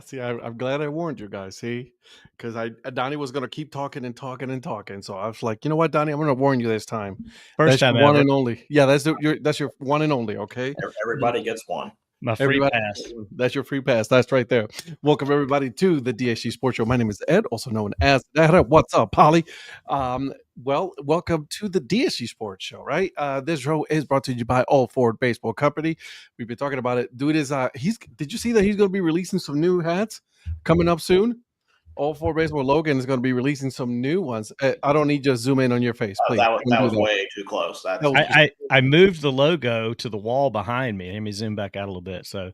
See, I'm glad I warned you guys. See, because I Donnie was gonna keep talking and talking and talking. So I was like, you know what, Donnie, I'm gonna warn you this time. First That's time your one ever. and only. Yeah, that's your one and only. Okay, Everybody gets one. My free everybody, pass. that's your free pass. That's right there. Welcome everybody to the DHC Sports Show. My name is Ed, also known as Dad Hat. What's up, Polly? Well, welcome to the DHC Sports Show. Right, this show is brought to you by All Forward Baseball Company. We've been talking about it. Dude is Did you see that he's going to be releasing some new hats coming up soon? All Four Baseball Logan is going to be releasing some new ones. I don't need you to zoom in on your face, please. That was way too close. I moved the logo to the wall behind me. Let me zoom back out a little bit. So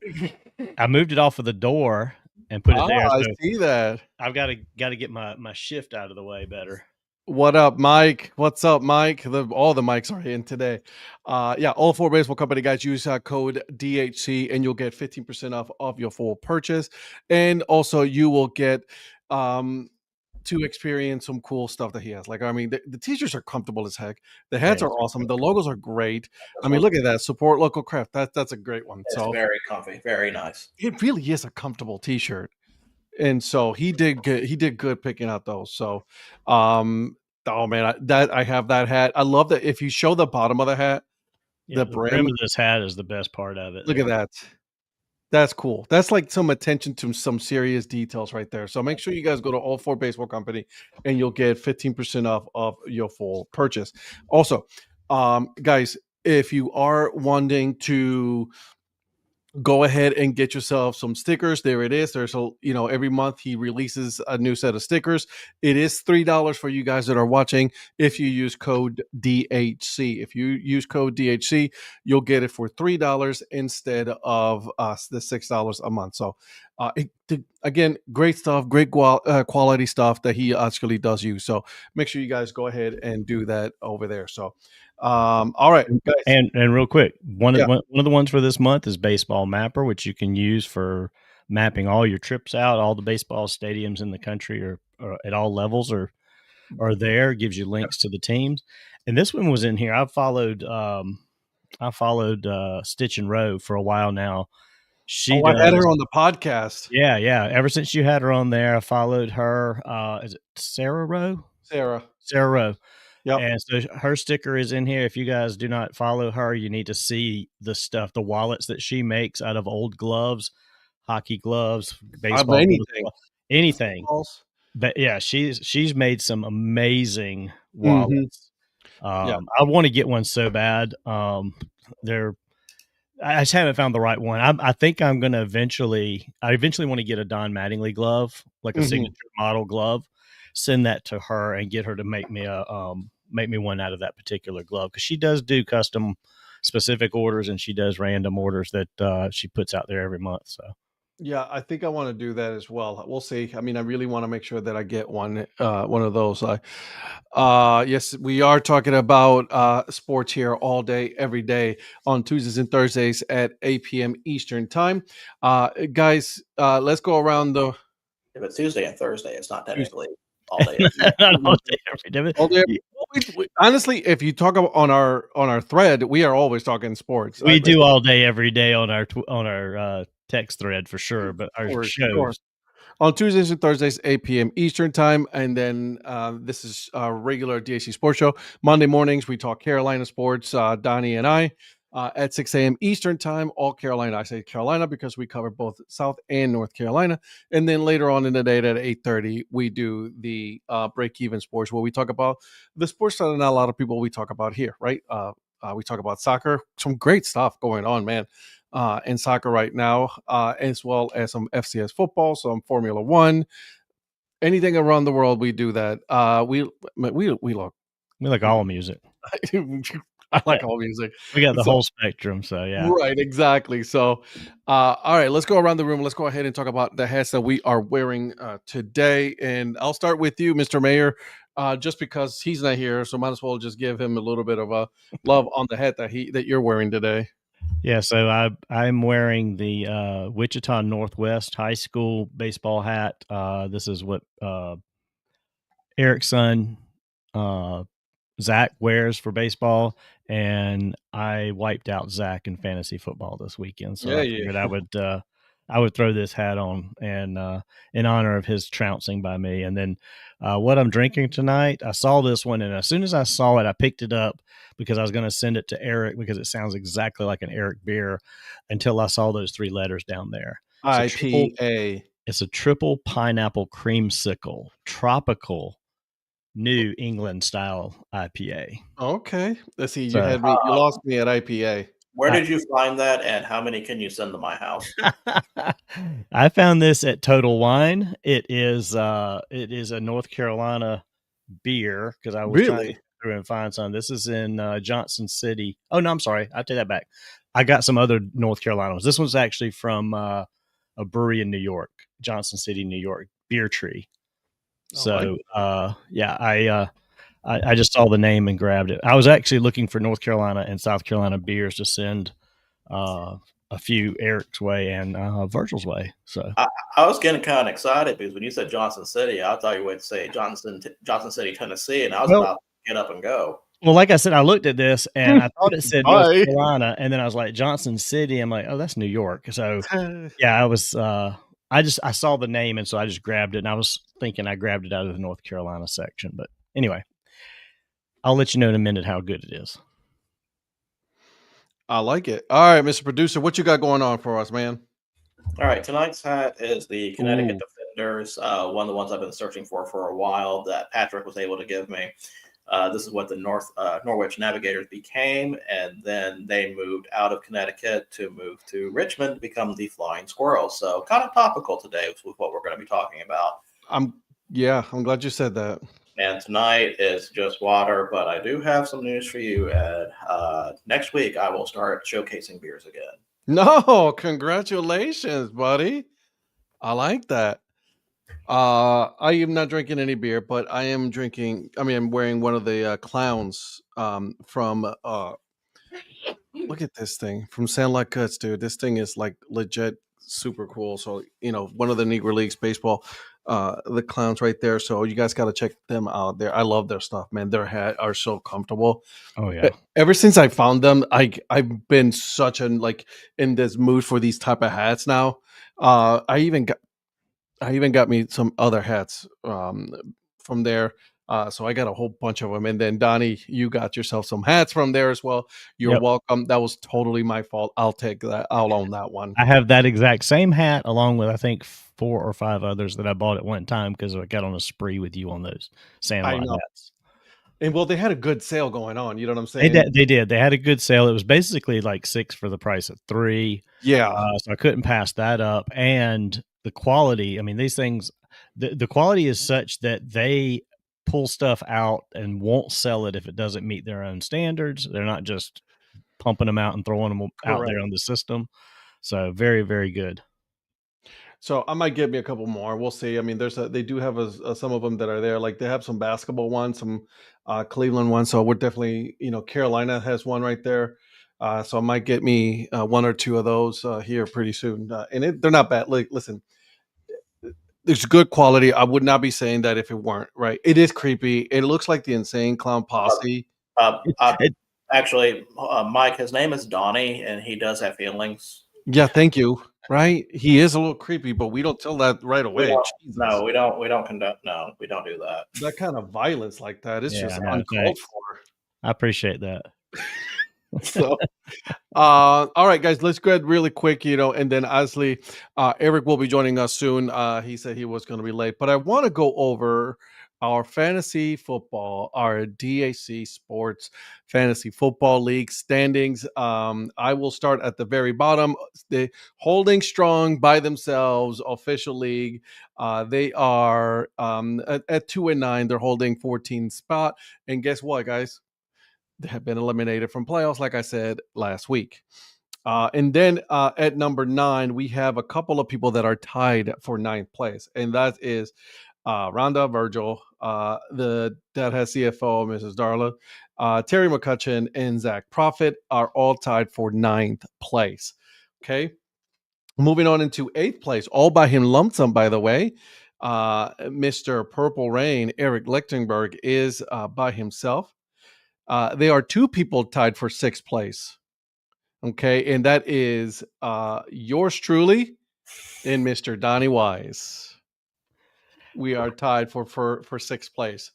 I moved it off of the door and put it there. So I see that. I've got to get my shift out of the way better. What up, Mike? What's up, Mike? All the mics are in today. All Four Baseball Company guys, use code DHC and you'll get 15% off your full purchase. And also you will get to experience some cool stuff that he has. Like, I mean, the t-shirts are comfortable as heck. The hats are awesome. The logos are great. I mean, look at that. Support local craft. That's a great one. It's very comfy, very nice. It really is a comfortable t-shirt. And so he did good picking out those. So oh man, I have that hat. I love that. If you show the bottom of the hat, the brim of this hat is the best part of it. Look at that. That's cool. That's like some attention to some serious details right there. So make sure you guys go to All Four Baseball Company and you'll get 15% off of your full purchase. Also, guys, if you are wanting to go ahead and get yourself some stickers, there it is. There's every month he releases a new set of stickers. It is $3 for you guys that are watching if you use code DHC. If you use code DHC, you'll get it for $3 instead of the $6 a month. So again, great stuff, great quality stuff that he actually does use. So make sure you guys go ahead and do that over there. So all right, guys. And real quick, one of the ones for this month is Baseball Mapper, which you can use for mapping all your trips out. All the baseball stadiums in the country or at all levels are there. It gives you links to the teams. And this one was in here. I followed Stitch and Row for a while now. I had her on the podcast. Yeah. Ever since you had her on there, I followed her. Is it Sarah Rowe? Sarah Rowe. Yep. And so her sticker is in here. If you guys do not follow her, you need to see the stuff, the wallets that she makes out of old gloves, hockey gloves, baseball, anything. But yeah, she's made some amazing wallets. I want to get one so bad. I just haven't found the right one. I think I'm going to eventually want to get a Don Mattingly glove, like a signature model glove, send that to her and get her to make me one out of that particular glove. Cause she does do custom specific orders and she does random orders that she puts out there every month. So yeah, I think I want to do that as well. We'll see. I mean, I really want to make sure that I get one of those. Yes, we are talking about sports here all day, every day on Tuesdays and Thursdays at 8 p.m. Eastern time. Guys, let's go around the. Yeah, but Tuesday and Thursday, it's not technically all day. All day. Honestly, if you talk about on our thread, we are always talking sports. We do all day, every day on our text thread for sure, but our shows on Tuesdays and Thursdays, 8 p.m. Eastern time, and then this is our regular DHC Sports Show. Monday mornings we talk Carolina sports. Donnie and I. At 6 a.m. Eastern time, all Carolina. I say Carolina because we cover both South and North Carolina. And then later on in the day at 8:30, we do the break-even sports where we talk about the sports that not a lot of people we talk about here, right? We talk about soccer. Some great stuff going on, man, in soccer right now, as well as some FCS football, some Formula One. Anything around the world, we do that. We like all music. I like all music. We got the whole spectrum, so yeah. Right, exactly. So, all right, let's go around the room. Let's go ahead and talk about the hats that we are wearing today. And I'll start with you, Mr. Mayor, just because he's not here, so might as well just give him a little bit of a love on the hat that you're wearing today. Yeah, so I'm wearing the Wichita Northwest High School baseball hat. This is what Eric's son, Zach, wears for baseball, and I wiped out Zach in fantasy football this weekend. So I figured I would I would throw this hat on and in honor of his trouncing by me. And then what I'm drinking tonight, I saw this one, and as soon as I saw it, I picked it up because I was going to send it to Eric because it sounds exactly like an Eric beer until I saw those 3 letters down there. IPA. It's a triple pineapple creamsicle, tropical New England style IPA. Okay. Let's see. You had me. You lost me at IPA. Where did you find that, and how many can you send to my house? I found this at Total Wine. It is a North Carolina beer because I was trying to go through and find some. This is in Johnson City. Oh no, I'm sorry. I take that back. I got some other North Carolina ones. This one's actually from a brewery in New York, Johnson City, New York, Beer Tree. So yeah, I just saw the name and grabbed it. I was actually looking for North Carolina and South Carolina beers to send a few Eric's way and Virgil's way. So I was getting kind of excited because when you said Johnson City, I thought you would say Johnson City, Tennessee, and I was about to get up and go. Well, like I said, I looked at this and I thought it said North Carolina, and then I was like Johnson City. I'm like, oh, that's New York. So yeah, I was. I saw the name, and so I just grabbed it. And I was thinking I grabbed it out of the North Carolina section, but anyway, I'll let you know in a minute how good it is. I like it. All right, Mr. Producer, what you got going on for us, man? All right, tonight's hat is the Connecticut Defenders, one of the ones I've been searching for a while that Patrick was able to give me. This is what the Norwich Navigators became, and then they moved out of Connecticut to move to Richmond to become the Flying Squirrels. So kind of topical today with what we're going to be talking about. I'm glad you said that. And tonight is just water, but I do have some news for you, Ed. Next week, I will start showcasing beers again. No, congratulations, buddy. I like that. I am not drinking any beer, but I am drinking. I mean, I'm wearing one of the clowns from. Look at this thing from Sandlot Cuts, dude. This thing is like legit super cool. So one of the Negro Leagues baseball, the clowns right there. So you guys got to check them out. There, I love their stuff, man. Their hat are so comfortable. Oh yeah. Ever since I found them, I've been such an in this mood for these type of hats now. I even got me some other hats from there. So I got a whole bunch of them. And then Donnie, you got yourself some hats from there as well. You're welcome. That was totally my fault. I'll take that. I'll own that one. I have that exact same hat along with I think 4 or 5 others that I bought at one time because I got on a spree with you on those Sandlot hats. And well, they had a good sale going on. You know what I'm saying? They did. They had a good sale. It was basically like 6 for the price of 3. Yeah. So I couldn't pass that up. And the quality, I mean, these things, the quality is such that they pull stuff out and won't sell it if it doesn't meet their own standards. They're not just pumping them out and throwing them out there on the system. So very, very good. So I might get me a couple more. We'll see. I mean, they do have some of them that are there. Like they have some basketball ones, some Cleveland ones. So we're definitely, Carolina has one right there. So I might get me 1 or 2 of those here pretty soon. And they're not bad. Like, listen, there's good quality. I would not be saying that if it weren't, right? It is creepy. It looks like the Insane Clown Posse. Actually, Mike, his name is Donnie, and he does have feelings. Yeah, thank you. Right? He is a little creepy, but we don't tell that right away. We don't condone. No, we don't do that. That kind of violence like that is just uncalled for. I appreciate that. So, all right, guys, let's go ahead really quick, and then obviously Eric will be joining us soon. He said he was going to be late, but I want to go over our fantasy football, our DHC Sports Fantasy Football League standings. I will start at the very bottom. The Holding Strong by themselves official league. They are at 2-9. They're holding 14th spot. And guess what, guys? They have been eliminated from playoffs, like I said last week. And then at number 9, we have a couple of people that are tied for 9th place, and that is Rhonda, Virgil, the Dad Hat CFO, Mrs. Darla, Terry McCutcheon, and Zach Profit are all tied for 9th place. Okay. Moving on into 8th place, all by him lump sum, by the way. Mr. Purple Rain, Eric Lichtenberg, is by himself. They are 2 people tied for 6th place. Okay. And that is yours truly and Mr. Donnie Wise. We are tied for sixth place.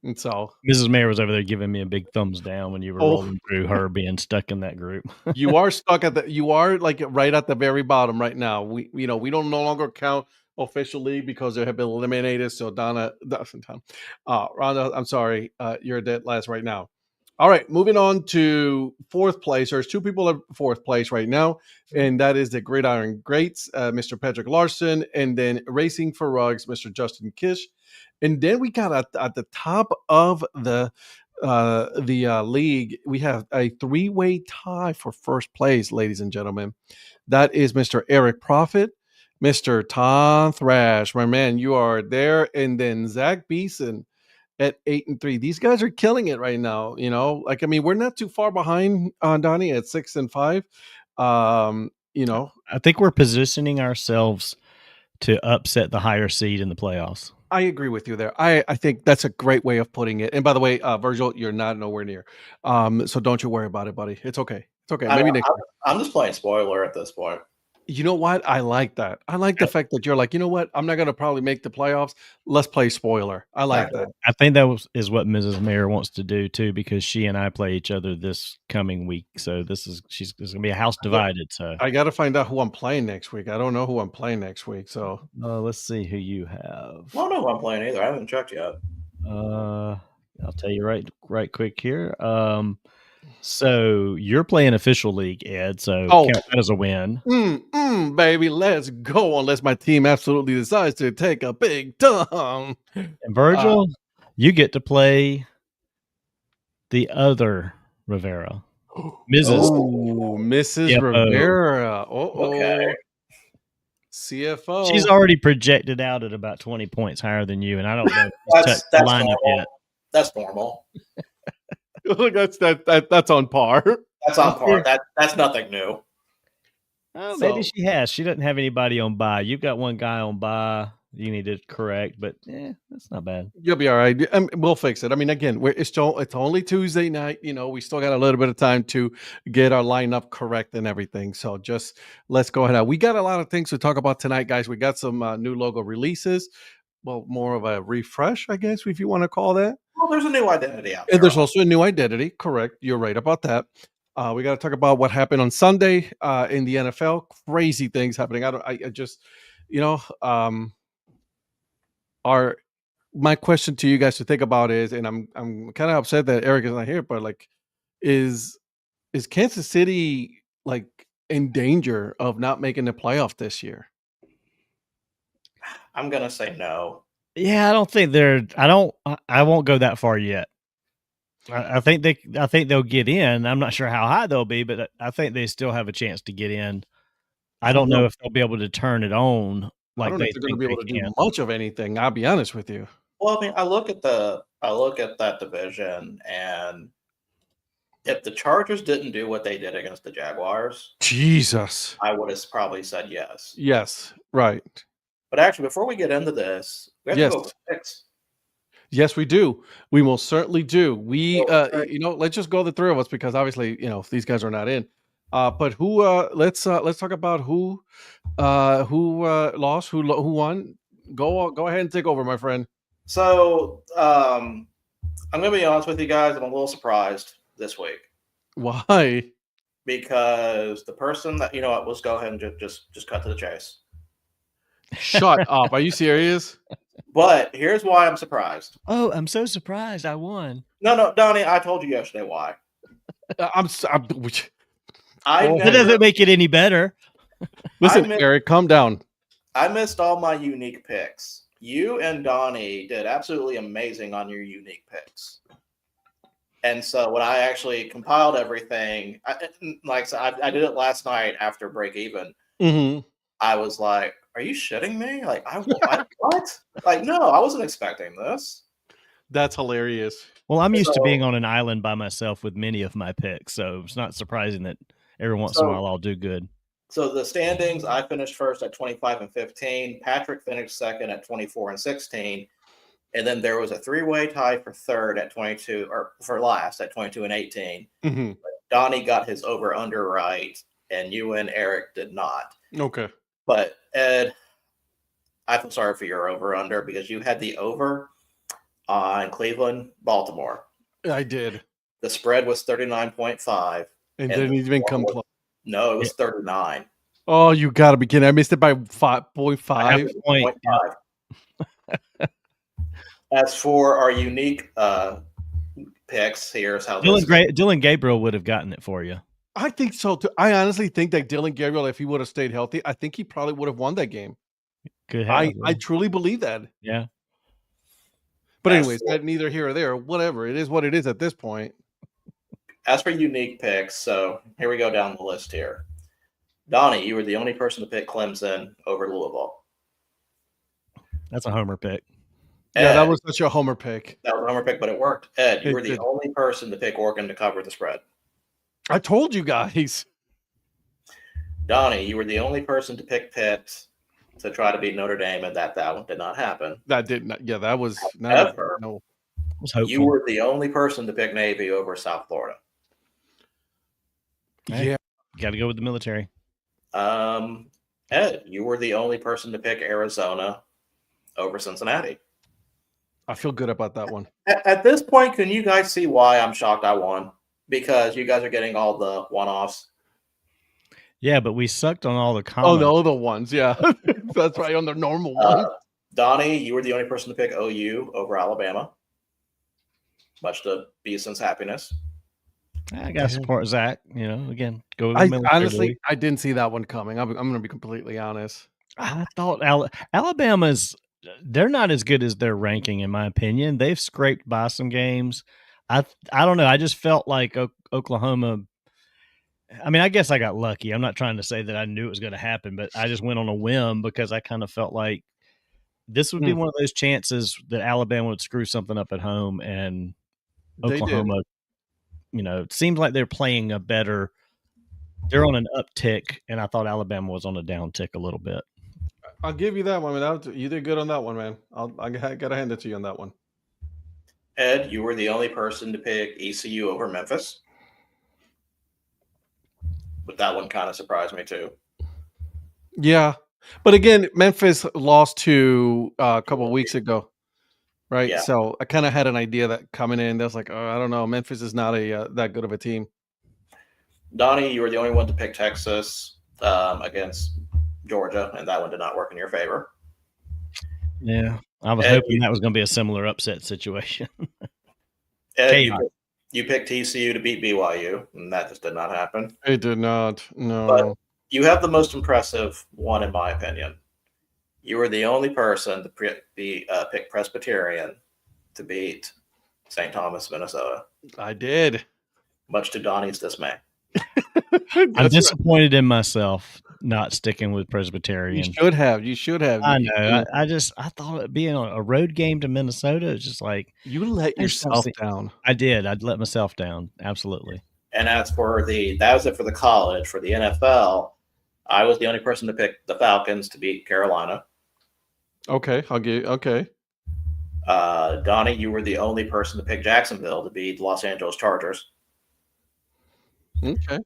And so Mrs. Mayer was over there giving me a big thumbs down when you were rolling through her being stuck in that group. You are stuck you are like right at the very bottom right now. We don't no longer count officially because they have been eliminated. So Rhonda, I'm sorry, you're dead last right now. All right, moving on to fourth place. There's two people at fourth place right now, and that is the Gridiron Greats, Mr. Patrick Larson, and then Racing for Rugs, Mr. Justin Kish. And then we got at the top of the league, we have a three-way tie for first place, ladies and gentlemen. That is Mr. Eric Profit, Mr. Tom Thrash, my man, you are there, and then Zach Beeson at 8-3. These guys are killing it right now. We're not too far behind on Donnie at 6-5. I think we're positioning ourselves to upset the higher seed in the playoffs. I agree with you there. I think that's a great way of putting it. And by the way, Virgil, you're not nowhere near. So don't you worry about it, buddy. It's okay. It's okay. Maybe next year. I'm just playing spoiler at this point. You know what? I like that. I like the fact that you're like, you know what? I'm not going to probably make the playoffs. Let's play spoiler. I like that. I think that is what Mrs. Mayer wants to do too, because she and I play each other this coming week. So there's going to be a house divided. So I got to find out who I'm playing next week. I don't know who I'm playing next week. So let's see who you have. I don't know who I'm playing either. I haven't checked yet. I'll tell you right quick here. So you're playing official league, Ed. So count that as a win. Baby, let's go unless my team absolutely decides to take a big dump. And Virgil, you get to play the other Rivera. Mrs. Rivera. Okay. CFO. She's already projected out at about 20 points higher than you, and I don't know if she's touched the lineup yet. That's normal. That's on par. That's on par. That's nothing new. Oh, maybe she has. She doesn't have anybody on bye. You've got one guy on bye you need to correct, but that's not bad. You'll be all right. We'll fix it. I mean, again, it's only Tuesday night. We still got a little bit of time to get our lineup correct and everything. So just let's go ahead. We got a lot of things to talk about tonight, guys. We got some new logo releases. Well, more of a refresh, I guess, if you want to call that. Well, there's a new identity out there. And there's also a new identity. Correct. You're right about that. We got to talk about what happened on Sunday in the NFL. Crazy things happening. My question to you guys to think about is, and I'm kind of upset that Eric is not here, but like, is Kansas City like in danger of not making the playoff this year? I'm gonna say no. Yeah, I don't think I won't go that far yet. I think they'll get in. I'm not sure how high they'll be, but I think they still have a chance to get in. I don't know if they'll be able to turn it on. I don't know if they're going to be able to do much of anything. I'll be honest with you. Well, I mean, I look at that division, and if the Chargers didn't do what they did against the Jaguars, Jesus, I would have probably said yes. Yes, right. But actually, before we get into this, we have to go with picks. Yes, we do. We most certainly do. We, let's just go the three of us because obviously, these guys are not in. But who? Let's talk about who lost, who won. Go ahead and take over, my friend. So I'm gonna be honest with you guys. I'm a little surprised this week. Why? Because the person that let's go ahead and just cut to the chase. Shut up! Are you serious? But here's why I'm surprised. Oh, I'm so surprised I won. No, Donnie, I told you yesterday why. That doesn't make it any better. Listen, Eric, calm down. I missed all my unique picks. You and Donnie did absolutely amazing on your unique picks. And so when I actually compiled everything, I did it last night after break even. Mm-hmm. I was like, are you shitting me? Like, what? Like, no, I wasn't expecting this. That's hilarious. Well, I'm used to being on an island by myself with many of my picks, so it's not surprising that every once in a while I'll do good. So the standings, I finished first at 25-15. Patrick finished second at 24-16. And then there was a three-way tie for third at 22, or for last at 22-18. Mm-hmm. Donnie got his over-under right, and you and Eric did not. Okay. But Ed, I feel sorry for your over/under because you had the over on Cleveland, Baltimore. I did. The spread was 39.5. And didn't even come close. No, it was 39. Oh, you got to be kidding. I missed it by 5.5. Point. As for our unique picks, here's how Dylan Gabriel would have gotten it for you. I think so too. I honestly think that Dylan Gabriel, if he would have stayed healthy, I think he probably would have won that game. I truly believe that. Yeah. But anyways, neither here or there. Whatever. It is what it is at this point. As for unique picks, so here we go down the list here. Donnie, you were the only person to pick Clemson over Louisville. That's a homer pick. Ed, yeah, that was such a homer pick. That was a homer pick, but it worked. Ed, you were the only person to pick Oregon to cover the spread. I told you guys. Donnie, you were the only person to pick Pitt to try to beat Notre Dame, and that one did not happen. That did not. Yeah, that was However, no. You were the only person to pick Navy over South Florida. Yeah, got to go with the military. Ed, you were the only person to pick Arizona over Cincinnati. I feel good about that one. At this point, can you guys see why I'm shocked I won? Because you guys are getting all the one-offs. Yeah, but we sucked on all the common. Oh, no, the ones. Yeah, that's right. On the normal one. Donnie, you were the only person to pick OU over Alabama. Much to Beeson's happiness. I got to support Zach. You know, again, go with the military. Honestly, I didn't see that one coming. I'm going to be completely honest. I thought Alabama's. They're not as good as their ranking, in my opinion. They've scraped by some games. I don't know. I just felt like Oklahoma. I mean, I guess I got lucky. I'm not trying to say that I knew it was going to happen, but I just went on a whim because I kind of felt like this would be one of those chances that Alabama would screw something up at home, and Oklahoma, you know, it seems like they're playing they're on an uptick, and I thought Alabama was on a downtick a little bit. I'll give you that one. You did good on that one, man. I got to hand it to you on that one. Ed, you were the only person to pick ECU over Memphis. But that one kind of surprised me too. Yeah. But again, Memphis lost to a couple of weeks ago, right? Yeah. So I kind of had an idea that coming in, I was like, I don't know. Memphis is not that good of a team. Donnie, you were the only one to pick Texas against Georgia, and that one did not work in your favor. Yeah. I was hoping that was going to be a similar upset situation. Ed, you picked TCU to beat BYU, and that just did not happen. It did not. No. But you have the most impressive one, in my opinion. You were the only person to pick Presbyterian to beat St. Thomas, Minnesota. I did. Much to Donnie's dismay. I'm disappointed in myself not sticking with Presbyterian. You should have. I know. I thought it being a road game to Minnesota is just like you let yourself down. I did. I'd let myself down. Absolutely. And as for that was it for the college. For the NFL, I was the only person to pick the Falcons to beat Carolina. Okay, okay. Donnie, you were the only person to pick Jacksonville to beat the Los Angeles Chargers. Okay.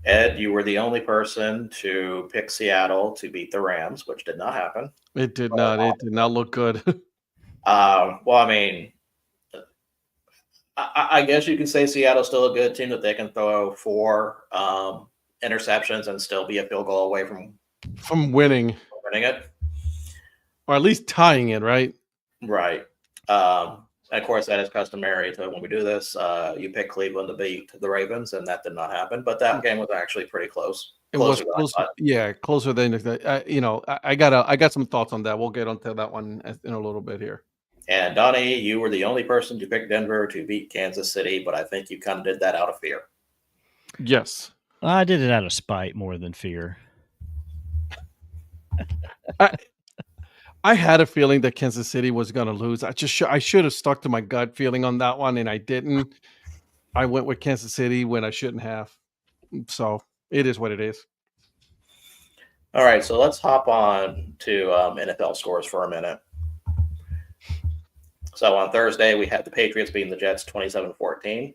Ed, you were the only person to pick Seattle to beat the Rams, which did not happen. It did not. It did not look good. Well, I mean, I guess you can say Seattle's still a good team that they can throw 4 interceptions and still be a field goal away from winning it, or at least tying it, right? Right. And of course, that is customary. So when we do this, you pick Cleveland to beat the Ravens, and that did not happen. But that game was actually pretty close. It was closer. Yeah, closer than I got some thoughts on that. We'll get onto that one in a little bit here. And Donnie, you were the only person to pick Denver to beat Kansas City, but I think you kind of did that out of fear. Yes, I did it out of spite more than fear. I had a feeling that Kansas City was going to lose. I should have stuck to my gut feeling on that one, and I didn't. I went with Kansas City when I shouldn't have. So it is what it is. All right, so let's hop on to NFL scores for a minute. So on Thursday, we had the Patriots beating the Jets 27-14.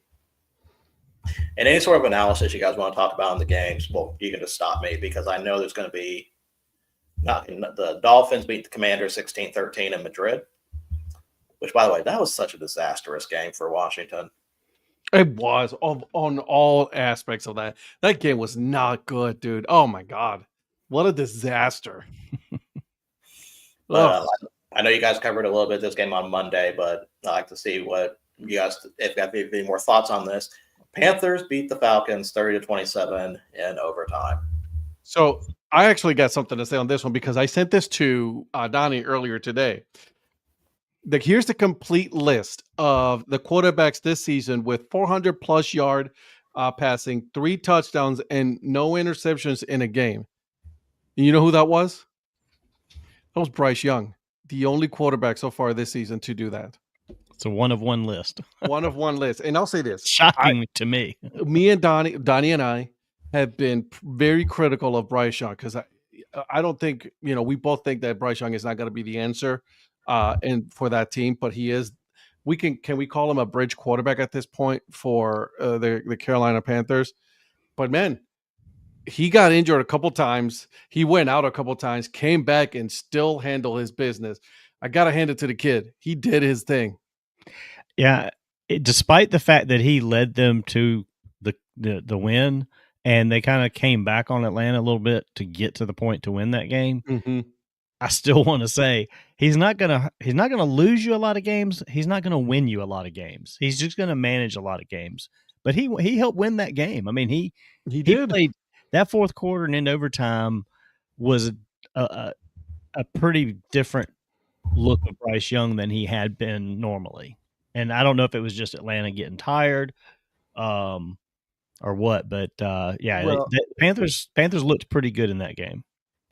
And any sort of analysis you guys want to talk about in the games, well, you can just stop me because I know there's going to be The Dolphins beat the Commanders 16-13 in Madrid, which, by the way, that was such a disastrous game for Washington. It was on all aspects of that. That game was not good, dude. Oh my god, what a disaster! But I know you guys covered a little bit of this game on Monday, but I'd like to see what you guys, if you have any more thoughts on this. Panthers beat the Falcons 30-27 in overtime. So I actually got something to say on this one because I sent this to Donnie earlier today. Here's the complete list of the quarterbacks this season with 400 plus yard passing, 3 touchdowns, and no interceptions in a game. And you know who that was? That was Bryce Young, the only quarterback so far this season to do that. It's a one of one list. One of one list. And I'll say this. Shocking to me. Me and Donnie and I have been very critical of Bryce Young because I don't think, we both think that Bryce Young is not going to be the answer and for that team, but he is. Can we call him a bridge quarterback at this point for the Carolina Panthers? But man, he got injured a couple times. He went out a couple times, came back, and still handled his business. I got to hand it to the kid. He did his thing. Yeah, despite the fact that he led them to the win, and they kind of came back on Atlanta a little bit to get to the point to win that game. Mm-hmm. I still want to say he's not gonna lose you a lot of games. He's not gonna win you a lot of games. He's just gonna manage a lot of games. But he helped win that game. I mean, he did. Played that fourth quarter and in overtime was a pretty different look of Bryce Young than he had been normally. And I don't know if it was just Atlanta getting tired, or what, but the Panthers looked pretty good in that game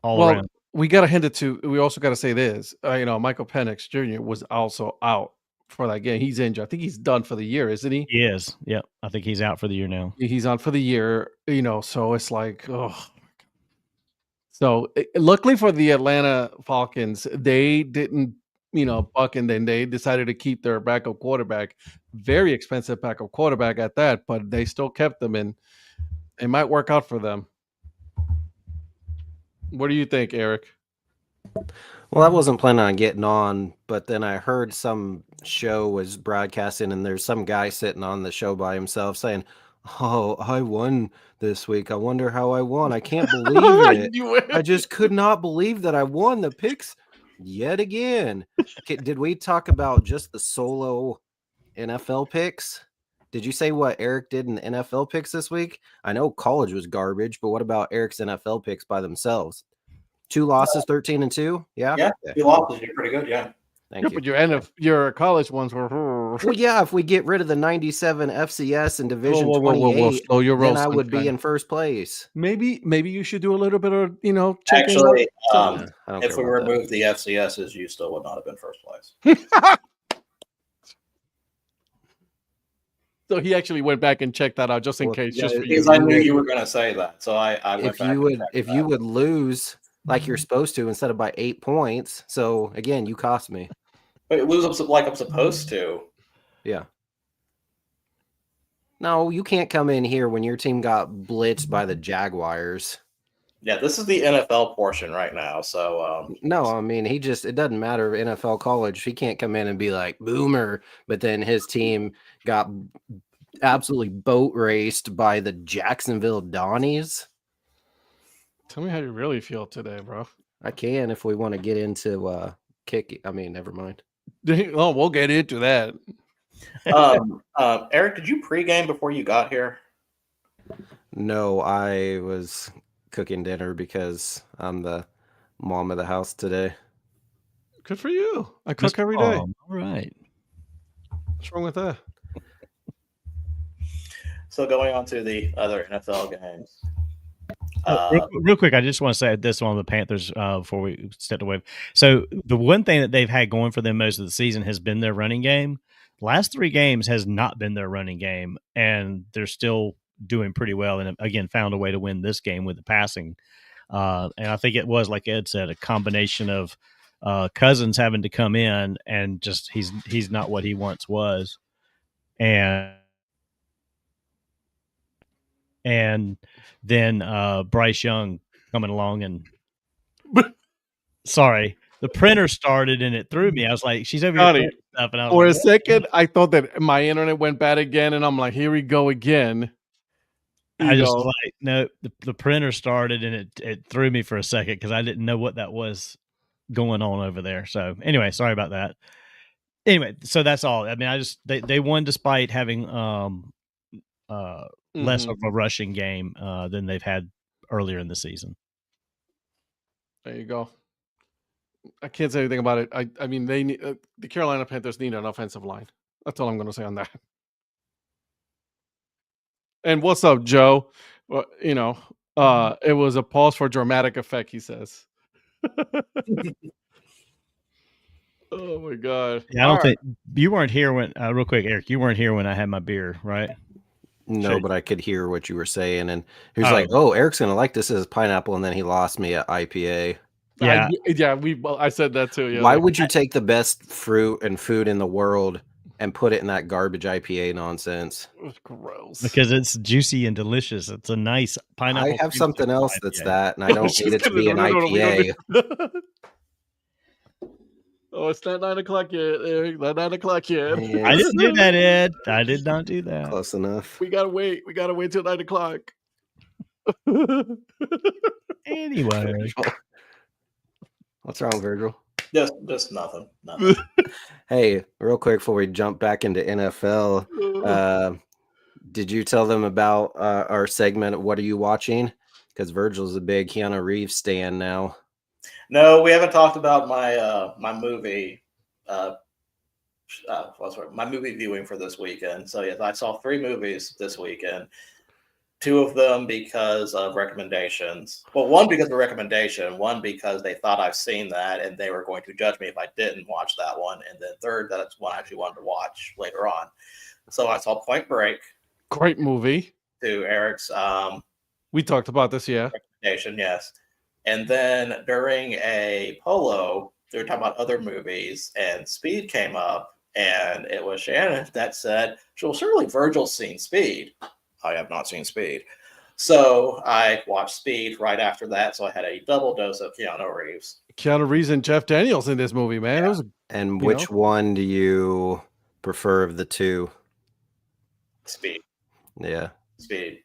all around. We got to hand it to. We also got to say this. Michael Penix Jr. was also out for that game. He's injured. I think he's done for the year, isn't he? He is. Yeah, I think he's out for the year now. He's on for the year. So it's like, oh. So luckily for the Atlanta Falcons, they didn't, buck, and then they decided to keep their backup quarterback, very expensive backup quarterback at that, but they still kept them, and it might work out for them. What do you think, Eric? Well, I wasn't planning on getting on, but then I heard some show was broadcasting, and there's some guy sitting on the show by himself saying, "Oh, I won this week. I wonder how I won. I can't believe it. I just could not believe that I won the picks yet again." Did we talk about just the solo NFL picks? Did you say what Eric did in the NFL picks this week? I know college was garbage, but what about Eric's NFL picks by themselves? 2 losses, 13-2. Yeah. Yeah, 2 losses. You're pretty good. Yeah. Thank you. But your college ones were. Well, yeah. If we get rid of the 97 FCS and Division 28, then I would be in first place. Maybe you should do a little bit of checking. Actually, if we remove the FCSs, you still would not have been first place. So he actually went back and checked that out just in case. Yeah, because I knew you were going to say that, so I went back. If you would lose like you're supposed to instead of by 8 points, so again, you cost me. But lose like I'm supposed to. Yeah. No, you can't come in here when your team got blitzed by the Jaguars. Yeah, this is the NFL portion right now. So no, I mean it doesn't matter NFL college. He can't come in and be like boomer, but then his team got absolutely boat raced by the Jacksonville Donnies. Tell me how you really feel today, bro. I can if we want to get into kick. I mean, never mind. Oh, we'll get into that. Eric, did you pregame before you got here? No, I was cooking dinner because I'm the mom of the house today. Good for you. I cook every day. All right. What's wrong with that? So going on to the other NFL games. Real quick, I just want to say this on the Panthers before we step away. So the one thing that they've had going for them most of the season has been their running game. Last 3 games has not been their running game, and they're still doing pretty well, and again found a way to win this game with the passing. And I think it was, like Ed said, a combination of Cousins having to come in and just he's not what he once was, and then Bryce Young coming along and Sorry. The printer started and it threw me. I was like, she's over here Donnie, printing stuff. And I was for like, a second, I thought that my internet went bad again, and I'm like, here we go again. I just was like, no, the printer started and it threw me for a second because I didn't know what that was going on over there. So anyway, sorry about that. Anyway, so that's all. I mean, they won despite having less of a rushing game than they've had earlier in the season. There you go. I can't say anything about it. I mean, they need, the Carolina Panthers need an offensive line. That's all I'm going to say on that. And what's up, Joe? Well, it was a pause for dramatic effect, he says. Oh my God. Yeah, I don't think you weren't here when real quick, Eric, you weren't here when I had my beer, right? No, but I could hear what you were saying, and he was like, "Oh, Eric's gonna like this as pineapple," and then he lost me at IPA. Yeah, I said that too. Yeah. Why would you take the best fruit and food in the world and put it in that garbage IPA nonsense? It's gross. Because it's juicy and delicious. It's a nice pineapple. I have something else that's that, and I don't need it to be an IPA. Oh, it's not 9 o'clock yet, Eric. Not 9 o'clock yet. Yes. I didn't do that, Ed. I did not do that. Close enough. We gotta wait. We gotta wait till 9 o'clock. Anyway, what's wrong, Virgil? Just nothing. Hey, real quick before we jump back into NFL, did you tell them about our segment of What Are You Watching? Because Virgil's a big Keanu Reeves stan now. No, we haven't talked about my my movie my movie viewing for this weekend. So yes, I saw 3 movies this weekend. 2 of them because of recommendations. Well, one because of recommendation, one because they thought I've seen that and they were going to judge me if I didn't watch that one, and then third, that's one I actually wanted to watch later on. So I saw Point Break. Great movie. To Eric's we talked about this, yeah. Recommendation, yes. And then during a polo, they were talking about other movies, and Speed came up, and it was Shannon that said, well, surely Virgil's seen Speed. I have not seen Speed. So I watched Speed right after that, so I had a double dose of Keanu Reeves. Keanu Reeves and Jeff Daniels in this movie, man. Yeah. It was, and which one do you prefer of the 2? Speed. Yeah. Speed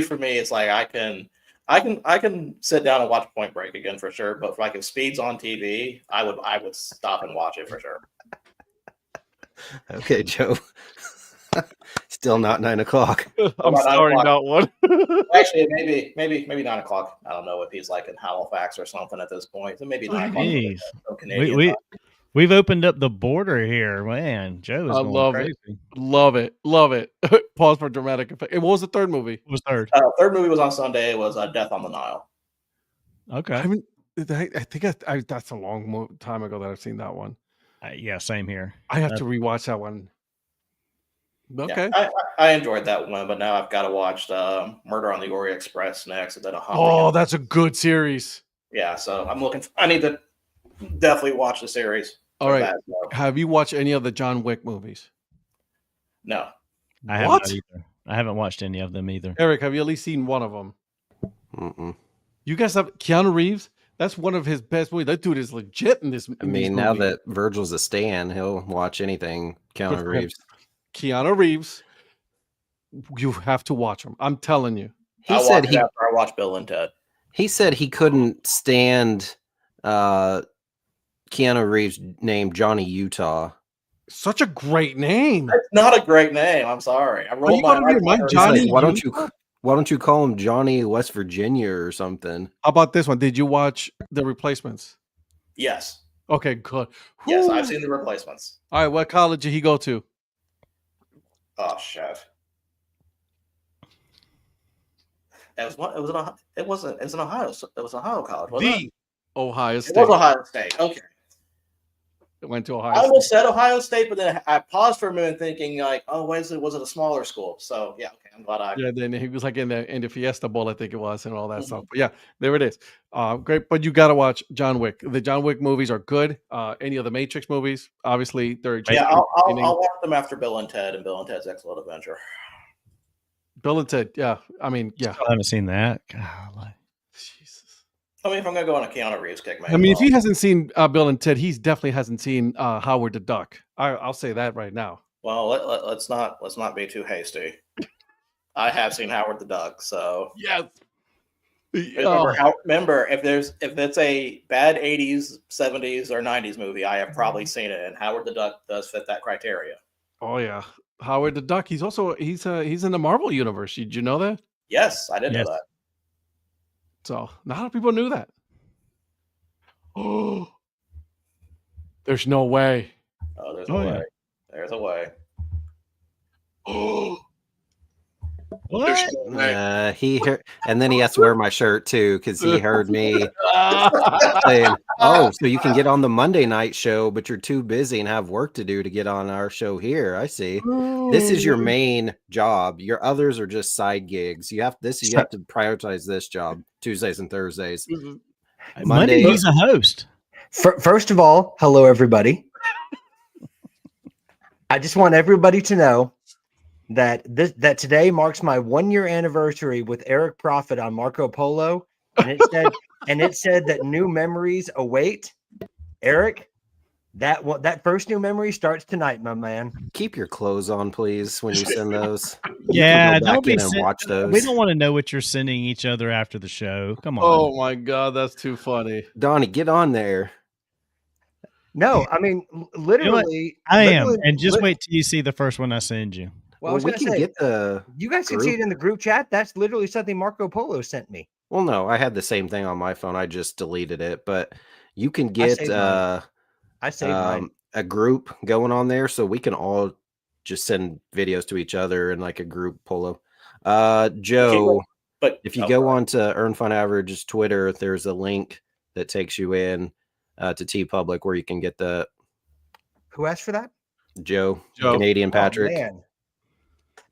for me, it's like I can sit down and watch Point Break again for sure, but like if Speed's on TV, I would stop and watch it for sure. Okay, Joe. Still not 9 o'clock. I'm sorry, not one. Actually, maybe 9 o'clock. I don't know if he's like in Halifax or something at this point. So maybe 9 o'clock. We've opened up the border here, man. Joe is love crazy. Love it. Pause for dramatic effect. What was the third movie? What was third? Third movie was on Sunday. It was Death on the Nile. Okay. I think that's a long time ago that I've seen that one. Yeah, same here. I have to rewatch that one. Okay. Yeah, I enjoyed that one, but now I've got to watch Murder on the Orient Express next, and then that's a good series. Yeah, so I need to definitely watch the series. All right. That, so. Have you watched any of the John Wick movies? No. I haven't either. I haven't watched any of them either. Eric, have you at least seen one of them? Mm-mm. You guys have Keanu Reeves? That's one of his best movies. That dude is legit in this. I mean, now that Virgil's a stan, he'll watch anything Keanu Reeves. Keanu Reeves, you have to watch him. I'm telling you. He said after I watched Bill and Ted. He said he couldn't stand Keanu Reeves named Johnny Utah. Such a great name. It's not a great name. I'm sorry. I rolled my mind, Johnny. Like, why don't you call him Johnny West Virginia or something? How about this one? Did you watch The Replacements? Yes. Okay, good. Yes, I've seen The Replacements. All right, what college did he go to? Oh shit! It was an Ohio college. Wasn't it? Ohio State. It was Ohio State. Okay. It went to Ohio I almost said Ohio State, but then I paused for a minute thinking like, oh, was it a smaller school? So yeah, okay, I'm glad Yeah, then he was like in the Fiesta Bowl, I think it was, and all that stuff. But yeah, there it is. Great, but you got to watch John Wick. The John Wick movies are good. Any of the Matrix movies, obviously, they're. Yeah, I'll watch them after Bill and Ted and Bill and Ted's Excellent Adventure. Bill and Ted, yeah. I mean, yeah. I haven't seen that. Golly. Jesus. I mean, if I'm gonna go on a Keanu Reeves kick, man. I mean, if he hasn't seen Bill and Ted, he's definitely hasn't seen Howard the Duck. I'll say that right now. Well, let's not be too hasty. I have seen Howard the Duck, so yes. Remember, if it's a bad 80s, 70s, or 90s movie, I have probably seen it, and Howard the Duck does fit that criteria. Oh yeah, Howard the Duck. He's in the Marvel universe. Did you know that? Yes, I did know that. So not a lot of people knew that. Oh, there's no way. Oh, there's a way. Yeah. There's a way. Oh. What? He heard, and then he has to wear my shirt too because he heard me saying, "Oh, so you can get on the Monday night show, but you're too busy and have work to do to get on our show here." I see. This is your main job. Your others are just side gigs. You have to prioritize this job Tuesdays and Thursdays. Monday he's a host. First of all, hello everybody. I just want everybody to know that today marks my 1-year anniversary with Eric Prophet on Marco Polo, and it said that new memories await. Eric, that first new memory starts tonight, my man. Keep your clothes on, please, when you send those. Yeah, don't be and watch those. We don't want to know what you're sending each other after the show. Come on. Oh my God, that's too funny. Donnie, get on there. No, I mean literally. I am, and just wait till you see the first one I send you. Well, we can get the. You guys can see it in the group chat. That's literally something Marco Polo sent me. Well, no, I had the same thing on my phone. I just deleted it, but you can get I saved a group going on there, so we can all just send videos to each other in like a group polo. Joe, but if you go on to Earn Fun Average's Twitter, there's a link that takes you in to TeePublic where you can get the. Who asked for that? Joe. Canadian Patrick. Man.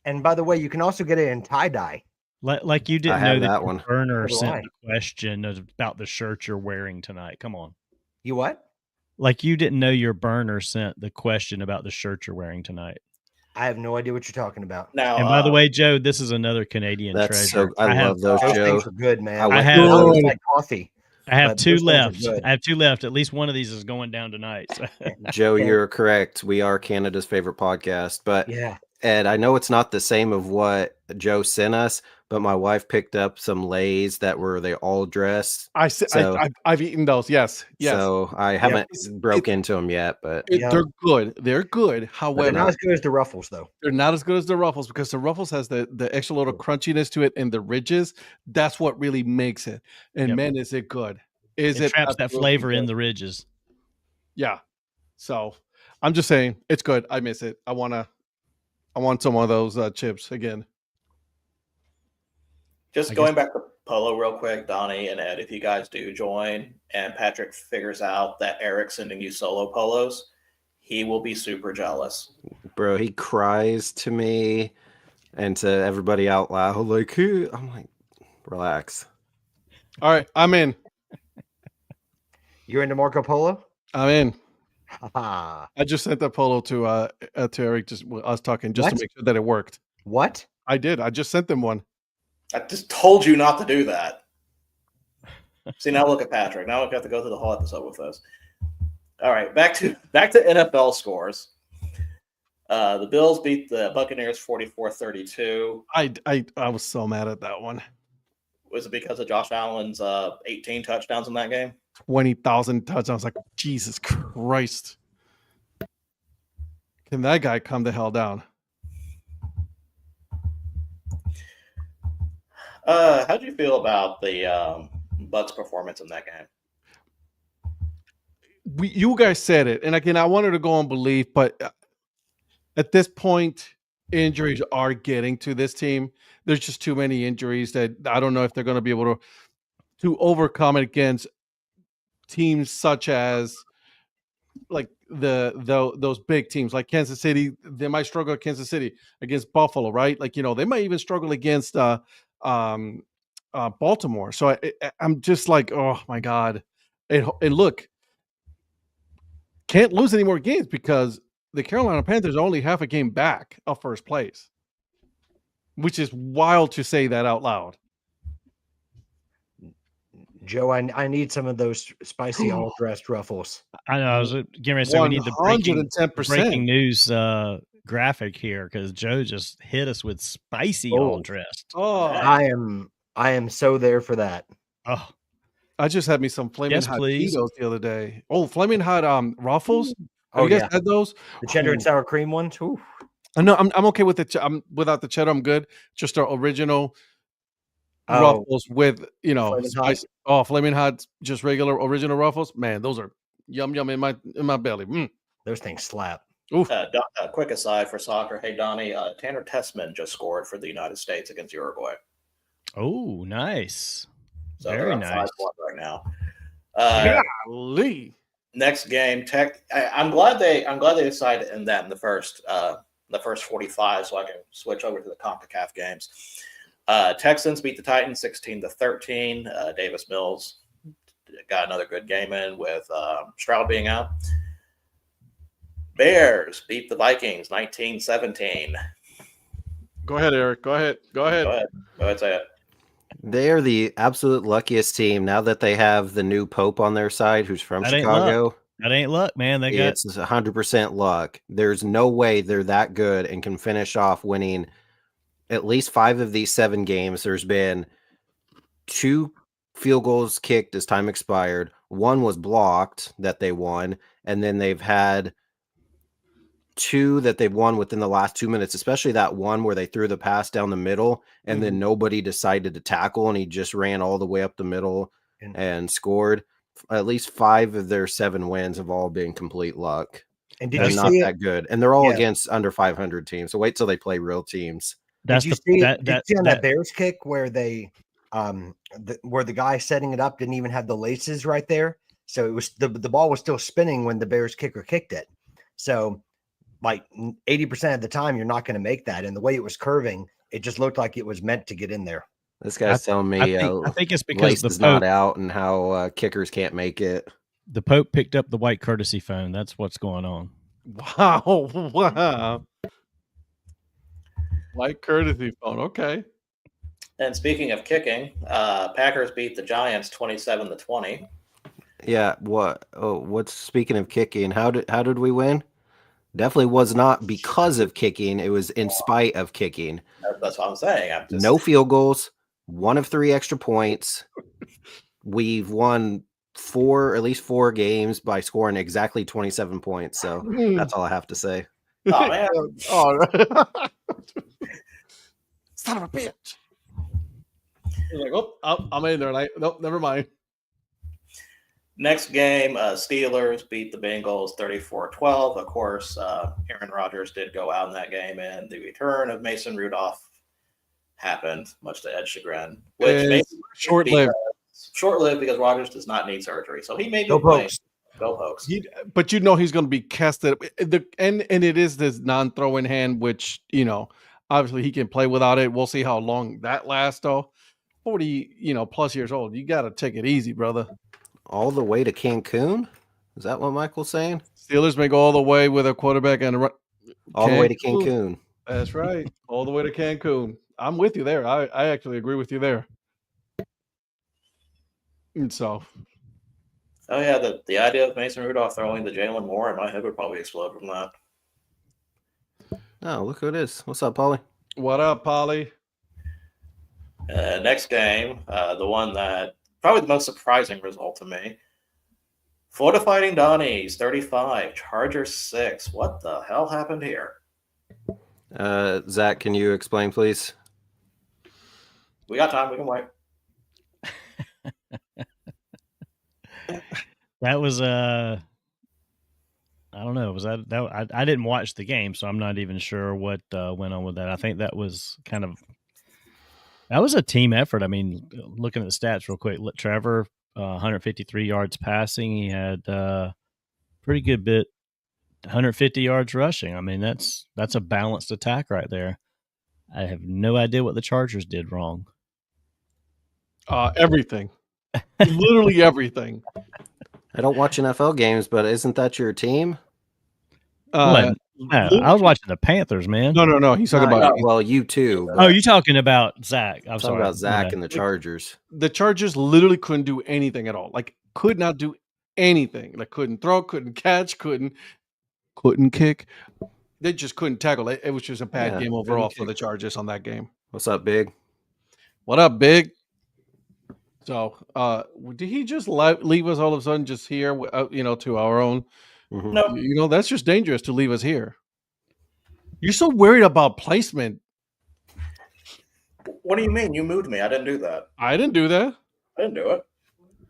And by the way, you can also get it in tie-dye. Like you didn't know that one. Burner sent a question about the shirt you're wearing tonight. Come on. You what? Like you didn't know your burner sent the question about the shirt you're wearing tonight. I have no idea what you're talking about. Now, and by the way, Joe, this is another Canadian treasure. I love those, Joe. Things are good, man. I have like coffee. I have 2 left. I have 2 left. At least one of these is going down tonight. So. Joe, you're correct. We are Canada's favorite podcast, but yeah. Ed, I know it's not the same of what Joe sent us, but my wife picked up some Lays that were they all dressed. I've eaten those. Yes. So I haven't broke into them yet, but they're good. They're good. However, they're not as good as the Ruffles, though. They're not as good as the Ruffles because the Ruffles has the extra little crunchiness to it and the ridges. That's what really makes it. And man, is it good? It traps that flavor in the ridges? Yeah. So I'm just saying it's good. I miss it. I want some of those chips again. Just going back to Polo real quick, Donnie and Ed, if you guys do join and Patrick figures out that Eric's sending you solo polos, he will be super jealous. Bro, he cries to me and to everybody out loud. Like, I'm like, relax. All right, I'm in. You're into Marco Polo? I'm in. I just sent that polo to Eric, just us talking, just to make sure that it worked. What? I did. I just sent them one. I just told you not to do that. See, now look at Patrick. Now we have to go through the whole episode with us. All right, back to NFL scores. The Bills beat the Buccaneers 44-32. I was so mad at that one. Was it because of Josh Allen's 18 touchdowns in that game? 20,000 touchdowns. Like, Jesus Christ. Can that guy come the hell down? How do you feel about the Bucs performance in that game? You guys said it, and again, I wanted to go on belief, but at this point, injuries are getting to this team. There's just too many injuries that I don't know if they're going to be able to overcome it against teams such as like those big teams like Kansas City. They might struggle at Kansas City against Buffalo, right? Like, they might even struggle against Baltimore. So I'm just like, oh my God. And look, can't lose any more games because the Carolina Panthers are only half a game back of first place, which is wild to say that out loud. Joe, I need some of those spicy all dressed ruffles. I know. I was getting ready to say we need the breaking news graphic here because Joe just hit us with spicy all dressed. Oh, I am so there for that. Oh, I just had me some flaming hot Cheetos the other day. Oh, flaming hot ruffles. Have you guys had those? The cheddar and sour cream ones. Ooh. No, I'm okay with it. I'm without the cheddar. I'm good. Just our original ruffles with spice. Oh, flaming hot, just regular original ruffles. Man, those are yum in my belly. Those things slap. Quick aside for soccer. Hey, Donnie, Tanner Tessman just scored for the United States against Uruguay. Oh, nice. So very nice. 5-1 right now. Next game, I'm glad they decided in the first 45, so I can switch over to the CONCACAF games. Texans beat the Titans 16-13. Davis Mills got another good game in with Stroud being out. Bears beat the Vikings 19-17. Go ahead, Eric. Go ahead, say it. They are the absolute luckiest team now that they have the new Pope on their side, who's from Chicago. That ain't luck, man. It's 100% luck. There's no way they're that good and can finish off winning at least 5 of these 7 games. There's been 2 field goals kicked as time expired. 1 was blocked that they won, and then they've had 2 that they've won within the last 2 minutes, especially that one where they threw the pass down the middle and then nobody decided to tackle and he just ran all the way up the middle and scored. At least 5 of their 7 wins have all been complete luck. And they're not that good. And they're all against under 500 teams. So wait till they play real teams. Did you see on that Bears kick where they where the guy setting it up didn't even have the laces right there? So it was the ball was still spinning when the Bears kicker kicked it. So like 80% of the time, you're not going to make that. And the way it was curving, it just looked like it was meant to get in there. This guy's telling me I think it's because the Pope not out and how kickers can't make it. The Pope picked up the white courtesy phone. That's what's going on. Wow. White courtesy phone. Okay. And speaking of kicking, Packers beat the Giants 27-20. Yeah. What's speaking of kicking? How did we win? Definitely was not because of kicking. It was in spite of kicking. That's what I'm saying. No field goals, 1 of 3 extra points. We've won at least 4 games by scoring exactly 27 points. So that's all I have to say. Oh, man. Son of a bitch. Like, I'm in there. Like, nope, never mind. Next game, Steelers beat the Bengals 34-12. Of course, Aaron Rodgers did go out in that game, and the return of Mason Rudolph happened, much to Ed's chagrin. Which short-lived. Short-lived because Rodgers does not need surgery, so he may be playing. Go Pokes. But he's going to be casted. And it is this non-throwing hand, which obviously he can play without it. We'll see how long that lasts, though. 40 plus years old. You got to take it easy, brother. All the way to Cancun? Is that what Michael's saying? Steelers may go all the way with a quarterback and all the way to Cancun. That's right. All the way to Cancun. I'm with you there. I actually agree with you there. And so. Oh, yeah. The idea of Mason Rudolph throwing to Jalen Moore in my head would probably explode from that. Oh, look who it is. What's up, Paulie? What up, Paulie? Next game, the one that probably the most surprising result to me. Florida Fighting Donnies 35, Chargers 6. What the hell happened here? Zach, can you explain, please? We got time. We can wait. That was I don't know. Was that I didn't watch the game, so I'm not even sure what went on with that. I think that was a team effort. I mean, looking at the stats real quick, Trevor, 153 yards passing. He had pretty good bit, 150 yards rushing. I mean, that's a balanced attack right there. I have no idea what the Chargers did wrong. Everything. Literally everything. I don't watch NFL games, but isn't that your team? I was watching the Panthers, man. No. He's talking about. Well, you too. Oh, you're talking about Zach. I'm talking sorry. about Zach and the Chargers. The Chargers literally couldn't do anything at all. Like, could not do anything. Like, couldn't throw, couldn't catch, couldn't kick. They just couldn't tackle. It was just a bad game overall for the Chargers on that game. What's up, Big? What up, Big? So, did he just leave us all of a sudden just here, to our own? Mm-hmm. No, That's just dangerous to leave us here. You're so worried about placement. What do you mean? You moved me. I didn't do that. I didn't do that. I didn't do it.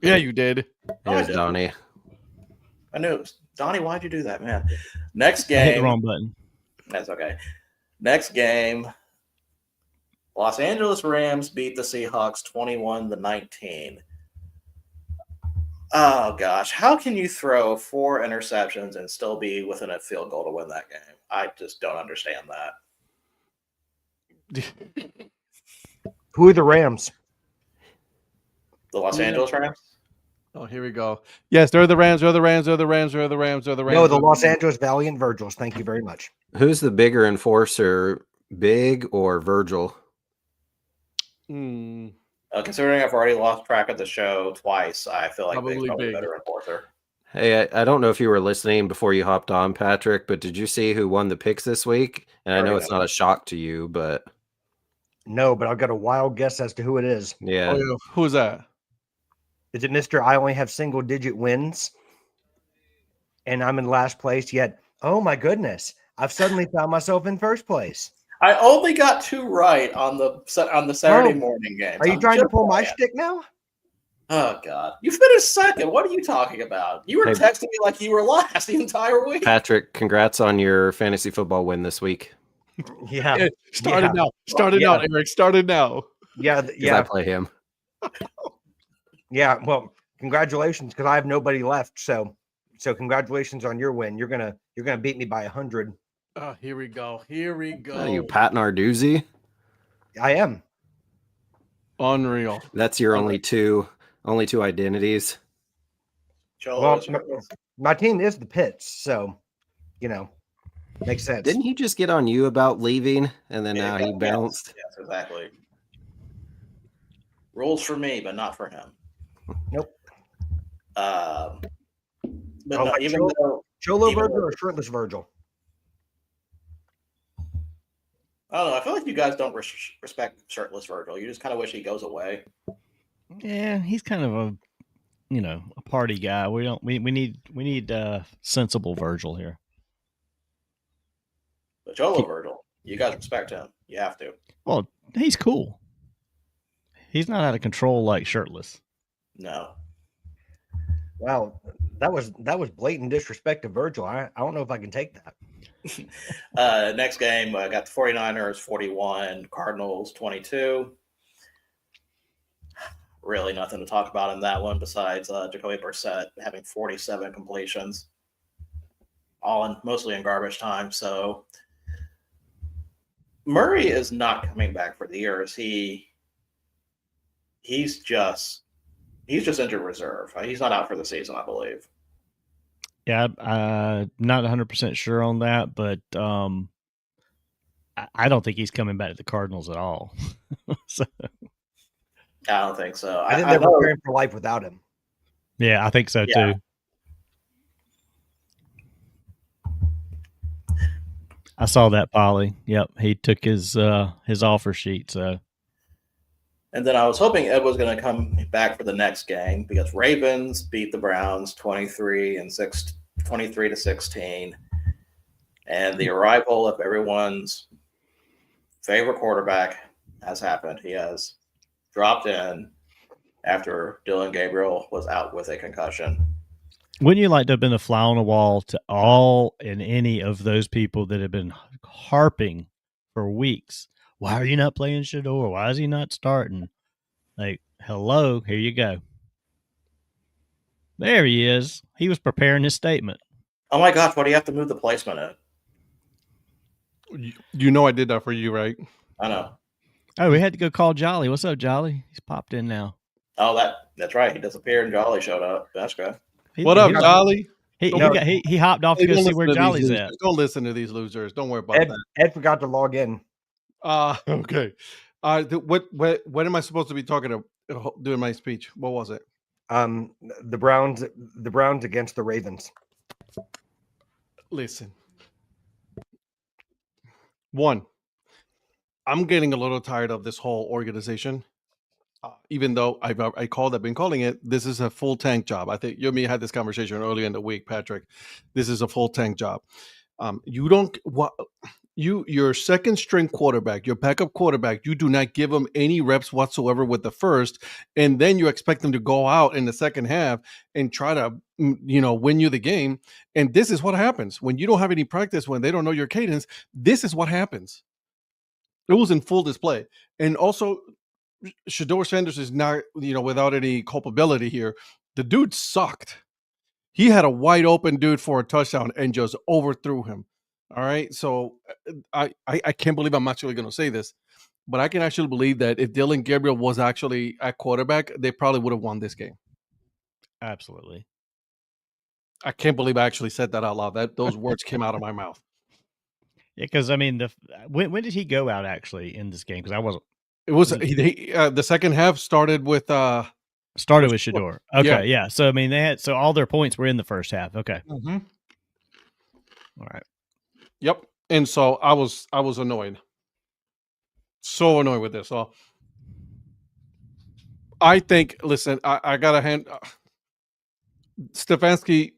Yeah, you did. Here's Donnie. I knew it was Donnie. Why'd you do that, man? Next I hit the game. wrong button. That's okay. Next game. Los Angeles Rams beat the Seahawks 21-19. Oh gosh, how can you throw 4 interceptions and still be within a field goal to win that game? I just don't understand that. Who are the Rams? The Los Angeles Rams? Oh, here we go. Yes, they're the Rams. They're the Rams. They're the Rams. They're the Rams. They're the Rams. No, the Los Angeles Valiant Virgils. Thank you very much. Who's the bigger enforcer, Big or Virgil? Considering I've already lost track of the show twice, I feel like Big's probably a better enforcer. Hey, I don't know if you were listening before you hopped on, Patrick, but did you see who won the picks this week? And I know it's not a shock to you, but... No, but I've got a wild guess as to who it is. Yeah. Who's that? Is it Mr. I only have single-digit wins? And I'm in last place yet. Oh, my goodness. I've suddenly found myself in first place. I only got 2 right on the Saturday morning game. Are you trying to pull my shtick now? Oh, God. You finished second. What are you talking about? You were texting me like you were last the entire week. Patrick, congrats on your fantasy football win this week. Yeah. Started now. Started now, Eric. Started now. Yeah. I play him. Yeah. Well, congratulations, because I have nobody left. So congratulations on your win. You're gonna beat me by 100. Oh, here we go. Here we go. Are you Pat Narduzzi? I am. Unreal. That's your only two identities. Well, my team is the Pits, so makes sense. Didn't he just get on you about leaving, and then now he bounced? Yes, exactly. Rules for me, but not for him. Nope. But no, even though Cholo Virgil or shirtless Virgil? I don't know. I feel like you guys don't respect shirtless Virgil. You just kind of wish he goes away. Yeah, he's kind of a party guy. We need sensible Virgil here. But Cholo Virgil, you guys respect him. You have to. Well, he's cool. He's not out of control like shirtless. No. Wow, that was blatant disrespect to Virgil. I don't know if I can take that. Next game, I got the 49ers 41, Cardinals 22. Really nothing to talk about in that one besides Jacoby Brissett having 47 completions, mostly in garbage time. So Murray is not coming back for the year. He's just injured reserve. He's not out for the season, I believe. Yeah, I'm not 100% sure on that, but I don't think he's coming back to the Cardinals at all. So, I don't think so. I think they're preparing for life without him. Yeah, I think so too. I saw that, Polly. Yep, he took his offer sheet. So, and then I was hoping Ed was going to come back for the next game because Ravens beat the Browns 23-16, and the arrival of everyone's favorite quarterback has happened. He has dropped in after Dylan Gabriel was out with a concussion. Wouldn't you like to have been a fly on the wall to all and any of those people that have been harping for weeks? Why are you not playing Shador? Why is he not starting? Like, hello, here you go. There he is. He was preparing his statement. Oh my gosh, why do you have to move the placement in? You know I did that for you, right? I know. Oh, we had to go call Jolly. What's up, Jolly? He's popped in now. Oh, that's right. He disappeared and Jolly showed up. That's good. What up, Jolly? He hopped off to go see where Jolly's at. Don't listen to these losers. Don't worry about that. Ed forgot to log in. Okay. What am I supposed to be talking about during my speech? What was it? The Browns against the Ravens. Listen. One, I'm getting a little tired of this whole organization. Even though I've been calling it, this is a full tank job. I think you and me had this conversation earlier in the week, Patrick. This is a full tank job. Your second string quarterback, your backup quarterback, you do not give him any reps whatsoever with the first, and then you expect them to go out in the second half and try to, win you the game. And this is what happens when you don't have any practice, when they don't know your cadence. This is what happens. It was in full display. And also, Shedeur Sanders is not, without any culpability here. The dude sucked. He had a wide open dude for a touchdown and just overthrew him. All right. So I can't believe I'm actually going to say this, but I can actually believe that if Dillon Gabriel was actually at quarterback, they probably would have won this game. Absolutely. I can't believe I actually said that out loud. Those words came out of my mouth. Yeah, because I mean, when did he go out actually in this game? Because I wasn't. It was the second half started with Shedeur. Okay, yeah. So I mean, all their points were in the first half. Okay. Mm-hmm. All right. Yep. And so I was annoyed. So annoyed with this. So I think, listen, I got to hand Stefanski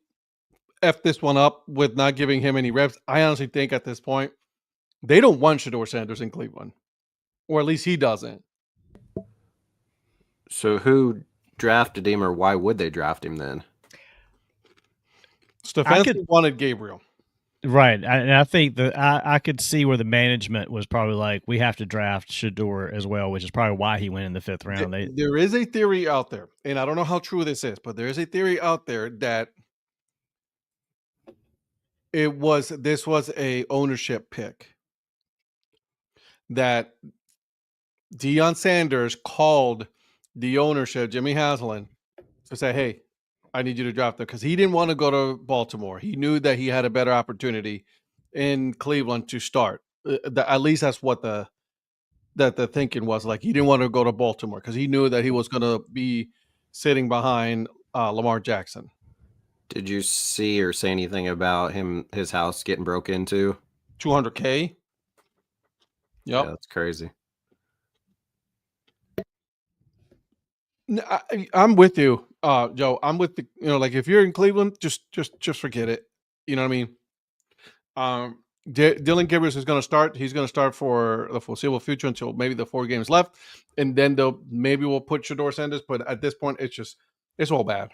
F this one up with not giving him any reps. I honestly think at this point, they don't want Shedeur Sanders in Cleveland. Or at least he doesn't. So who drafted him, or why would they draft him then? Stefanski wanted Gabriel. Right. And I think that I could see where the management was probably like, we have to draft Shedeur as well, which is probably why he went in the 5th round. There is a theory out there, and I don't know how true this is, but there is a theory out there that this was a ownership pick. That Deion Sanders called the ownership, Jimmy Haslam, to say, hey, I need you to draft him, because he didn't want to go to Baltimore. He knew that he had a better opportunity in Cleveland to start. At least that's what the thinking was. Like, he didn't want to go to Baltimore because he knew that he was going to be sitting behind Lamar Jackson. Did you see or say anything about his house getting broke into? $200K. Yep. Yeah, that's crazy. I'm with you, Joe. I'm with the, like, if you're in Cleveland, just forget it. You know what I mean? Dillon Gabriel is going to start. He's going to start for the foreseeable future until maybe the 4 games left, and then we'll put Shedeur Sanders. But at this point, it's all bad.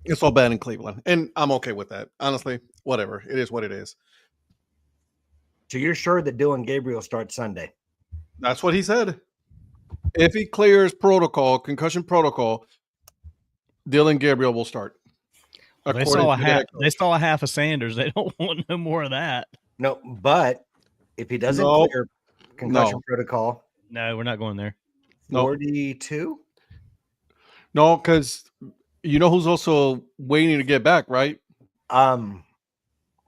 It's all bad in Cleveland, and I'm okay with that. Honestly, whatever. It is what it is. So you're sure that Dillon Gabriel starts Sunday? That's what he said. If he clears concussion protocol, Dillon Gabriel will start. They saw a half of Sanders. They don't want no more of that. No, but if he doesn't clear concussion protocol, no, we're not going there. 42? No, because you know who's also waiting to get back, right?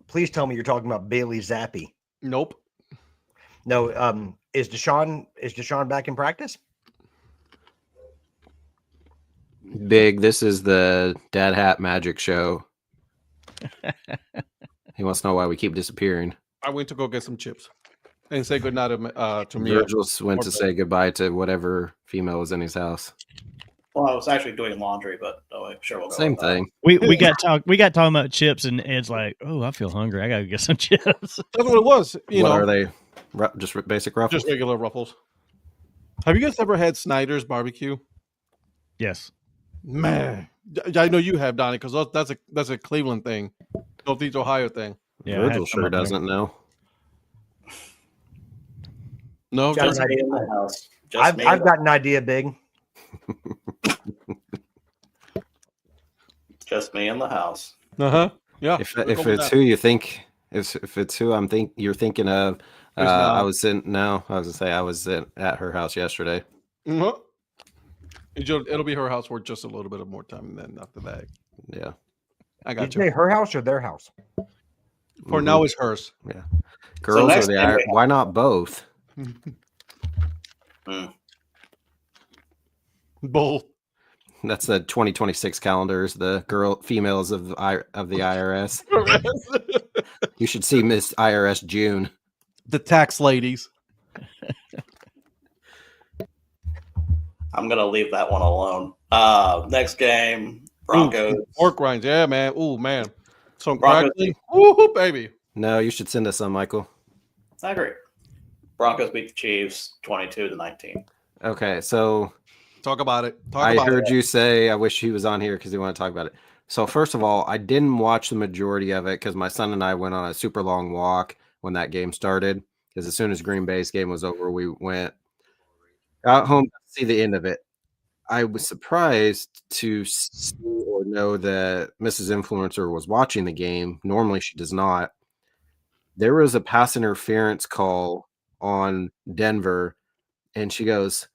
Please tell me you're talking about Bailey Zappi. Nope. No, is Deshaun back in practice? Big, this is the Dad Hat Magic Show. He wants to know why we keep disappearing. I went to go get some chips and say goodnight to me. Virgil went to say goodbye to whatever female was in his house. Well, I was actually doing laundry, but I'm sure we'll go. Same thing. We got talking about chips, and Ed's like, "Oh, I feel hungry. I gotta get some chips." That's what it was. Are they? Just basic Ruffles? Just regular Ruffles. Have you guys ever had Snyder's barbecue? Yes. Man, I know you have, Donnie, because that's a Cleveland thing, Northeast Ohio thing. Yeah, Virgil sure doesn't know. No, just me in the house. I've got an idea, Big. Just me in the house. Yeah. If it's who you think, if it's who you're thinking of, I was at her house yesterday. Mm-hmm. It'll be her house for just a little bit of more time, and then after that, yeah. I got Did you say her house or their house? For now, it's hers. Yeah. Girls or the IRS. Why not both? Both. That's the 2026 calendars. The females of the IRS. You should see Miss IRS June. The tax ladies. I'm gonna leave that one alone. Next game, Broncos. Pork rinds, yeah, man. Ooh, man. Some crackling. Woo, baby. No, you should send us some, Michael. I agree. Broncos beat the Chiefs 22-19. Okay, so talk about it. I heard you say I wish he was on here because he wanted to talk about it. So first of all, I didn't watch the majority of it because my son and I went on a super long walk when that game started. Because as soon as Green Bay's game was over, we went out home to see the end of it. I was surprised to see or know that Mrs. Influencer was watching the game. Normally she does not. There was a pass interference call on Denver, and she goes,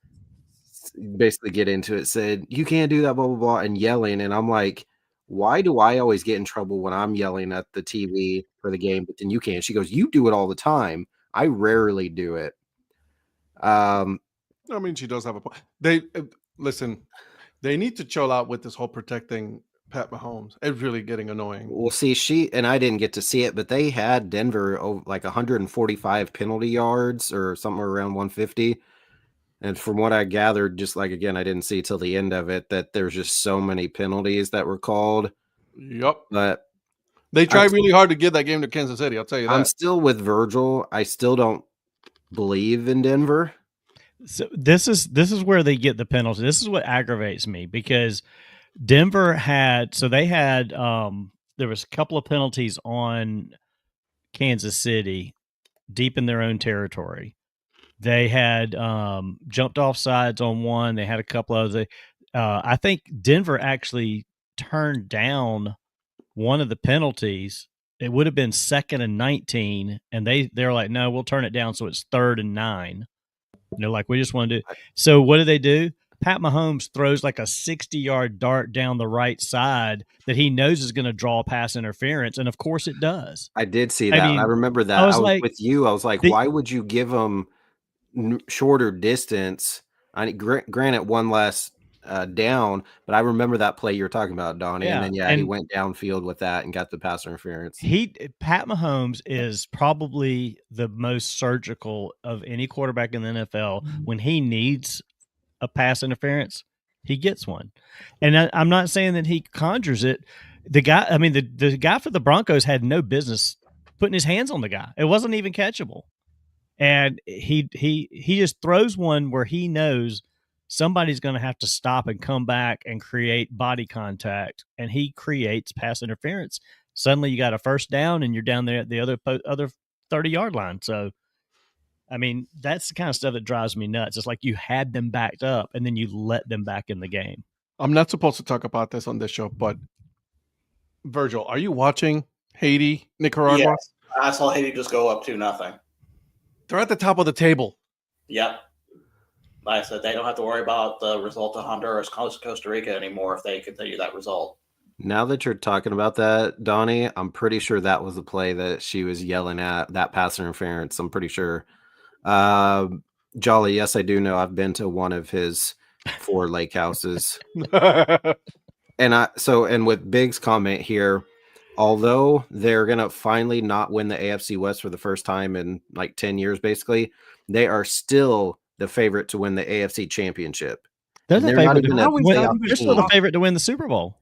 basically get into it, said, you can't do that, blah, blah, blah, and yelling. And I'm like, why do I always get in trouble when I'm yelling at the TV for the game, but then you can't? She goes, you do it all the time. I rarely do it. I mean, she does have a point. They listen, they need to chill out with this whole protecting Pat Mahomes. It's really getting annoying. Well, see, she and I didn't get to see it, but they had Denver like 145 penalty yards or somewhere around 150. And from what I gathered, just like, again, I didn't see till the end of it, that there's just so many penalties that were called. Yep. But they tried really hard to give that game to Kansas City. I'll tell you that. I'm still with Virgil. I still don't believe in Denver. So this is where they get the penalty. This is what aggravates me because Denver had there was a couple of penalties on Kansas City deep in their own territory. They had jumped off sides on one. They had a couple of I think Denver actually turned down one of the penalties. It would have been 2nd and 19, and they're like, no, we'll turn it down so it's 3rd and 9. They're like, we just want to do. So what do? Pat Mahomes throws like a 60-yard dart down the right side that he knows is going to draw pass interference, and of course it does. I did see that. I remember that. I was with you. I was like, why would you give him shorter distance? Granted, one less down, but I remember that play you were talking about, Donnie. Yeah. And then he went downfield with that and got the pass interference. Pat Mahomes is probably the most surgical of any quarterback in the NFL. When he needs a pass interference, he gets one. And I'm not saying that he conjures it. The guy, the guy for the Broncos had no business putting his hands on the guy. It wasn't even catchable. And he just throws one where he knows somebody's going to have to stop and come back and create body contact, and he creates pass interference. Suddenly you got a first down, and you're down there at the other 30-yard line. So, I mean, that's the kind of stuff that drives me nuts. It's like you had them backed up, and then you let them back in the game. I'm not supposed to talk about this on this show, but Virgil, are you watching Haiti, Nicaragua? Yes, I saw Haiti just go up 2-0. They're at the top of the table. Yep. Like I said, they don't have to worry about the result of Honduras, Costa Rica anymore if they continue that result. Now that you're talking about that, Donnie, I'm pretty sure that was the play that she was yelling at, that pass interference. I'm pretty sure. Jolly, yes, I do know. I've been to one of his 4 lake houses. And with Big's comment here, although they're going to finally not win the AFC West for the first time in like 10 years, basically, they are still the favorite to win the AFC Championship. They're the favorite. They're still the favorite to win the Super Bowl.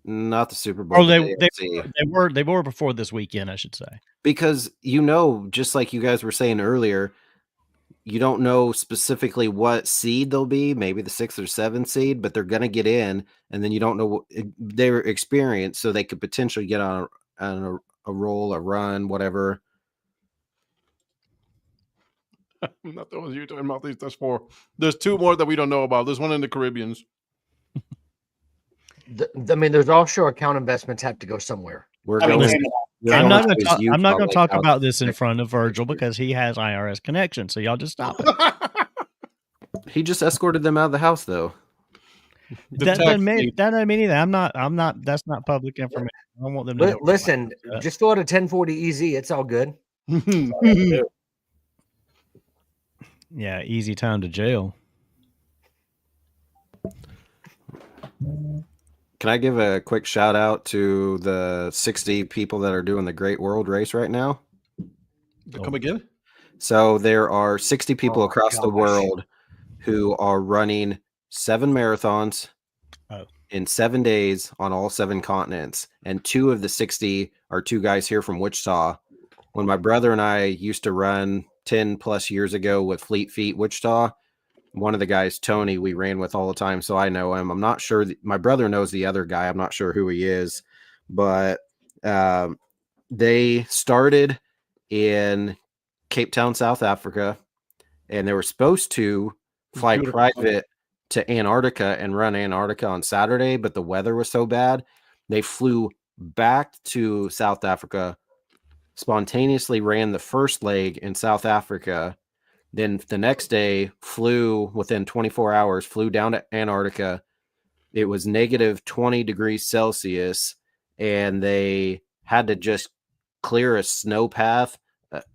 Not the Super Bowl. They were before this weekend, I should say. Because just like you guys were saying earlier, you don't know specifically what seed they'll be, maybe the 6th or 7th seed, but they're going to get in, and then you don't know their experience, so they could potentially get on a roll, a run, whatever. Not those you're talking about. There's 4. There's 2 more that we don't know about. There's one in the Caribbeans. Those offshore account investments have to go somewhere. I'm not going to talk about this in front of Virgil because he has IRS connection. So y'all just stop it. He just escorted them out of the house, though. That doesn't mean anything. I'm not. That's not public information. I don't want them to know. Listen, just fill out a 1040 EZ. It's all good. Yeah, easy time to jail. Can I give a quick shout out to the 60 people that are doing the Great World Race right now? Come again? So there are 60 people across the world who are running 7 marathons in 7 days on all 7 continents. And 2 of the 60 are 2 guys here from Wichita. When my brother and I used to run 10 plus years ago with Fleet Feet Wichita, one of the guys, Tony, we ran with all the time. So I know him. I'm not sure. My brother knows the other guy. I'm not sure who he is, but they started in Cape Town, South Africa, and they were supposed to fly private to Antarctica and run Antarctica on Saturday, but the weather was so bad. They flew back to South Africa, spontaneously ran the first leg in South Africa. Then the next day flew within 24 hours, flew down to Antarctica. It was negative 20 degrees Celsius, and they had to just clear a snow path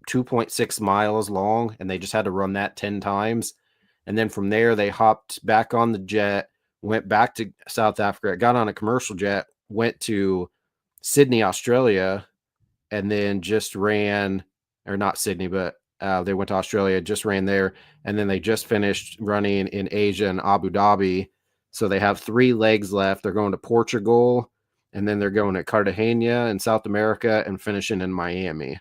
2.6 miles long, and they just had to run that 10 times. And then from there, they hopped back on the jet, went back to South Africa, got on a commercial jet, went to Sydney, Australia, and then just ran, or not Sydney, but they went to Australia, just ran there, and then they just finished running in Asia and Abu Dhabi. So they have 3 legs left. They're going to Portugal, and then they're going to Cartagena in South America and finishing in Miami.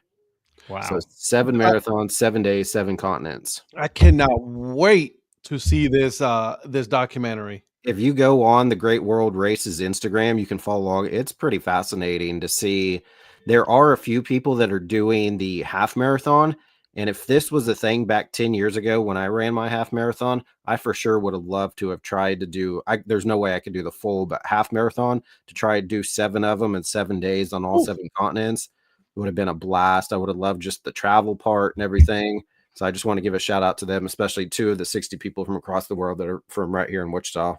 Wow. So 7 marathons, 7 days, 7 continents. I cannot wait to see this this documentary. If you go on the Great World Races Instagram, you can follow along. It's pretty fascinating to see. There are a few people that are doing the half marathon. And if this was a thing back 10 years ago when I ran my half marathon, I for sure would have loved to have tried to do, there's no way I could do the full, but half marathon, to try to do 7 of them in 7 days on all 7 continents. It would have been a blast. I would have loved just the travel part and everything. So I just want to give a shout out to them, especially 2 of the 60 people from across the world that are from right here in Wichita.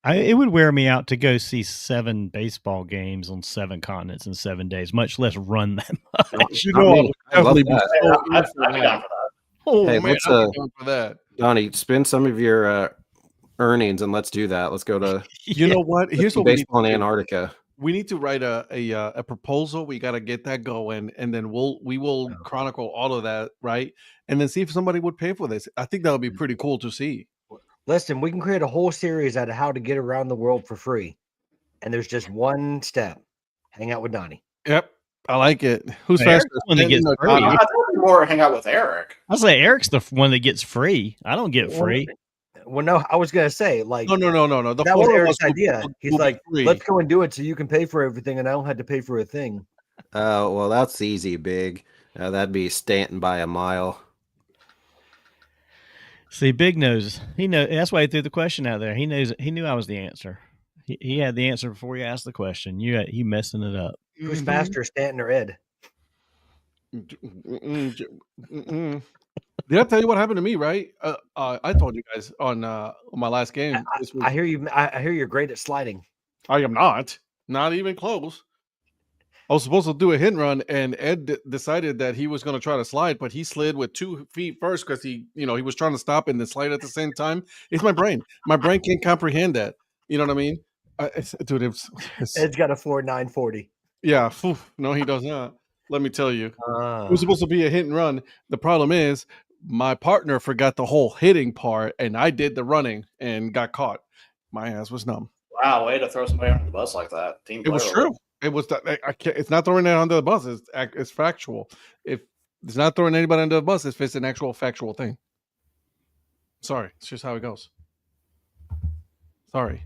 It would wear me out to go see 7 baseball games on 7 continents in 7 days, much less run them much. You know, I love that. I'd be down for that. Oh, Hey, man, let's, I'm down for that. Donnie, spend some of your earnings and let's do that. Let's go to You know what? Here's what we need baseball to in do. Antarctica. We need to write a proposal. We got to get that going, and then we will chronicle all of that, right? And then see if somebody would pay for this. I think that would be pretty cool to see. Listen, we can create a whole series out of how to get around the world for free. And there's just one step. Hang out with Donnie. Yep. I like it. Who's Eric's faster? the one that gets free. I'd more hang out with Eric. I'll say Eric's the one that gets free. I don't get free. Well, no, I was going to say, like, No. That was Eric's idea. He's like, let's go and do it so you can pay for everything and I don't have to pay for a thing. Well, that's easy, Big. That'd be Stanton by a mile. See, Big knows. He knows. That's why he threw the question out there. He knows. He knew I was the answer. He had the answer before he asked the question. He messing it up. Who's faster, Stanton or Ed? Did I tell you what happened to me? Right? I told you guys on my last game. I hear you. I hear you're great at sliding. I am not even close. I was supposed to do a hit and run, and Ed decided that he was going to try to slide, but he slid with 2 feet first because he was trying to stop and then slide at the same time. It's my brain. My brain can't comprehend that. You know what I mean? Dude, Ed's got a 4.940. Yeah. No, he does not. Let me tell you. It was supposed to be a hit and run. The problem is my partner forgot the whole hitting part, and I did the running and got caught. My ass was numb. Wow, way to throw somebody under the bus like that. It was true. It was that I can't. It's not throwing it under the bus. It's factual. If it's not throwing anybody under the bus, if it's an actual factual thing. Sorry, it's just how it goes. Sorry.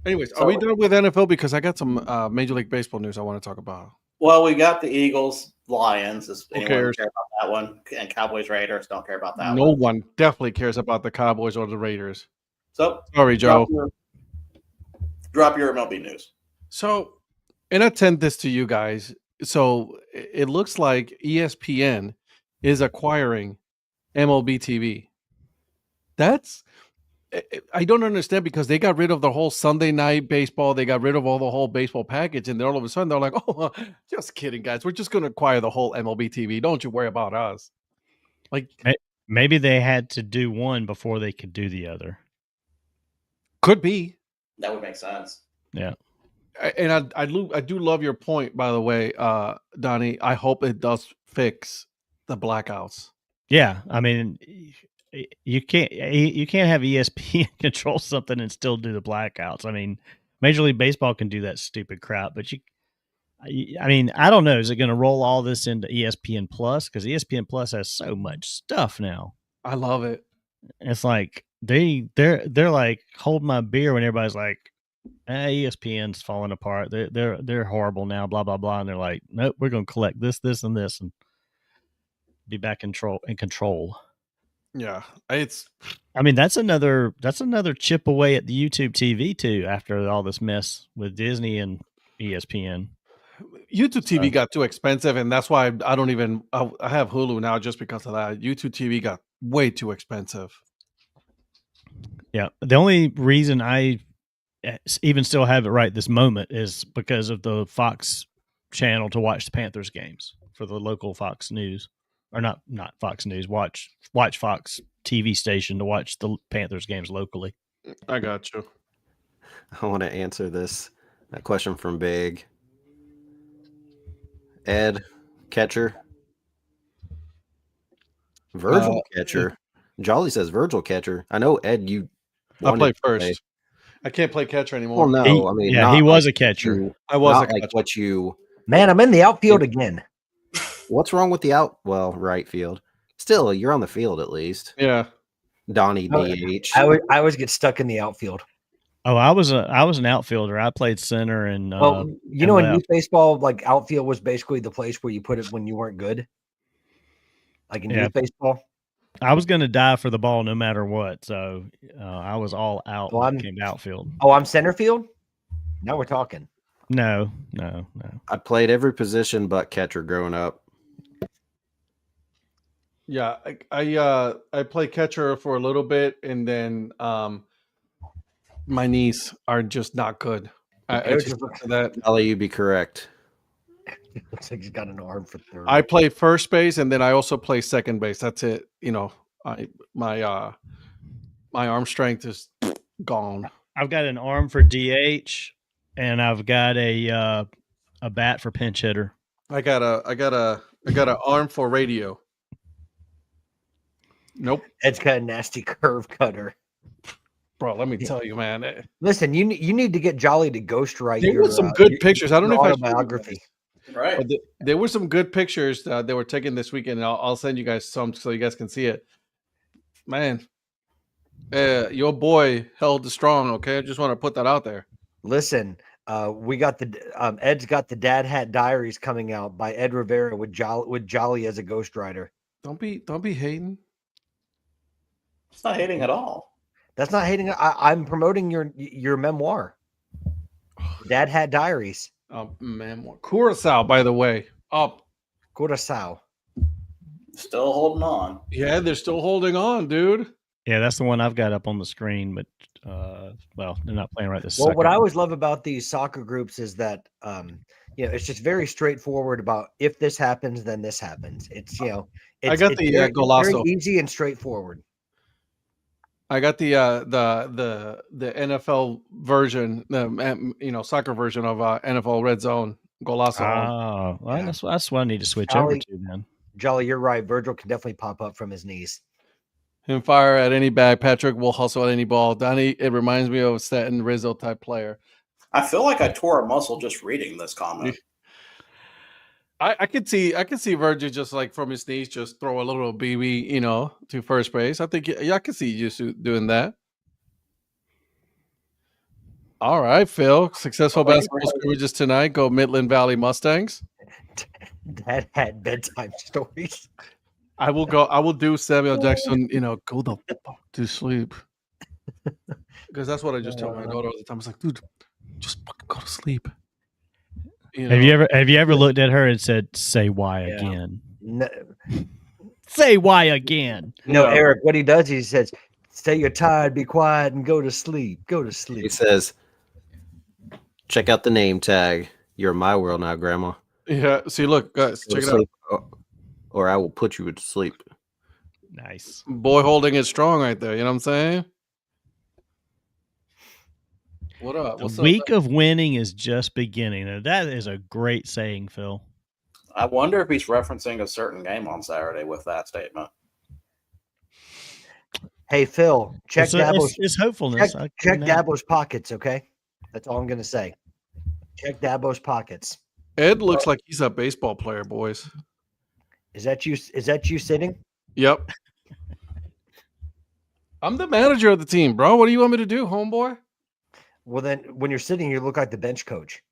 Anyways, are we done with NFL? Because I got some Major League Baseball news I want to talk about. Well, we got the Eagles, Lions. Does Who anyone cares? care about that one? And Cowboys, Raiders don't care about that one. No one definitely cares about the Cowboys or the Raiders. So sorry, Joe. Drop your MLB news. So, and I sent this to you guys. So it looks like ESPN is acquiring MLB TV. That's I don't understand because they got rid of the whole Sunday night baseball. They got rid of all the whole baseball package, and then all of a sudden they're like, "Oh, just kidding, guys. We're just going to acquire the whole MLB TV. Don't you worry about us." Like maybe they had to do one before they could do the other. Could be. That would make sense. Yeah. And I do love your point, by the way, Donnie. I hope it does fix the blackouts. Yeah, I mean, you can't have ESPN control something and still do the blackouts. I mean, Major League Baseball can do that stupid crap, but I mean, I don't know. Is it going to roll all this into ESPN Plus? Because ESPN Plus has so much stuff now. I love it. It's like they're like, hold my beer when everybody's like, ESPN's falling apart. They're horrible now. Blah blah blah. And they're like, nope, we're going to collect this, and this, and be back in control. Yeah, I mean, that's another chip away at the YouTube TV too. After all this mess with Disney and ESPN, YouTube TV got too expensive, and that's why I don't even. I have Hulu now just because of that. YouTube TV got way too expensive. Yeah, the only reason I even still have it right this moment is because of the Fox channel to watch the Panthers games for the local Fox News, or not Fox News. Watch Fox TV station to watch the Panthers games locally. I got you. I want to answer that question from Big Ed catcher, Virgil catcher. Jolly says Virgil catcher. I know Ed. I play first. I can't play catcher anymore. Well, no, I mean, he was a catcher. I was not a catcher. Like what you. Man, I'm in the outfield again. What's wrong with the right field? Still, you're on the field at least. Yeah. Donnie DH. I always get stuck in the outfield. Oh, I was an outfielder. I played center and in youth baseball, like outfield was basically the place where you put it when you weren't good. Like in youth baseball. I was going to die for the ball no matter what, so I was all out when it came to outfield. Oh, I'm center field? Now we're talking. No. I played every position but catcher growing up. Yeah, I played catcher for a little bit, and then my knees are just not good. I just that. I'll you'd be correct. It looks like he's got an arm for third. I play first base, and then I also play second base. That's it. My arm strength is gone. I've got an arm for DH, and I've got a bat for pinch hitter. I got an arm for radio. Nope. Ed's got a nasty curve cutter. Bro, let me tell you, man. Listen, you need to get Jolly to ghostwrite. There were some good pictures. I don't know if autobiography. Right. There were some good pictures that were taken this weekend. I'll send you guys some so you guys can see it. Man, your boy held strong. Okay, I just want to put that out there. Listen, we got Ed's got the Dad Hat Diaries coming out by Ed Rivera with Jolly as a ghostwriter. Don't be hating. It's not hating at all. That's not hating. I'm promoting your memoir, Dad Hat Diaries. Memoir. Curacao, by the way, up. Curacao. Still holding on. Yeah, they're still holding on, dude. Yeah, that's the one I've got up on the screen, but they're not playing right this second. Well, what I always love about these soccer groups is that it's just very straightforward about if this happens, then this happens. It's I got the Golasso. Very easy and straightforward. I got the NFL version, soccer version of NFL Red Zone Golasso. Oh, well, yeah. That's what I need to switch over to, man. Jolly, you're right. Virgil can definitely pop up from his knees. Him fire at any bag. Patrick will hustle at any ball. Donnie, it reminds me of a Staten Rizzo type player. I feel like I tore a muscle just reading this comment. I could see Virgil just like from his knees, just throw a little BB, to first base. I think I could see you doing that. All right, Phil. Successful basketball scrimmages tonight. Go Midland Valley Mustangs. That had bedtime stories. I will do Samuel Jackson, go the fuck to sleep. Because that's what I just tell my daughter all the time. I was like, dude, just fucking go to sleep. Have you ever looked at her and said, "Say why again"? No. Say why again. No, Eric. What he does, he says, Say you're tired, be quiet, and go to sleep. Go to sleep. He says, check out the name tag. You're in my world now, Grandma. Yeah. See, look, guys, check it out. Or I will put you to sleep. Nice. Boy holding it strong right there. You know what I'm saying? What up? The week of winning is just beginning. Now, that is a great saying, Phil. I wonder if he's referencing a certain game on Saturday with that statement. Hey, Phil, check Dabo's. It's hopefulness. Check Dabo's pockets, okay? That's all I'm going to say. Check Dabo's pockets. Ed looks like he's a baseball player, boys. Is that you? Is that you sitting? Yep. I'm the manager of the team, bro. What do you want me to do, homeboy? Well, then, when you're sitting, you look like the bench coach.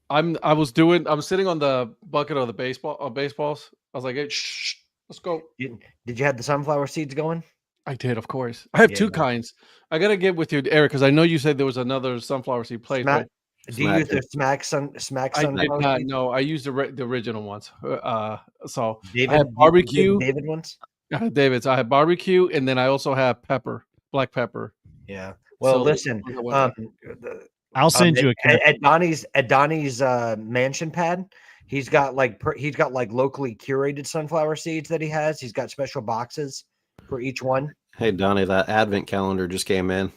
I'm sitting on the bucket of the baseballs. I was like, hey, shh, let's go. Did you have the sunflower seeds going? I did, of course. I have two kinds. I gotta get with you, Eric, because I know you said there was another sunflower seed place. Do you use the smack sunflower? I did not. No, I used the original ones. So David, I have barbecue. David ones. David's. I have barbecue, and then I also have black pepper. Yeah. Well, so, listen. I'll send you a at Donnie's mansion pad. He's got like locally curated sunflower seeds that he has. He's got special boxes for each one. Hey Donnie, that advent calendar just came in.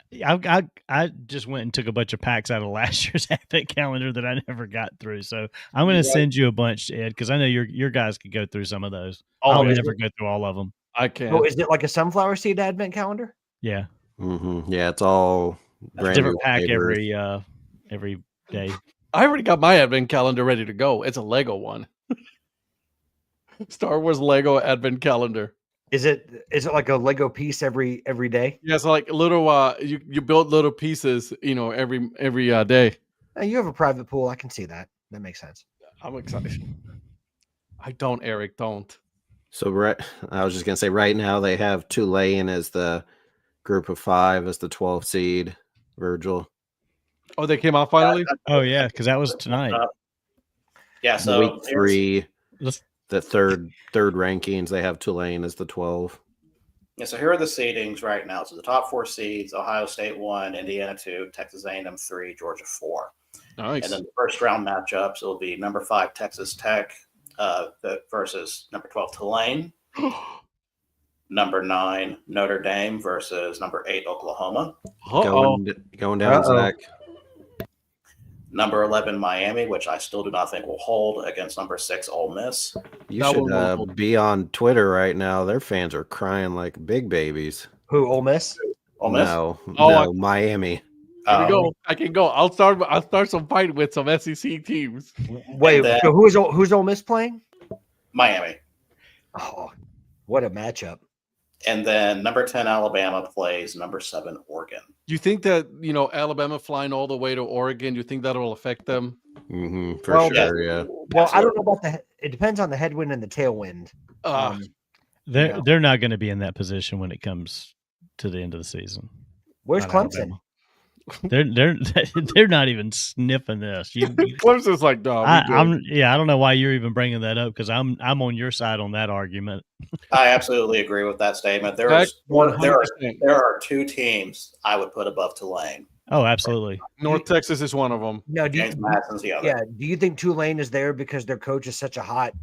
I just went and took a bunch of packs out of last year's advent calendar that I never got through. So I'm going to send you a bunch, Ed, because I know your guys could go through some of those. I'll never go through all of them. I can't. Oh, is it like a sunflower seed advent calendar? Yeah. Mm-hmm. Yeah, it's all different pack every day. I already got my advent calendar ready to go. It's a Lego one. Star Wars Lego advent calendar. Is it like a Lego piece every day? Yeah, it's like little you build little pieces, every day. You have a private pool. I can see that. That makes sense. I'm excited. I don't, Eric, don't. So I was just gonna say right now they have Tulane as the group of 5 as the 12th seed. Virgil. Oh, they came out finally? Oh yeah, because that was tonight. Yeah, so week 3. The third rankings, they have Tulane as the 12. Yeah, so here are the seedings right now. So the top 4 seeds: Ohio State 1, Indiana 2, Texas A&M 3, Georgia 4. Nice. And then the first round matchups will be number 5 Texas Tech versus number 12 Tulane, number 9 Notre Dame versus number 8 Oklahoma. Going down, Zach. Number 11 Miami, which I still do not think will hold, against number 6 Ole Miss. You should be on Twitter right now. Their fans are crying like big babies. Who, Ole Miss? Ole Miss? No, Miami. Here we go. I can go. I'll start some fight with some SEC teams. Wait, so who's Ole Miss playing? Miami. Oh, what a matchup. And then number 10 Alabama plays number 7 Oregon. Do you think that, Alabama flying all the way to Oregon, do you think that'll affect them? Mm-hmm, for sure, yeah. Well, I don't know about it depends on the headwind and the tailwind. They're not going to be in that position when it comes to the end of the season. Where's Clemson? They're not even sniffing this. Clemson's like, no. I don't know why you're even bringing that up, because I'm on your side on that argument. I absolutely agree with that statement. There are 2 teams I would put above Tulane. Oh, absolutely. North Texas is one of them. No, James Madison's the other. Yeah. Do you think Tulane is there because their coach is such a hot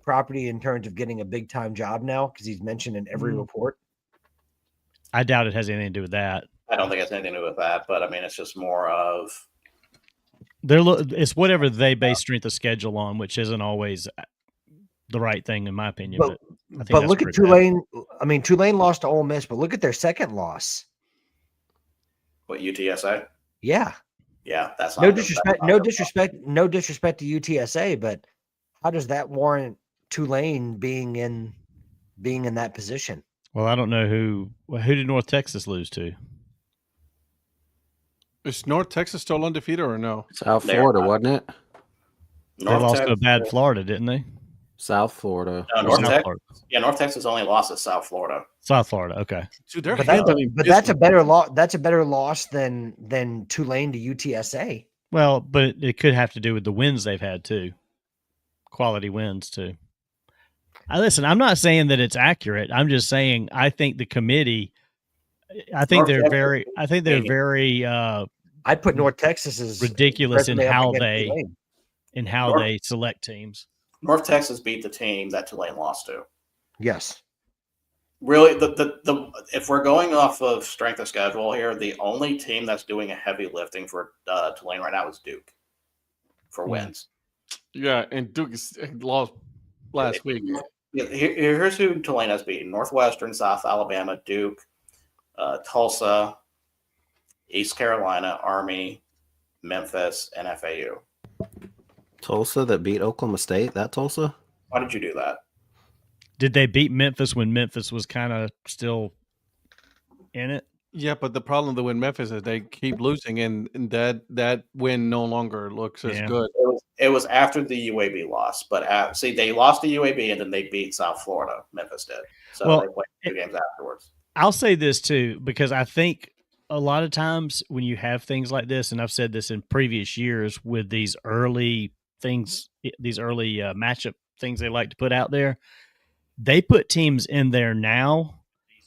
property in terms of getting a big time job now? Because he's mentioned in every report. I doubt it has anything to do with that. I don't think it has anything to do with that, but I mean, it's just more of it's whatever they base strength of schedule on, which isn't always the right thing in my opinion. But look at Tulane. Bad. I mean, Tulane lost to Ole Miss, but look at their second loss. What, UTSA? Yeah. Yeah, that's no disrespect. No disrespect to UTSA, but how does that warrant Tulane being in that position? Well, I don't know who did North Texas lose to. Is North Texas still undefeated or no? South Florida, wasn't it? They lost to a bad Florida, didn't they? South Florida. Florida. Yeah, North Texas only lost to South Florida. South Florida, okay. Dude, but that's a better loss. That's a better loss than Tulane to UTSA. Well, but it could have to do with the wins they've had too. Quality wins too. Listen, I'm not saying that it's accurate. I'm just saying I think the committee. I think they're very. I'd put North Texas as ridiculous in how they North, select teams. North Texas beat the team that Tulane lost to. Yes. Really, the if we're going off of strength of schedule here, the only team that's doing a heavy lifting for Tulane right now is Duke for wins. Yeah, and Duke lost last week. Here's who Tulane has beaten: Northwestern, South Alabama, Duke, Tulsa, East Carolina, Army, Memphis, and FAU. Tulsa that beat Oklahoma State? That Tulsa? Why did you do that? Did they beat Memphis when Memphis was kind of still in it? Yeah, but the problem with Memphis is they keep losing, and that win no longer looks as good. It was after the UAB loss, but they lost to UAB and then they beat South Florida. Memphis did, so they played 2 games afterwards. I'll say this too, because I think a lot of times when you have things like this, and I've said this in previous years with these early things, these early matchup things they like to put out there, they put teams in there now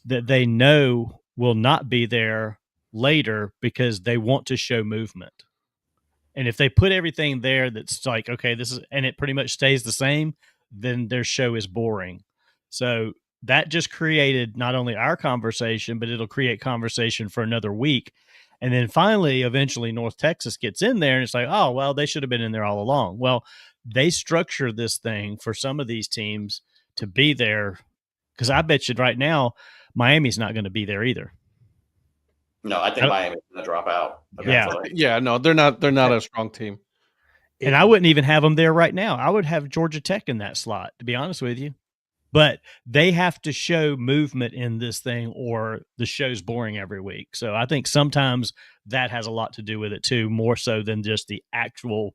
that they know will not be there later because they want to show movement. And if they put everything there that's like, okay, this is, and it pretty much stays the same, then their show is boring. So that just created not only our conversation, but it'll create conversation for another week. And then finally, eventually North Texas gets in there and it's like, oh, well, they should have been in there all along. Well, they structure this thing for some of these teams to be there, because I bet you right now Miami's not going to be there either. No, I think Miami's going to drop out eventually. Yeah, no, they're not a strong team. And I wouldn't even have them there right now. I would have Georgia Tech in that slot, to be honest with you. But they have to show movement in this thing or the show's boring every week. So I think sometimes that has a lot to do with it too, more so than just the actual,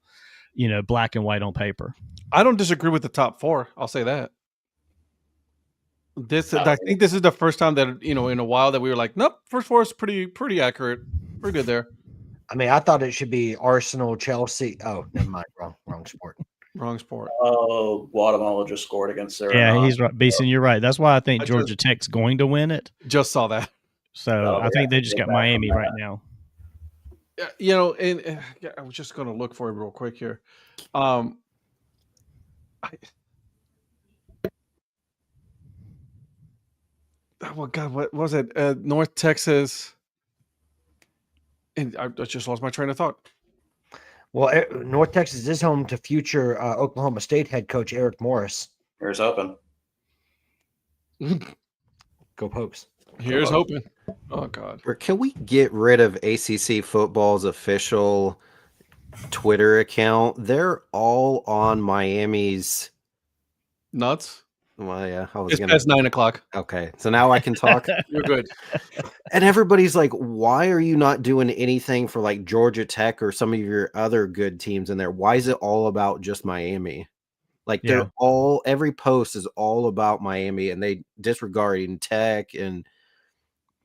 black and white on paper. I don't disagree with the top 4. I'll say that. I think this is the first time that in a while that we were like, nope, first 4 is pretty accurate. We're good there. I mean, I thought it should be Arsenal, Chelsea. Oh, never mind. Wrong sport. Wrong sport. Oh, Guatemala just scored against Suriname. Yeah, he's right. Beeson, you're right. That's why I think Georgia Tech's going to win it. Just saw that. So I think they just got Miami right now. And I was just going to look for it real quick here. Oh God, what was it? North Texas, and I just lost my train of thought. Well, North Texas is home to future Oklahoma State head coach Eric Morris. Here's hoping. Go Pokes. Here's hoping. Oh God. Or can we get rid of ACC football's official Twitter account? They're all on Miami's nuts. Well, yeah, it's past 9 o'clock. Okay, so now I can talk. You're good. And everybody's like, why are you not doing anything for like Georgia Tech or some of your other good teams in there? Why is it all about just Miami? Like they're every post is all about Miami, and they disregarding Tech and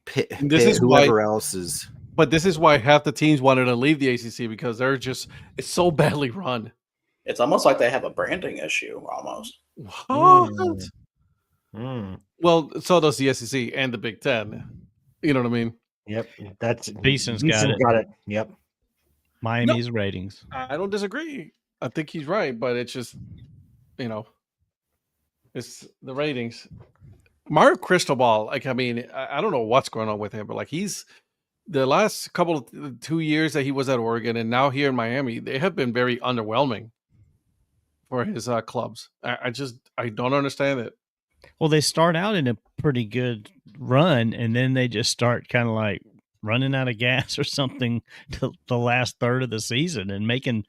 Pitt, whoever else is. But this is why half the teams wanted to leave the ACC, because it's so badly run. It's almost like they have a branding issue almost. What? Well, so does the SEC and the Big Ten. You know what I mean? Yep. That's Beeson's got it. Yep. Miami's ratings. I don't disagree. I think he's right, but it's just, it's the ratings. Mario Cristobal, I don't know what's going on with him, but he's the last couple of 2 years that he was at Oregon and now here in Miami, they have been very underwhelming for his clubs. I don't understand it. Well, they start out in a pretty good run, and then they just start kind of like running out of gas or something to the last third of the season and making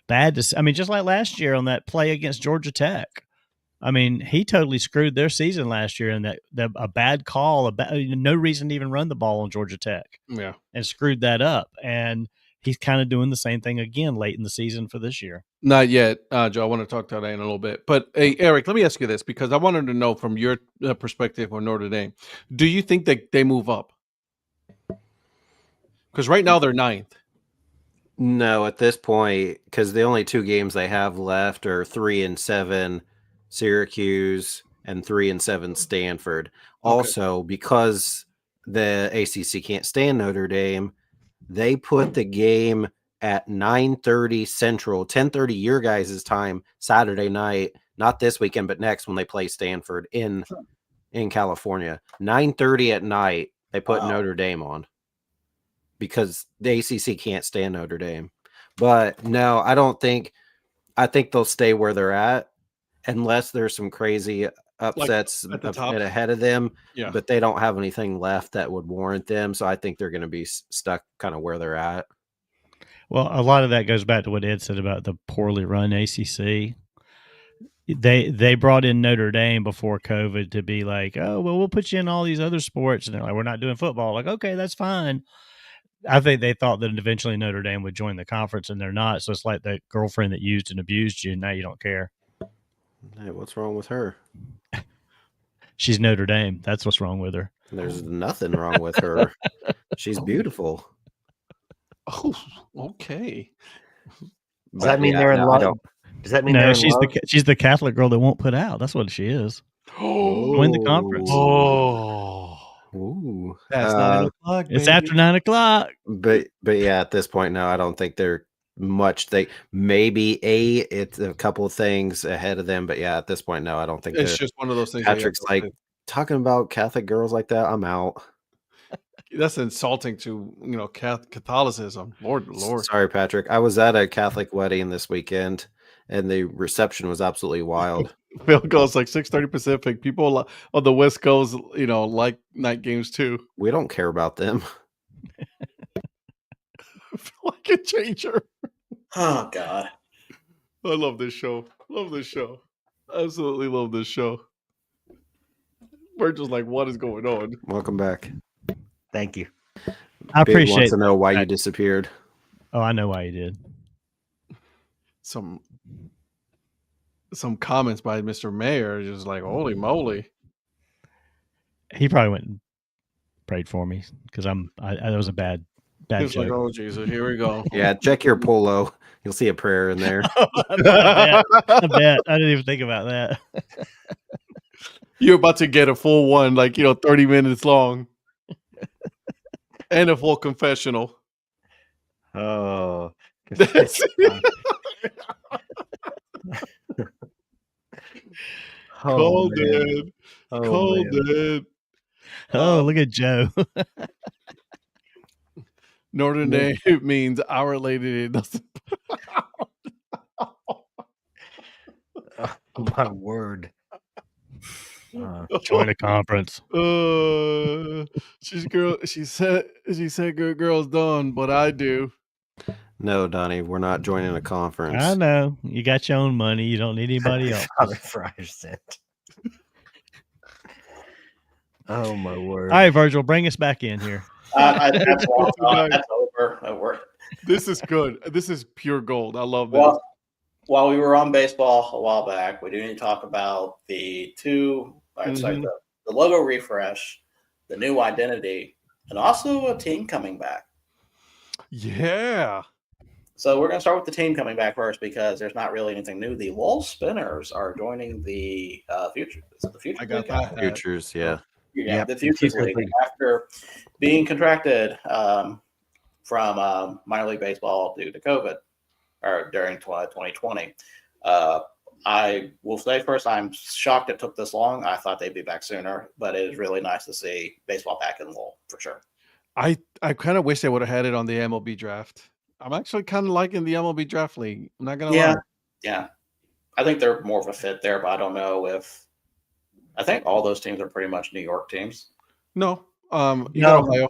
bad decisions. I mean, just like last year on that play against Georgia Tech. I mean, he totally screwed their season last year, and that a bad call, no reason to even run the ball on Georgia Tech. Yeah, and screwed that up. And he's kind of doing the same thing again late in the season for this year. Not yet, Joe. I want to talk to that in a little bit. But, hey, Eric, let me ask you this, because I wanted to know from your perspective on Notre Dame. Do you think that they move up? Because right now they're 9th. No, at this point, because the only 2 games they have left are 3-7, Syracuse and 3-7 Stanford. Also, because the ACC can't stand Notre Dame, they put the game at 9:30 Central, 10:30 your guys' time, Saturday night, not this weekend, but next when they play Stanford in California. 9:30 at night, they put Notre Dame on because the ACC can't stand Notre Dame. But no, I think they'll stay where they're at unless there's some crazy upsets ahead of them. Yeah. But they don't have anything left that would warrant them. So I think they're going to be stuck kind of where they're at. Well, a lot of that goes back to what Ed said about the poorly run ACC. They brought in Notre Dame before COVID to be like, oh, well, we'll put you in all these other sports. And they're like, we're not doing football. Like, okay, that's fine. I think they thought that eventually Notre Dame would join the conference, and they're not. So it's like that girlfriend that used and abused you, and now you don't care. Hey, what's wrong with her? She's Notre Dame. That's what's wrong with her. There's nothing wrong with her. She's beautiful. Oh, okay. Does that mean they're in love? Does that mean they're in love? She's the Catholic girl that won't put out. That's what she is. Win the conference. Ooh. That's 9 o'clock. It's after 9 o'clock. But yeah, at this point now, I don't think they're much. It's a couple of things ahead of them. But yeah, at this point, no, I don't think it's just one of those things. Patrick's like talking about Catholic girls like that. I'm out. That's insulting to Catholicism. Lord. Sorry, Patrick. I was at a Catholic wedding this weekend, and the reception was absolutely wild. Phil goes like 6:30 Pacific. People on the West Coast, like night games too. We don't care about them. I feel like a changer. Oh God. I love this show. Absolutely love this show. Virgil's like, what is going on? Welcome back. Thank you. I appreciate wants to know why you disappeared. Oh, I know why you did. Some comments by Mr. Mayor, just like, holy moly. He probably went and prayed for me because that was a bad joke. Like, oh Jesus, here we go. Yeah, check your polo. You'll see a prayer in there. I bet. I didn't even think about that. You're about to get a full one, 30 minutes long. And a full confessional. Oh. Cold Dad. Cold Dad. Oh, look at Joe. Notre Dame means our lady doesn't. Oh, my word. Join a conference. She said good girls done, but I do. No, Donnie, we're not joining a conference. I know. You got your own money. You don't need anybody else. Oh, my word. All right, Virgil, bring us back in here. That's over. This is good. This is pure gold. I love this. While we were on baseball a while back, we do need to talk about the logo refresh, the new identity, and also a team coming back. Yeah. So we're going to start with the team coming back first because there's not really anything new. The Lowell Spinners are joining the Futures. Is it the Futures? I got that. Futures, yeah. Yeah, the Futures League. After being contracted from minor league baseball due to COVID or during 2020. I will say first, I'm shocked it took this long. I thought they'd be back sooner, but it is really nice to see baseball back in Lowell for sure. I kind of wish they would have had it on the MLB draft. I'm actually kind of liking the MLB draft league. I'm not going to lie. Yeah. I think they're more of a fit there, but I don't know if I think all those teams are pretty much New York teams. No. You got Ohio.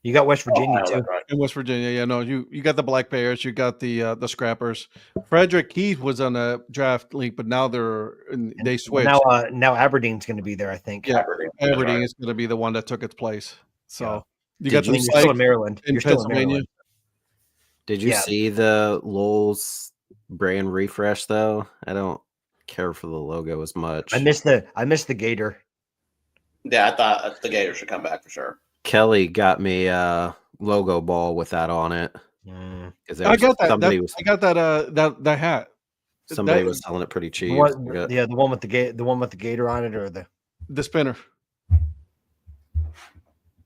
You got West Virginia too. Right. In West Virginia, yeah. No, you got the Black Bears, you got the Scrappers. Frederick Keith was on a draft league, but now they switched. Now Aberdeen's going to be there, I think. Yeah, Aberdeen is going to be the one that took its place. So you got you're still in Maryland. In Pennsylvania. Did you see the Lowell's brand refresh though? I don't care for the logo as much. I miss the Gator. Yeah, I thought the Gator should come back for sure. Kelly got me a logo ball with that on it. I got that. I got that hat. Somebody was selling it pretty cheap. The one with the gator on it, or the spinner.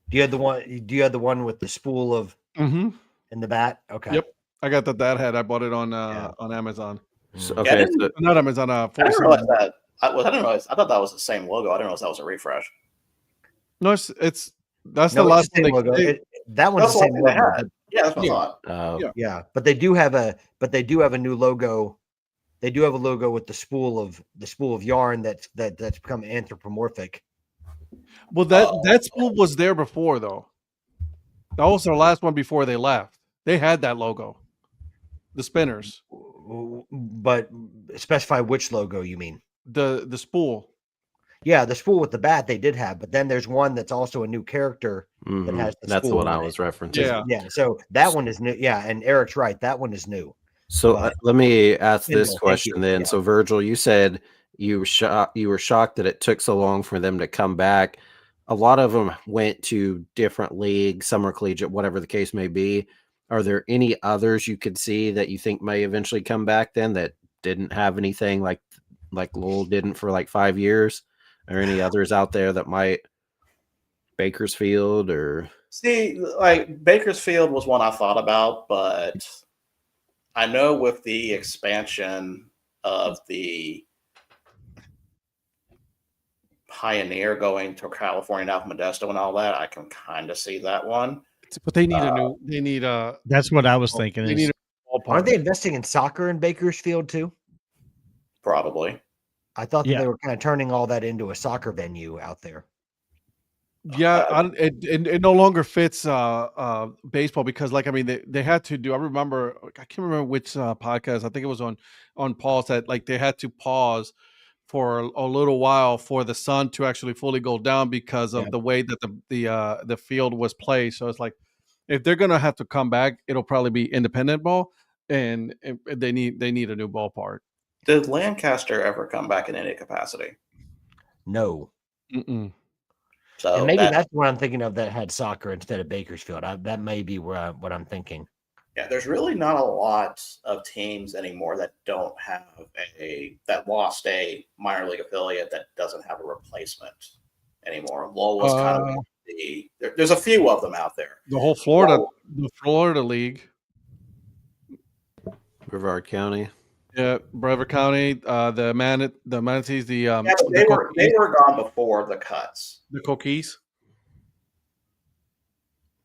Do you have the one with the spool of in the bat? Okay. Yep. I got the Dad Hat. I bought it on Amazon. So, okay. Yeah, not Amazon. I didn't realize that. I didn't realize. I thought that was the same logo. I didn't realize that was a refresh. No, that's the last one. Logo. That one's the same logo. Yeah, that's what I thought. Yeah, but they do have a new logo. They do have a logo with the spool of yarn that's become anthropomorphic. Well, that spool was there before, though. That was their last one before they left. They had that logo, the spinners. But specify which logo you mean. The spool. Yeah, the spool with the bat they did have, but then there's one that's also a new character that has the That's spool what I was referencing. Yeah. So that one is new. Yeah, and Eric's right. That one is new. So let me ask this question then. Yeah. So Virgil, you said you were shocked that it took so long for them to come back. A lot of them went to different leagues, summer collegiate, whatever the case may be. Are there any others you could see that you think may eventually come back then that didn't have anything like Lowell didn't for like 5 years? Or any others out there that might Bakersfield or see, like Bakersfield was one I thought about, but I know with the expansion of the Pioneer going to California now from Modesto and all that, I can kind of see that one. But they need That's what I was thinking. Aren't they investing in soccer in Bakersfield too? Probably. I thought that they were kind of turning all that into a soccer venue out there. Yeah, it no longer fits baseball because, like, I mean, they had to do. I can't remember which podcast. I think it was on Paul's that like they had to pause for a little while for the sun to actually fully go down because of the way that the field was played. So it's like if they're gonna have to come back, it'll probably be independent ball, and they need a new ballpark. Did Lancaster ever come back in any capacity? No. Mm-mm. So and maybe that's what I'm thinking of that had soccer instead of Bakersfield. That may be what I'm thinking. Yeah, there's really not a lot of teams anymore that don't have that lost a minor league affiliate that doesn't have a replacement anymore. Lowell was kind of there's a few of them out there. The whole Florida League, Brevard County. Yeah, Brevard County, the Manatees, they were gone before the cuts. The Coquis.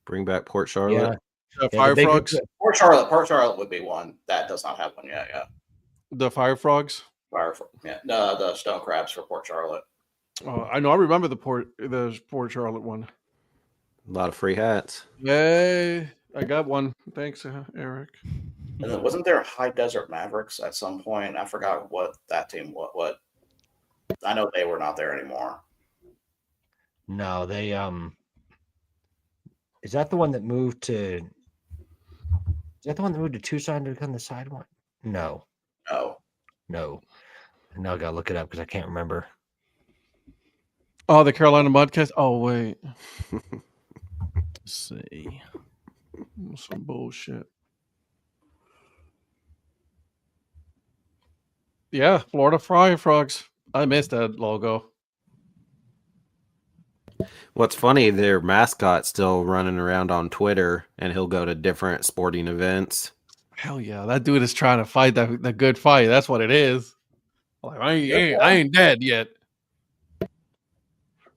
Bring back Port Charlotte. Fire Frogs. Port Charlotte would be one that does not have one yet. Yeah. The Fire Frogs. The Stone Crabs for Port Charlotte. Oh, I know. I remember the Port Charlotte one. A lot of free hats. Yay! I got one. Thanks, Eric. And then wasn't there High Desert Mavericks at some point? I forgot what that team what. I know they were not there anymore. No, they is that the one that moved to? Is that the one that moved to Tucson to become the side one? No. Now I gotta look it up because I can't remember. Oh, the Carolina Mudcats. Oh wait. Let's see. Some bullshit. Yeah, Florida Fire Frogs. I missed that logo. What's funny, their mascot's still running around on Twitter, and he'll go to different sporting events. Hell yeah, that dude is trying to fight the good fight. That's what it is. Like, I ain't dead yet.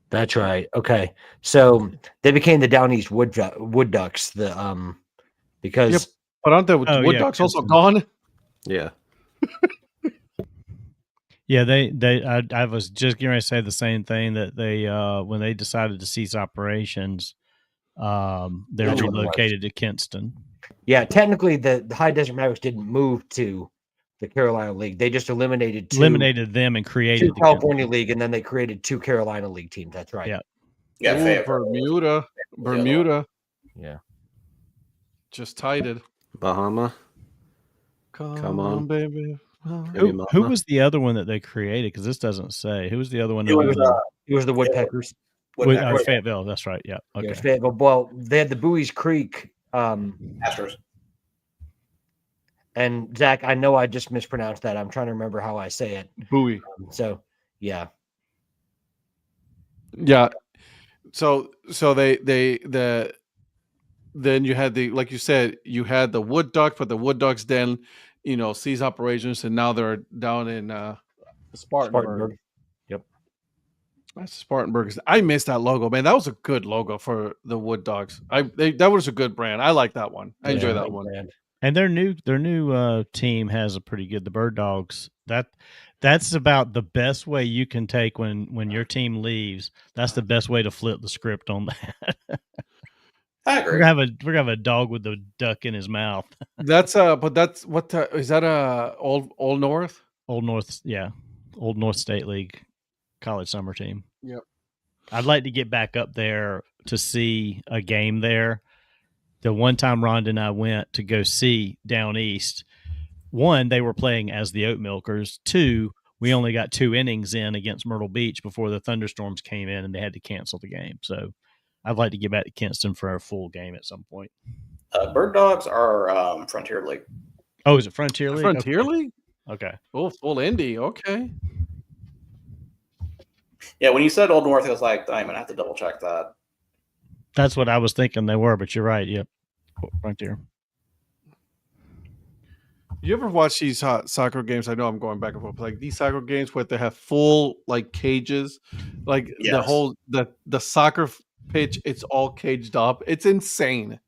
That's right. Okay, so they became the Down East Wood Ducks. Because but aren't the Wood Ducks also gone? Yeah. Yeah, I was just going to say the same thing that they when they decided to cease operations, they're relocated to Kinston. Yeah, technically the High Desert Mavericks didn't move to the Carolina League. They just eliminated them and created the California League, and then they created 2 Carolina League teams. That's right. Yeah. Yeah. Bermuda. Yeah. Just tighted. Bahama. Come on, baby. Who was the other one that they created? Because this doesn't say. Who was the other one? It was the Woodpeckers. Fayetteville. That's right. Yeah. Okay. Yeah, Fayetteville. Well, they had the Bowie's Creek. Astros. And Zach, I know I just mispronounced that. I'm trying to remember how I say it. Bowie. So yeah. Yeah. So then you had like you said, you had the wood duck, but the wood ducks then, cease operations, and now they're down in Spartanburg. Yep. That's Spartanburg. I missed that logo, man. That was a good logo for the wood dogs. That was a good brand. I like that one. I enjoy that one. Brand. And their new team has a pretty good. The Bird Dogs. That's about the best way you can take when your team leaves. That's the best way to flip the script on that. I agree. We're gonna have a dog with a duck in his mouth. But that's what is that? Old North? Old North, yeah, Old North State League college summer team. Yep. I'd like to get back up there to see a game there. The one time Rhonda and I went to go see down east, one, they were playing as the Oat Milkers. Two, we only got 2 innings in against Myrtle Beach before the thunderstorms came in and they had to cancel the game. So I'd like to get back to Kinston for a full game at some point. Bird Dogs are Frontier League. Oh, is it Frontier League? Frontier League? Okay. Oh, full Indy. Okay. Yeah, when you said Old North, I was like, I'm gonna have to double check that. That's what I was thinking they were, but you're right. Yep. Frontier. You ever watch these soccer games? I know I'm going back and forth. Like these soccer games where they have full like cages, like the whole the soccer pitch, it's all caged up. It's insane.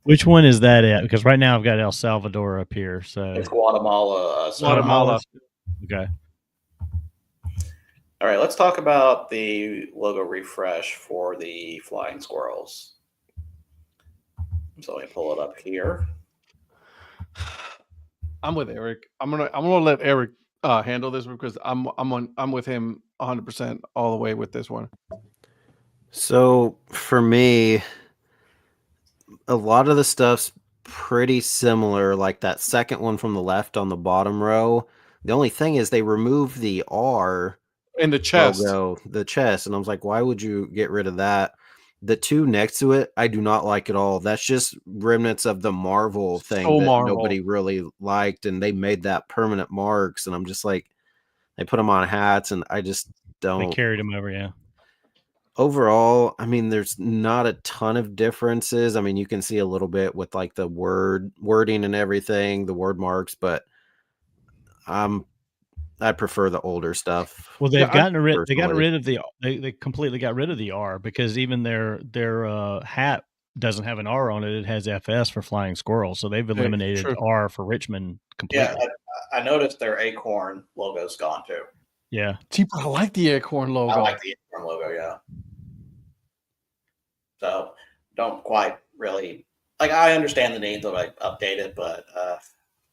Which one is that at? Because right now I've got El Salvador up here. So it's Guatemala. Guatemala. Okay. All right, let's talk about the logo refresh for the Flying Squirrels. So let me pull it up here. I'm with Eric. I'm gonna let Eric handle this because I'm with him 100% all the way with this one. So for me, a lot of the stuff's pretty similar. Like that second one from the left on the bottom row. The only thing is they removed the R in the chest logo, the chest, and I was like, why would you get rid of that? The 2 next to it, I do not like at all. That's just remnants of the Marvel thing that nobody really liked, and they made that permanent marks. And I'm just like, they put them on hats, and I just don't. They carried them over, yeah. Overall, I mean, there's not a ton of differences. I mean, you can see a little bit with like the wording and everything, the word marks, but I prefer the older stuff. Well, they got rid of they completely got rid of the R because even their hat doesn't have an R on it. It has FS for Flying Squirrel. So they've eliminated R for Richmond completely. Yeah, I noticed their Acorn logo's gone too. Yeah. I like the Acorn logo. I like the Acorn logo, yeah. So don't quite really I understand the need to update it, but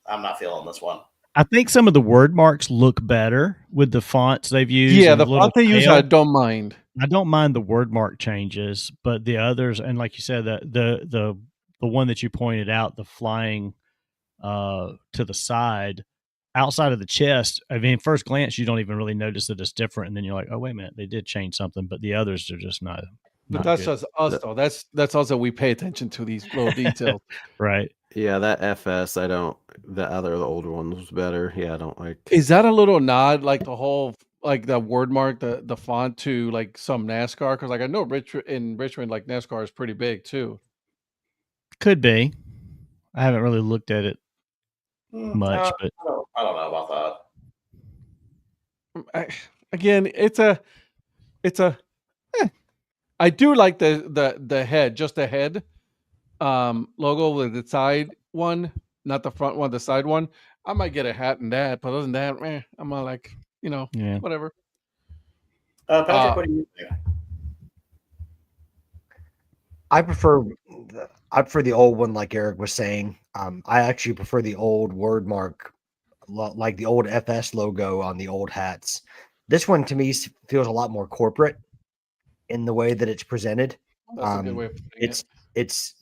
I'm not feeling this one. I think some of the word marks look better with the fonts they've used. Yeah, the font they use, I don't mind. I don't mind the word mark changes, but the others, and like you said, the one that you pointed out, the flying to the side, outside of the chest. I mean, first glance, you don't even really notice that it's different, and then you're like, oh wait a minute, they did change something, but the others are just not. But that's good. Just us, though. That's also we pay attention to these little details, right? Yeah, that FS, I don't. The older one was better. Yeah, I don't like. Is that a little nod, like the whole, like the word mark, the font to like some NASCAR? Because like I know in Richmond, like NASCAR is pretty big too. Could be. I haven't really looked at it much, but I don't know about that. Again, it's a. I do like the head, just the head logo with the side one, not the front one, the side one. I might get a hat and that, but other than that, I'm not like, whatever. Patrick, what do you think? I prefer the old one, like Eric was saying. I actually prefer the old word mark, like the old FS logo on the old hats. This one to me feels a lot more corporate in the way that it's presented. That's a good way of putting it. It's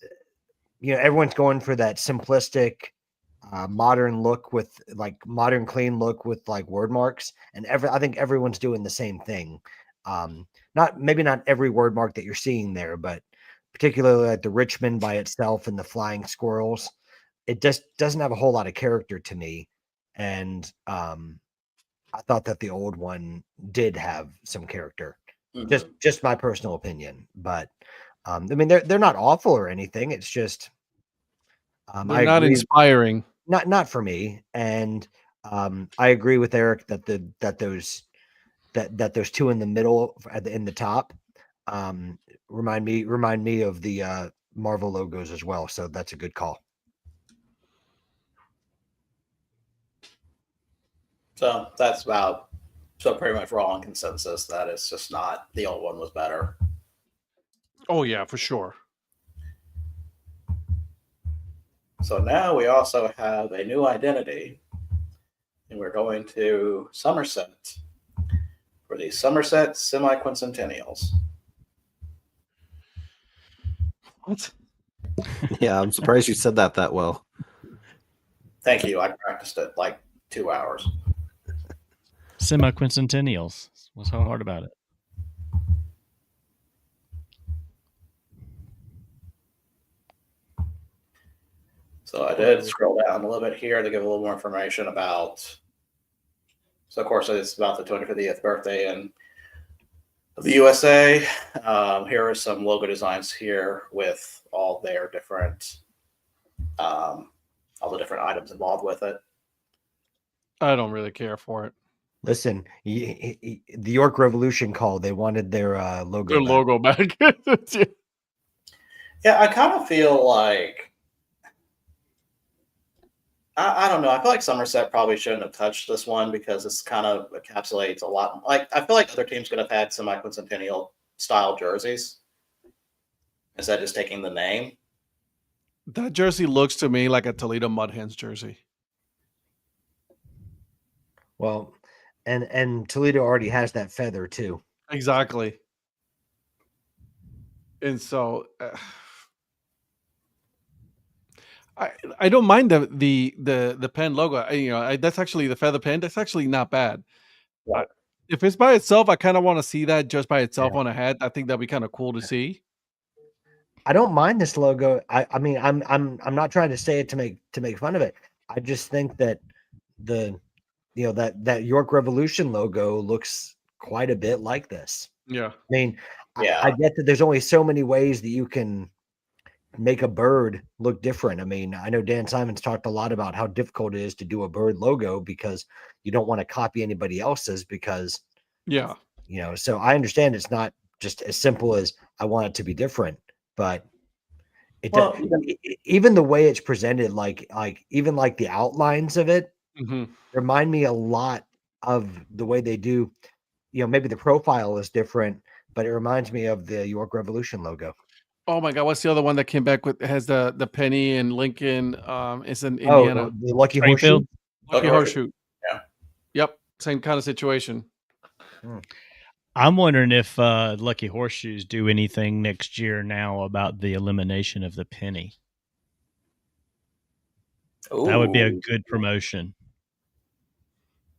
everyone's going for that simplistic modern look with like modern clean look with like word marks, and I think everyone's doing the same thing. Not every word mark that you're seeing there, but particularly like the Richmond by itself and the flying squirrels. It just doesn't have a whole lot of character to me. And I thought that the old one did have some character. Just my personal opinion. But I mean, they're not awful or anything. It's just they're not inspiring. Not for me. And I agree with Eric that those two in the middle in the top remind me of the Marvel logos as well. So that's a good call. So that's pretty much we're all in consensus that it's just not, the old one was better. Oh yeah, for sure. So now we also have a new identity, and we're going to Somerset for the Somerset Semi-Quincentennials. What? Yeah, I'm surprised you said that well. Thank you. I practiced it like 2 hours. Semi-Quincentennials. What's so hard about it? So I did scroll down a little bit here to give a little more information about. So of course it's about the 250th birthday of the USA. Here are some logo designs here with all their different, all the different items involved with it. I don't really care for it. Listen, the York Revolution call. They wanted their logo. Their logo back. Yeah, I kind of feel like. I don't know. I feel like Somerset probably shouldn't have touched this one because this kind of encapsulates a lot. Like, I feel like other teams could have had semi-quincentennial style jerseys instead of just taking the name. That jersey looks to me like a Toledo Mud Hens jersey. Well, and Toledo already has that feather too. Exactly. And so I don't mind the pen logo. That's actually the feather pen. That's actually not bad. If it's by itself, I kind of want to see that just by itself on a hat. I think that'd be kind of cool to see. I don't mind this logo. I mean, I'm not trying to say it to make fun of it. I just think that that York Revolution logo looks quite a bit like this. Yeah. I mean, I get that there's only so many ways that you can make a bird look different. I mean, I know Dan Simon's talked a lot about how difficult it is to do a bird logo because you don't want to copy anybody else's because, so I understand it's not just as simple as I want it to be different, but even the way it's presented, like even like the outlines of it remind me a lot of the way they do, maybe the profile is different, but it reminds me of the York Revolution logo. Oh my God! What's the other one that came back with has the penny and Lincoln? It's in Indiana. The Lucky Horseshoe. Lucky Horseshoe. Yeah. Yep. Same kind of situation. I'm wondering if Lucky Horseshoes do anything next year now about the elimination of the penny. Ooh. That would be a good promotion.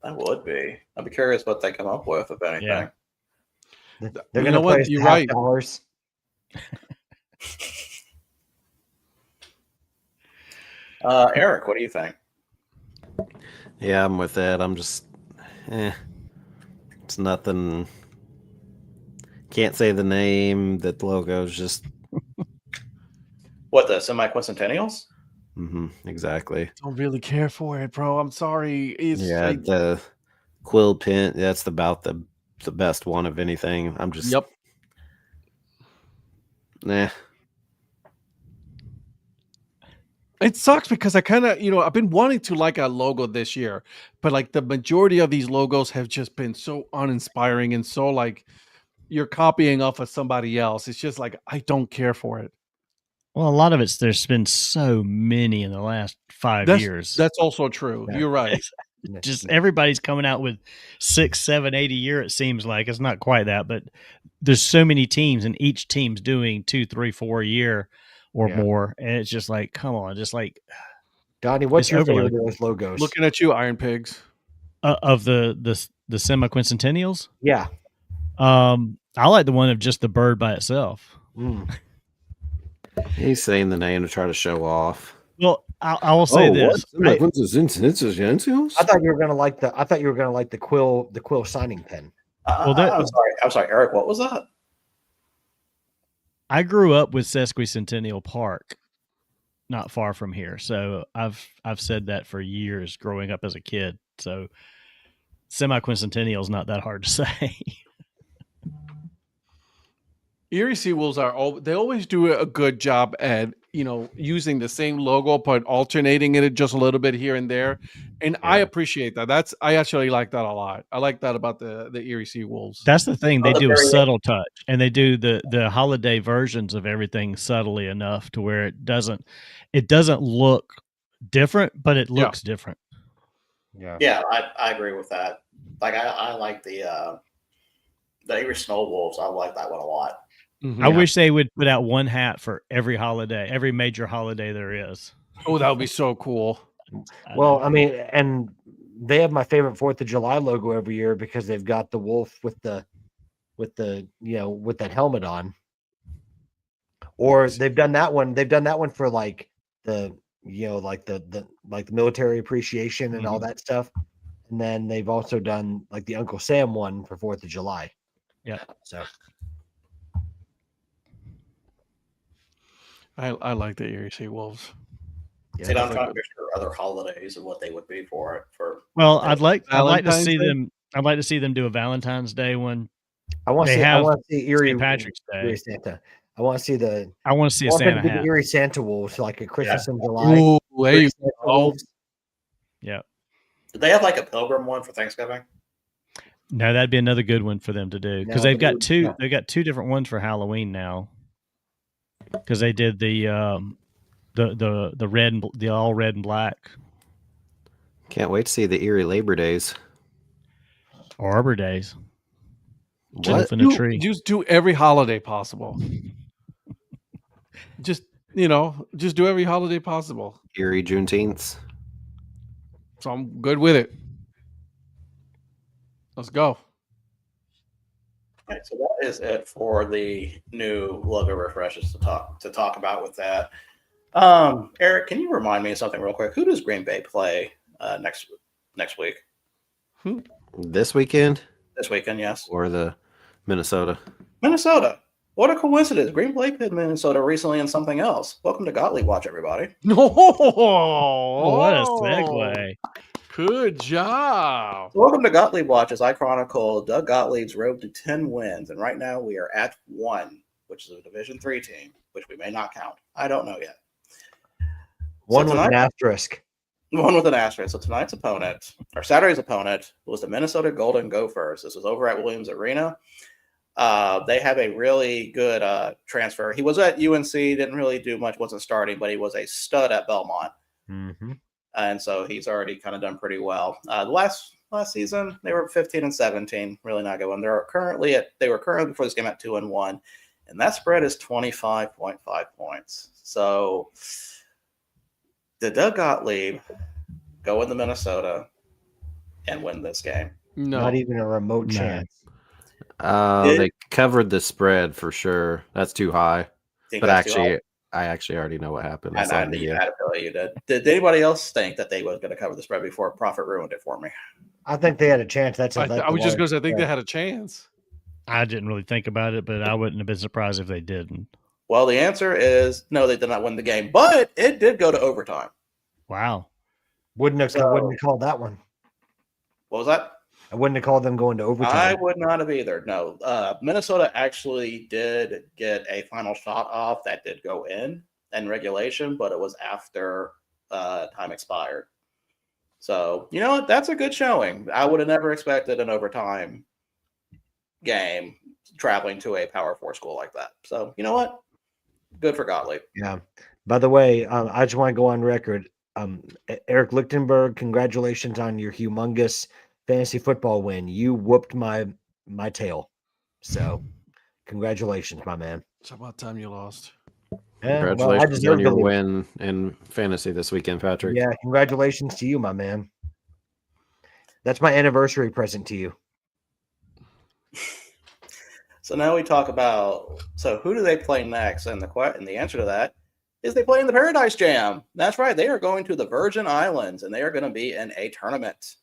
That would be. I'd be curious what they come up with, if anything. Yeah. They're going to play us You're right. $50. Eric, what do you think? Yeah, I'm with that. I'm just, it's nothing. Can't say the name. That logo's just. What, the Semi-Quincentennials? Exactly. Don't really care for it, bro. I'm sorry. The quill pin. That's about the best one of anything. I'm just. Yep. Nah. It sucks because I kind of, I've been wanting to like a logo this year, but like the majority of these logos have just been so uninspiring and so like you're copying off of somebody else. It's just like, I don't care for it. Well, a lot of there's been so many in the last 5 years. That's also true. Yeah. You're right. Just everybody's coming out with 6, 7, 8 a year. It seems like it's not quite that, but there's so many teams and each team's doing 2, 3, 4 a year or more. And it's just like, come on, just like Donnie, what's your favorite of those logos? Looking at you, Iron Pigs. Of the Semi-Quincentennials? Yeah. I like the one of just the bird by itself. He's saying the name to try to show off. Well, I will say this. I thought you were gonna like the quill signing pen. I'm sorry, Eric. What was that? I grew up with Sesquicentennial Park, not far from here, so I've said that for years growing up as a kid. So semi-quincentennial is not that hard to say. Erie Seawolves they always do a good job at using the same logo but alternating it just a little bit here and there, and I appreciate that. I actually like that a lot. I like that about the Erie Seawolves. That's the thing, they do a subtle touch, and they do the holiday versions of everything subtly enough to where it doesn't look different, but it looks different. Yeah, I agree with that. Like I like the Erie Snow Wolves. I like that one a lot. Mm-hmm. I wish they would put out one hat for every holiday, every major holiday there is. Oh, that would be so cool. Well, I mean, and they have my favorite 4th of July logo every year because they've got the wolf with that helmet on. Or they've done that one. They've done that one for like the military appreciation and all that stuff. And then they've also done like the Uncle Sam one for 4th of July. Yeah. So I like the Erie Seawolves. Yeah, I'm trying to picture other holidays and what they would be for it. I'd like to see them. I'd like to see them do a Valentine's Day one. I want to see Erie St. Patrick's Day. Erie Santa. I want to see the Santa hat. The Erie Santa wolves, like a Christmas in July. Ooh, there you go. Yeah. Did they have like a pilgrim one for Thanksgiving? No, that'd be another good one for them to do because they've got two. They've got two different ones for Halloween now. Because they did the red and the all red and black. Can't wait to see the Erie Labor Days or Arbor Days. Just do every holiday possible. just do every holiday possible. Erie Juneteenth. So I'm good with it. Let's go. All right, so that is it for the new logo refreshes to talk about with that. Eric, can you remind me of something real quick? Who does Green Bay play next week? This weekend? This weekend, yes. Or the Minnesota? Minnesota. What a coincidence. Green Bay played Minnesota recently in something else. Welcome to Gottlieb Watch, everybody. No, what a segue. Good job. Welcome to Gottlieb Watch as I chronicle Doug Gottlieb's road to 10 wins. And right now we are at 1, which is a Division III team, which we may not count. I don't know yet. One with an asterisk. One with an asterisk. So tonight's opponent, or Saturday's opponent, was the Minnesota Golden Gophers. This was over at Williams Arena. They have a really good transfer. He was at UNC, didn't really do much, wasn't starting, but he was a stud at Belmont. Mm-hmm. And so he's already kind of done pretty well. The last season, they were 15-17, really not good one. They were currently before this game at 2-1, and that spread is 25.5 points. So did Doug Gottlieb go into Minnesota and win this game? No, not even a remote chance. They covered the spread for sure. That's too high. But actually, I actually already know what happened. I had a feeling you did. Did anybody else think that they were going to cover the spread before Prophet ruined it for me? I think they had a chance. I was just going to say, I think they had a chance. I didn't really think about it, but I wouldn't have been surprised if they didn't. Well, the answer is no, they did not win the game, but it did go to overtime. Wow. Wouldn't have called that one. What was that? I wouldn't have called them going to overtime. I would not have either. No. Minnesota actually did get a final shot off that did go in regulation, but it was after time expired. So, you know what? That's a good showing. I would have never expected an overtime game traveling to a Power 4 school like that. So, you know what? Good for Gottlieb. Yeah. By the way, I just want to go on record. Eric Lichtenberg, congratulations on your humongous fantasy football win. You whooped my tail. So, congratulations, my man. It's about time you lost. Congratulations on your win in fantasy this weekend, Patrick. Yeah, congratulations to you, my man. That's my anniversary present to you. So now we talk about, so who do they play next? And the answer to that is they play in the Paradise Jam. That's right. They are going to the Virgin Islands, and they are going to be in a tournament.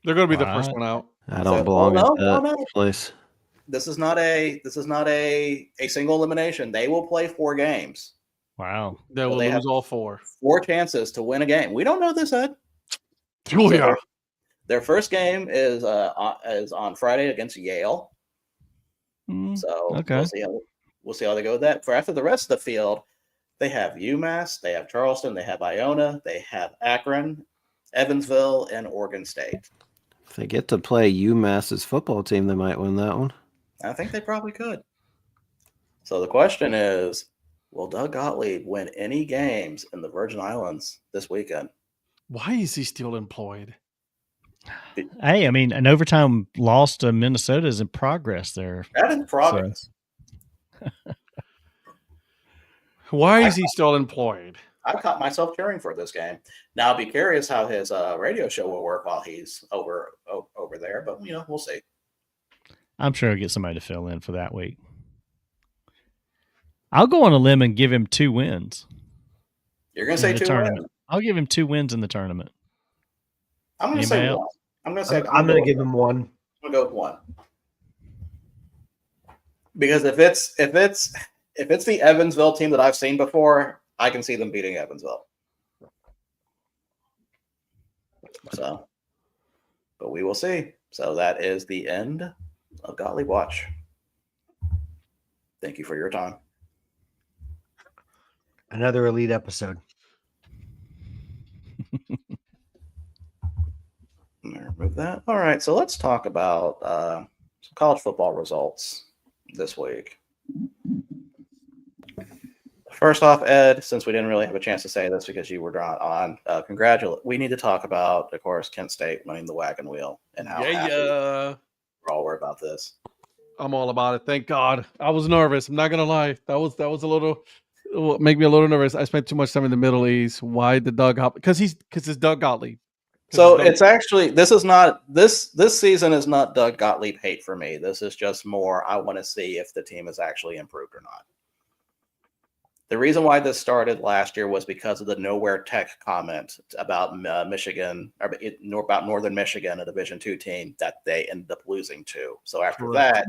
They're going to be the first one out. I don't belong in that place. This is not a single elimination. They will play 4 games. Wow. They will lose all 4. 4 chances to win a game. We don't know this, Ed. Oh, yeah. Their first game is on Friday against Yale. So okay. we'll see how they go with that. For after the rest of the field, they have UMass, they have Charleston, they have Iona, they have Akron, Evansville, and Oregon State. If they get to play UMass's football team, they might win that one. I think they probably could. So the question is, will Doug Gottlieb win any games in the Virgin Islands this weekend? Why is he still employed? Hey, I mean, an overtime loss to Minnesota is in progress there. That is progress. So. Why is he still employed? I caught myself cheering for this game. Now, I'll be curious how his radio show will work while he's over there, but we'll see. I'm sure he'll get somebody to fill in for that week. I'll go on a limb and give him 2 wins. You're going to say 2 wins? I'll give him 2 wins in the tournament. I'm going to say 1. I'm going to give him 1. I'm going to go with 1. Because if it's the Evansville team that I've seen before, I can see them beating Evansville. So, but we will see. So that is the end of Gottlieb Watch. Thank you for your time. Another elite episode. Remove that. All right, so let's talk about some college football results this week. First off, Ed, since we didn't really have a chance to say this because you were not on, we need to talk about, of course, Kent State winning the wagon wheel and how happy we're all about this. I'm all about it. Thank God. I was nervous. I'm not gonna lie. That was a little make me a little nervous. I spent too much time in the Middle East. Why did Doug Gottlieb? Because it's Doug Gottlieb. So it's actually this season is not Doug Gottlieb hate for me. This is just more I want to see if the team has actually improved or not. The reason why this started last year was because of the Nowhere Tech comment about Michigan, or about Northern Michigan, a Division II team that they ended up losing to. So after that,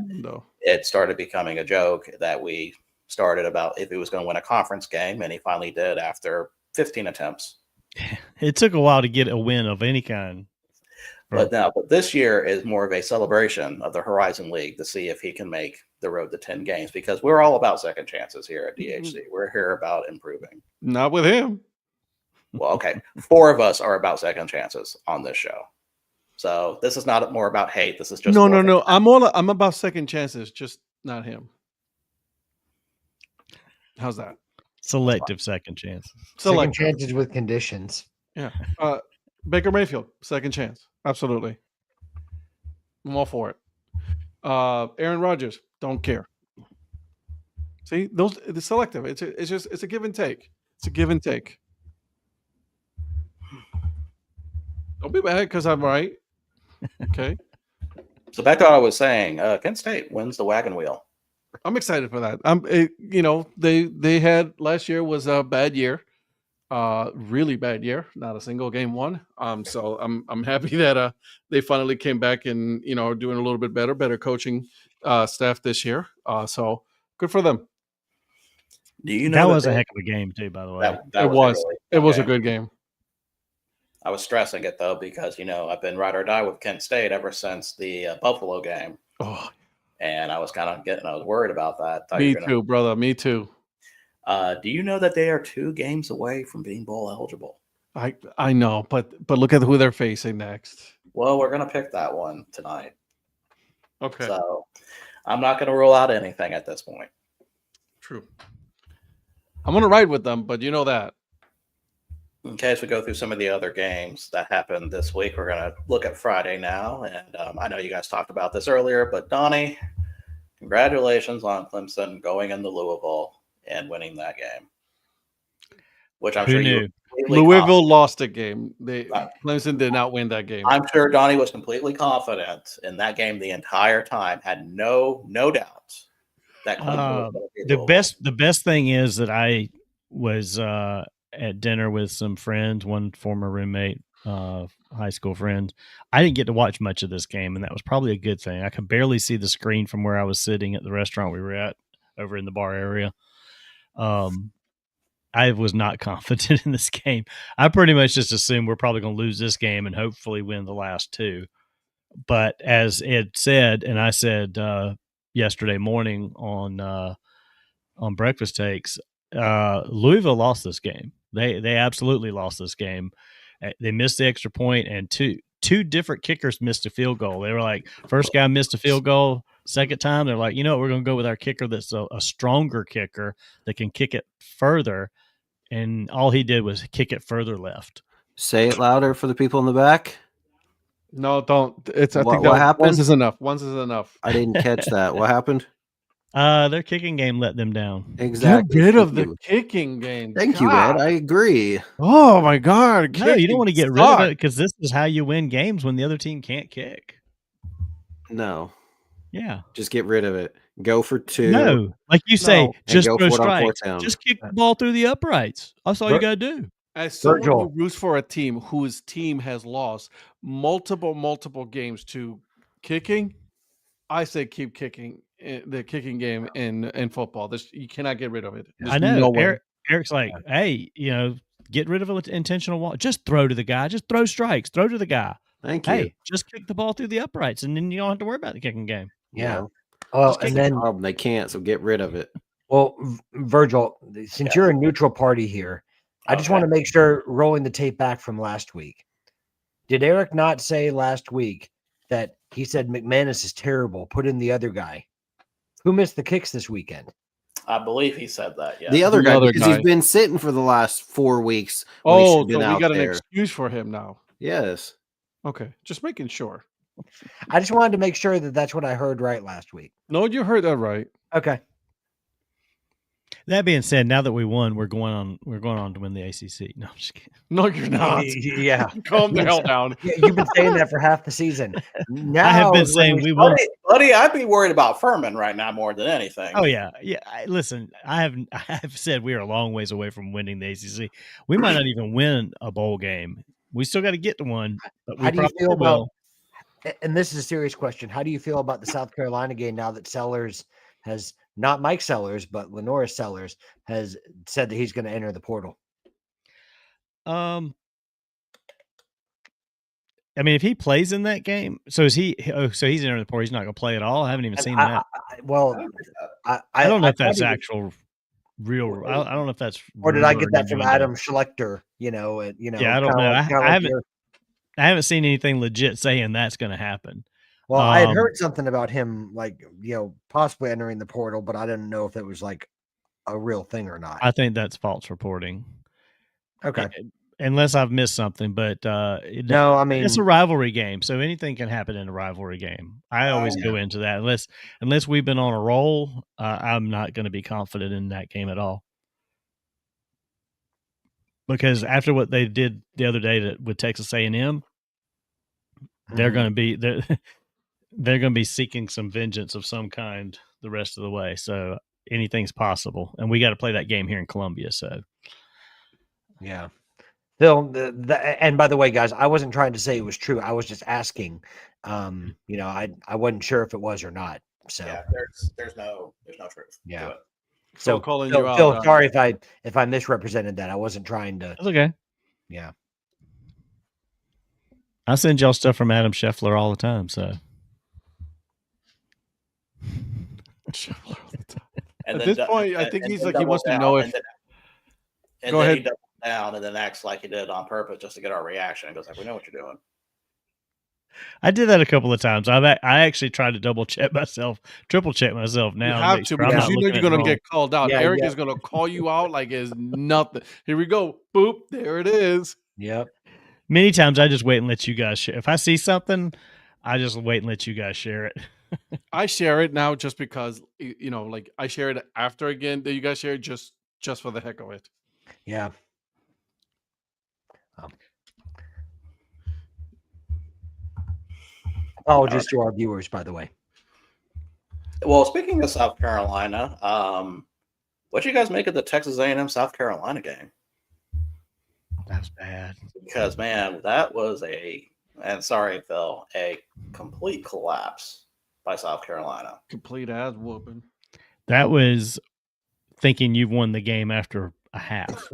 it started becoming a joke that we started about if he was going to win a conference game, and he finally did after 15 attempts. It took a while to get a win of any kind. But this year is more of a celebration of the Horizon League to see if he can make the road to 10 games, because we're all about second chances here at DHC. We're here about improving. Not with him. Well, okay. 4 of us are about second chances on this show. So this is not more about hate. This is just no. I'm about second chances, just not him. How's that? Selective second chances. Second chances with conditions. Yeah. Baker Mayfield, second chance. Absolutely. I'm all for it. Aaron Rodgers, don't care. See, the selective. It's a give and take. It's a give and take. Don't be mad because I'm right. Okay. So back to what I was saying. Kent State wins the wagon wheel. I'm excited for that. They had last year was a bad year. Really bad year. Not a single game won. So I'm happy that they finally came back and are doing a little bit better coaching staff this year. So good for them. Do you know that was a heck of a game too? By the way, it was a good game. I was stressing it though because I've been ride or die with Kent State ever since the Buffalo game. Oh, and I was I was worried about that. Me too, brother. Me too. Do you know that they are 2 games away from being bowl eligible? I know, but look at who they're facing next. Well, we're gonna pick that one tonight. Okay. So I'm not gonna rule out anything at this point. True. I'm gonna ride with them, but you know that. In case we go through some of the other games that happened this week, we're gonna look at Friday now, and I know you guys talked about this earlier, but Donnie, congratulations on Clemson going into Louisville and winning that game. Which I'm sure you Louisville lost a game. Clemson did not win that game. I'm sure Donnie was completely confident in that game the entire time, had no doubt that the best thing is that I was at dinner with some friends, one former roommate, high school friends. I didn't get to watch much of this game, and that was probably a good thing. I could barely see the screen from where I was sitting at the restaurant we were at over in the bar area. I was not confident in this game. I pretty much just assumed we're probably going to lose this game and hopefully win the last two. But as Ed said, and I said yesterday morning on Breakfast Takes, Louisville lost this game. They absolutely lost this game. They missed the extra point, and two different kickers missed a field goal. They were like, first guy missed a field goal. Second time, they're like, we're going to go with our kicker that's a stronger kicker that can kick it further. And all he did was kick it further left. Say it louder for the people in the back. No, don't. I think what that happened? Once is enough. Once is enough. I didn't catch that. What happened? Their kicking game let them down. Exactly. Get rid of the kicking game. Thank you, Ed. I agree. Oh my God! No, you don't want to get rid of it because this is how you win games when the other team can't kick. No. Yeah. Just get rid of it. Go for two. No, like you say, just throw strikes. Just kick the ball through the uprights. That's all you got to do. As someone who roots for a team whose team has lost multiple games to kicking, I say keep kicking the kicking game in football. You cannot get rid of it. I know. Eric's like, hey, get rid of an intentional walk. Just throw to the guy. Just throw strikes. Throw to the guy. Thank you. Hey, just kick the ball through the uprights, and then you don't have to worry about the kicking game. Yeah. Well, and then they can't, so get rid of it. Well, Virgil, since you're a neutral party here, I just want to make sure, rolling the tape back from last week, did Eric not say last week that he said McManus is terrible? Put in the other guy. Who missed the kicks this weekend? I believe he said that. Yeah, the other guy, because he's been sitting for the last 4 weeks. Oh, so we got an excuse for him now. Yes. Okay, just making sure. I just wanted to make sure that that's what I heard right last week. No, you heard that right. Okay. That being said, now that we won, we're going on to win the ACC. No, I'm just kidding. No, you're not. Yeah, calm the hell down. You've been saying that for half the season. Now I have been saying we will. Buddy, I'd be worried about Furman right now more than anything. Oh yeah. Listen, I have said we are a long ways away from winning the ACC. We might not even win a bowl game. We still got to get to one. But how do you feel about? And this is a serious question. How do you feel about the South Carolina game now that Sellers has, not Mike Sellers, but Lenora Sellers has said that he's going to enter the portal? I mean, if he plays in that game, so is he? Oh, so he's entering the portal. He's not going to play at all. I haven't even seen that. I don't know if that's actual real. I don't know if that's. Or did I get that from Adam Schlechter? Yeah, I don't know. I haven't seen anything legit saying that's going to happen. Well, I had heard something about him, possibly entering the portal, but I didn't know if it was like a real thing or not. I think that's false reporting. Okay. Unless I've missed something, but no, I mean, it's a rivalry game, so anything can happen in a rivalry game. I always go into that unless we've been on a roll. I'm not going to be confident in that game at all. Because after what they did the other day with Texas A&M, they're going to be seeking some vengeance of some kind the rest of the way. So anything's possible, and we got to play that game here in Columbia. So, yeah. Phil, and by the way, guys, I wasn't trying to say it was true. I was just asking. I wasn't sure if it was or not. So yeah, there's no truth. Yeah. So calling Phil, you out. Phil, sorry if I misrepresented that. I wasn't trying to. That's okay. Yeah. I send y'all stuff from Adam Scheffler all the time. So. And at this point, I think he's like he wants to know if. Go ahead. He doubles down and then acts like he did it on purpose just to get our reaction. He goes like, "We know what you're doing." I did that a couple of times. I actually tried to triple check myself now. You have to because you know you're going to get called out. Yeah, Eric is going to call you out like it's nothing. Here we go. Boop. There it is. Yep. Many times I just wait and let you guys share. If I see something, I just wait and let you guys share it. I share it now just because, I share it after again that you guys share it just for the heck of it. Yeah. Apologies to our viewers, by the way. Well, speaking of South Carolina, what do you guys make of the Texas A&M South Carolina game? That was bad. Because, man, that was and sorry, Phil, a complete collapse by South Carolina. Complete ass whooping. That was thinking you've won the game after a half.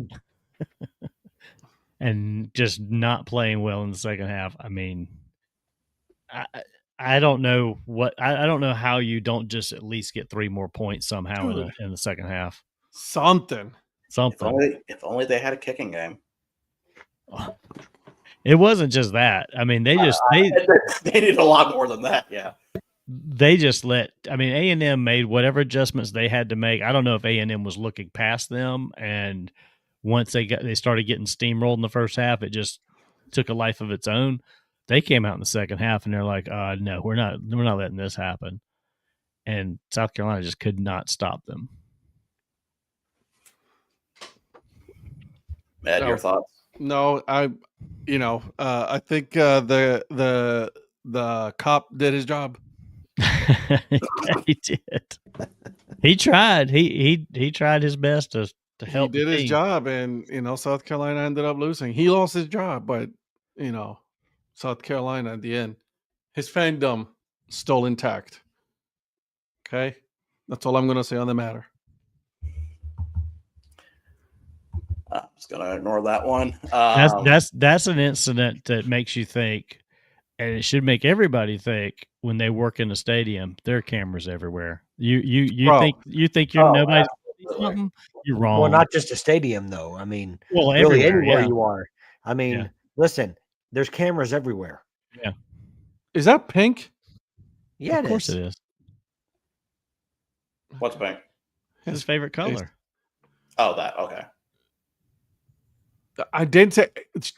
And just not playing well in the second half. I mean, I don't know I don't know how you don't just at least get 3 more points somehow in the second half. Something. If only they had a kicking game. It wasn't just that. I mean, they needed a lot more than that. Yeah. They just A&M made whatever adjustments they had to make. I don't know if A&M was looking past them, and once they started getting steamrolled in the first half, it just took a life of its own. They came out in the second half and they're like, no, we're not letting this happen. And South Carolina just could not stop them. Matt, your thoughts? No, I think the cop did his job. He did. He tried. He tried his best to help. He did his job, and South Carolina ended up losing. He lost his job, but South Carolina at the end, his fandom still intact. Okay, that's all I'm going to say on the matter. I'm just going to ignore that one. That's an incident that makes you think, and it should make everybody think when they work in a stadium. There are cameras everywhere. You think you're nobody. Something? You're wrong. Well, not just a stadium, though. I mean, really anywhere you are. I mean, listen, there's cameras everywhere. Yeah. Is that pink? Yeah, of course it is. What's pink? His favorite color. Oh, that. Okay. I didn't say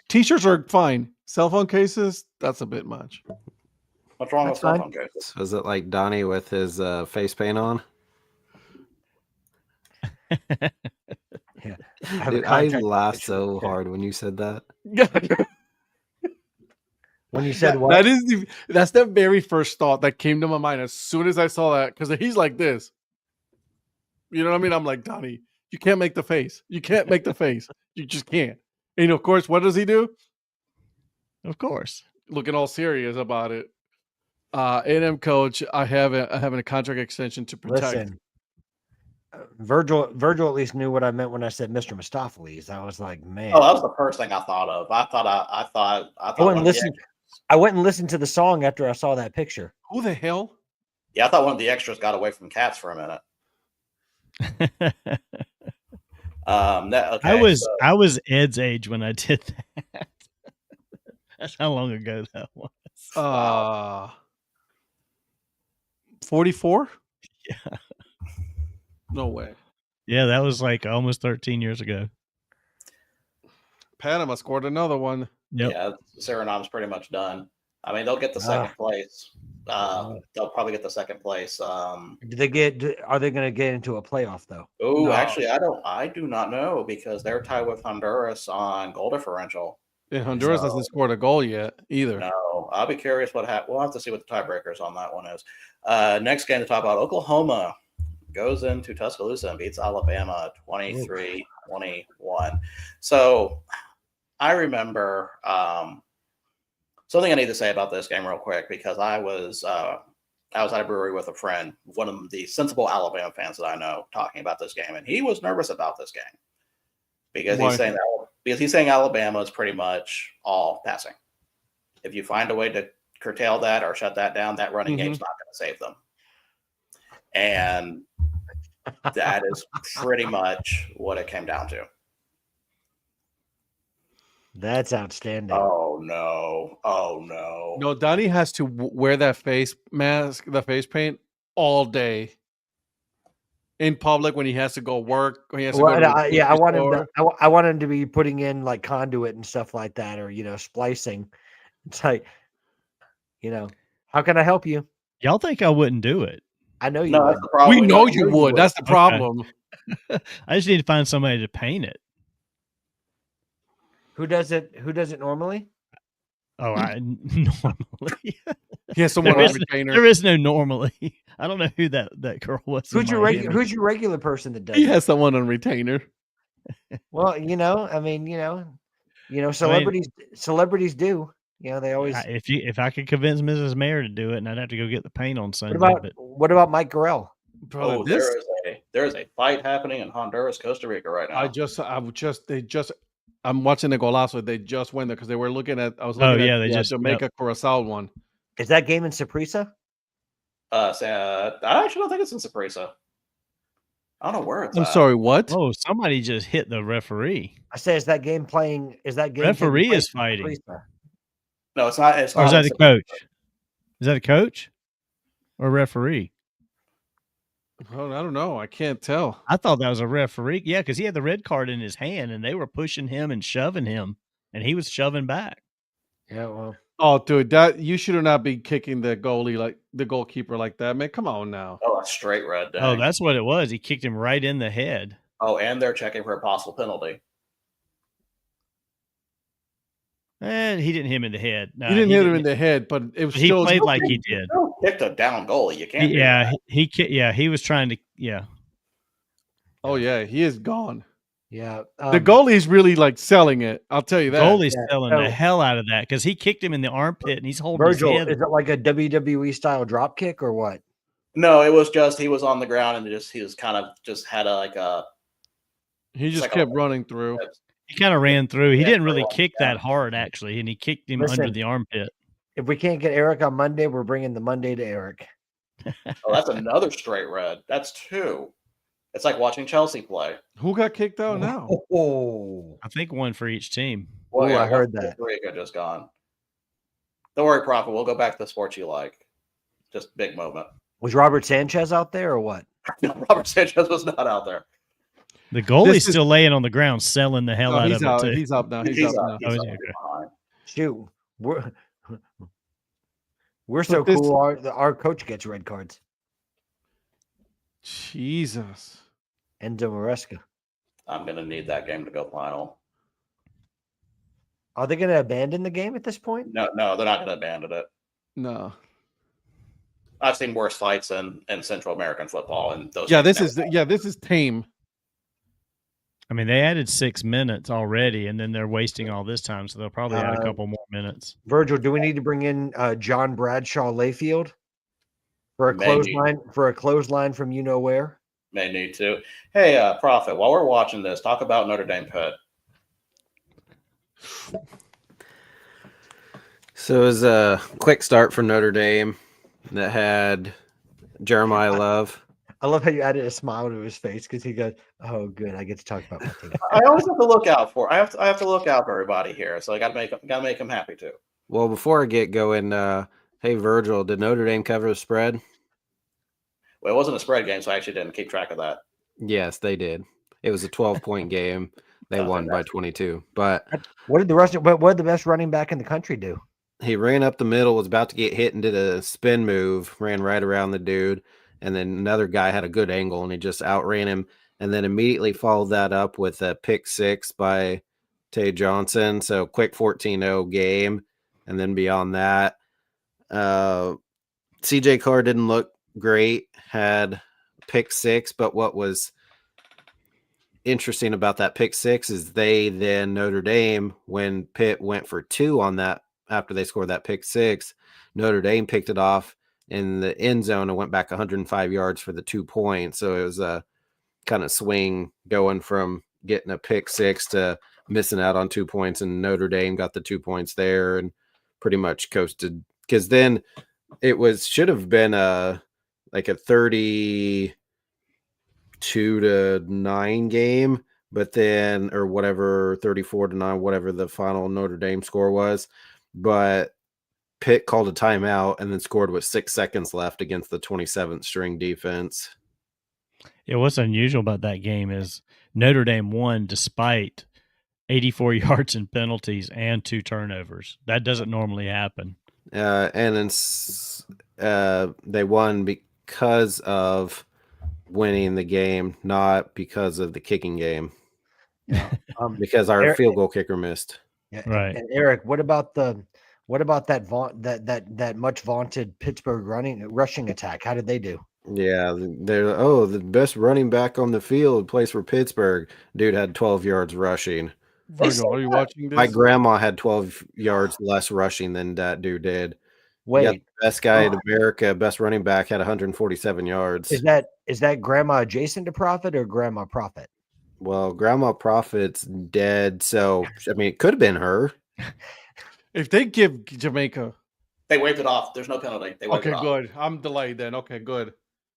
t-shirts are fine. Cell phone cases, that's a bit much. What's wrong with cell phone cases? Was it like Donnie with his face paint on? Yeah. Dude, I laughed so hard when you said that. When you said what? That's the very first thought that came to my mind as soon as I saw that, because he's like this. You know what I mean? I'm like, Donnie, you can't make the face. You can't make the face. You just can't. And of course, what does he do? Of course, looking all serious about it. A&M coach, I have a contract extension to protect. Listen, Virgil at least knew what I meant when I said Mr. Mustopheles. I was like, man. Oh, that was the first thing I thought of. I went and listened to the song after I saw that picture. Who the hell? Yeah, I thought one of the extras got away from cats for a minute. I was Ed's age when I did that. That's how long ago that was. 44? Yeah. No way. Yeah, that was like almost 13 years ago. Panama scored another one. Yep. Yeah, Suriname's pretty much done. I mean, they'll get the second place. They'll probably get the second place. Are they going to get into a playoff though? Oh, no. Actually, I do not know, because they're tied with Honduras on goal differential. Yeah, Honduras hasn't scored a goal yet either. No, I'll be curious what happens. We'll have to see what the tiebreakers on that one is. Next game to talk about: Oklahoma goes into Tuscaloosa and beats Alabama 23-21. So I remember something I need to say about this game real quick, because I was at a brewery with a friend, one of the sensible Alabama fans that I know, talking about this game, and he was nervous about this game because he's saying Alabama is pretty much all passing. If you find a way to curtail that or shut that down, that running game's not going to save them. And that is pretty much what it came down to. That's outstanding. Oh no. No, Donnie has to wear that face mask, the face paint, all day in public when he has to go work. When he has to I want him to be putting in like conduit and stuff like that, or splicing. It's like, how can I help you? Y'all think I wouldn't do it? I know you would. We know you would. That's the problem. Okay. I just need to find somebody to paint it. Who does it normally? Oh, normally. He has someone on retainer. There is no normally. I don't know who that girl was. Who's your regular person that does He it? has someone on retainer. Well, celebrities do. They always. If I could convince Mrs. Mayer to do it, and I'd have to go get the paint on Sunday. What about Mike Gorell? Bro, there is a fight happening in Honduras, Costa Rica right now. I'm watching the golazo. They just went there because they were looking at. I was looking at the Jamaica Curacao one. Is that game in Saprissa? I actually don't think it's in Saprissa. I don't know where it's I'm at. sorry, what? Oh, somebody just hit the referee. I say, is that game playing? Is that game? Referee is fighting. Saprissa? No, it's not. It's or not is that a coach? Is that a coach or referee? Oh, I don't know. I can't tell. I thought that was a referee. Yeah, because he had the red card in his hand, and they were pushing him and shoving him, and he was shoving back. Yeah, well. Oh, dude, that you should not be kicking the goalkeeper like that, man. Come on now. Oh, a straight red. Dang. Oh, that's what it was. He kicked him right in the head. Oh, and they're checking for a possible penalty. And he didn't hit him in the head. No, he didn't hit him in the head, but it was still. He played like he did. He kicked a down goalie. You can't. He was trying to. Yeah. Oh yeah, he is gone. Yeah, the goalie's really like selling it. I'll tell you that. Goalie's selling the hell out of that because he kicked him in the armpit and he's holding Virgil, his head. Is it like a WWE style drop kick or what? No, it was just he was on the ground and he was kind of just had He just kept running through. He kind of ran through. He didn't really kick that hard actually, and he kicked him under the armpit. If we can't get Eric on Monday, we're bringing the Monday to Eric. Oh, that's another straight red. That's two. It's like watching Chelsea play. Who got kicked out now? Oh, I think one for each team. Well, I heard that. Rica just gone. Don't worry, Prophet. We'll go back to the sports you like. Just big moment. Was Robert Sanchez out there or what? No, Robert Sanchez was not out there. The goalie's still laying on the ground, selling the hell out of it. Too. He's up now. He's up now. Shoot, we're so cool. Our coach gets red cards. Jesus. Enzo Maresca. I'm going to need that game to go final. Are they going to abandon the game at this point? No, they're not going to abandon it. No. I've seen worse fights in Central American football. And those. This is tame. I mean, they added 6 minutes already, and then they're wasting all this time, so they'll probably add a couple more minutes. Virgil, do we need to bring in John Bradshaw Layfield for a clothesline from you know where? May need to. Hey, Prophet, while we're watching this, talk about Notre Dame Pitt. So it was a quick start for Notre Dame that had Jeremiah Love. I love how you added a smile to his face because he goes, "Oh, good, I get to talk about my team." I always have to look out for. I have to look out for everybody here, so I got to make them happy too. Well, before I get going, hey Virgil, did Notre Dame cover the spread? Well, it wasn't a spread game, so I actually didn't keep track of that. Yes, they did. It was a 12-point game. They won by 22. But what did the best running back in the country do? He ran up the middle, was about to get hit, and did a spin move, ran right around the dude. And then another guy had a good angle, and he just outran him. And then immediately followed that up with a pick six by Tay Johnson. So quick 14-0 game. And then beyond that, CJ Carr didn't look great, had pick six. But what was interesting about that pick six is Notre Dame, when Pitt went for two on that, after they scored that pick six, Notre Dame picked it off in the end zone and went back 105 yards for the 2 points. So it was a kind of swing going from getting a pick six to missing out on 2 points, and Notre Dame got the 2 points there and pretty much coasted, because then it should have been like a 32-9 game, but then, or whatever, 34-9, whatever the final Notre Dame score was. But Pitt called a timeout and then scored with 6 seconds left against the 27th string defense. Yeah, what's unusual about that game is Notre Dame won despite 84 yards in penalties and 2 turnovers. That doesn't normally happen. And then they won because of winning the game, not because of the kicking game. Yeah. Because our field goal kicker missed. Yeah, right. And Eric, what about the What about that much vaunted Pittsburgh rushing attack? How did they do? Yeah, they're the best running back on the field plays for Pittsburgh. Dude had 12 yards rushing. Virgil, are you watching this? My grandma had 12 yards less rushing than that dude did. Wait, best guy in America, best running back, had 147 yards. Is that Grandma adjacent to Prophet or Grandma Prophet? Well, Grandma Prophet's dead, so I mean, it could have been her. If they give Jamaica, they waved it off. There's no penalty. They waved it off. Good. I'm delayed then. Okay, good.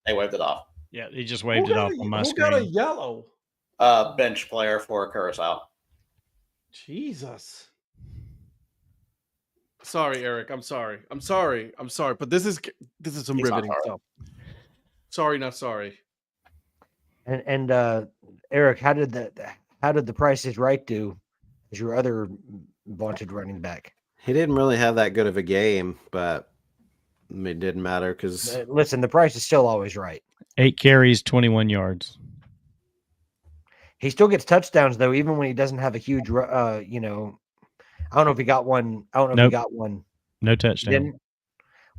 They waved it off. Yeah, he just waved it off on my screen. Who got a yellow? Bench player for Curacao. Jesus. Sorry, Eric. I'm sorry. But this is some riveting stuff. Sorry, not sorry. And Eric, how did the Price is Right do as your other vaunted running back? He didn't really have that good of a game, but it didn't matter because listen, the Price is still always right. 8 carries, 21 yards. He still gets touchdowns though, even when he doesn't have a huge. I don't know if he got one. I don't know if he got one. No touchdown.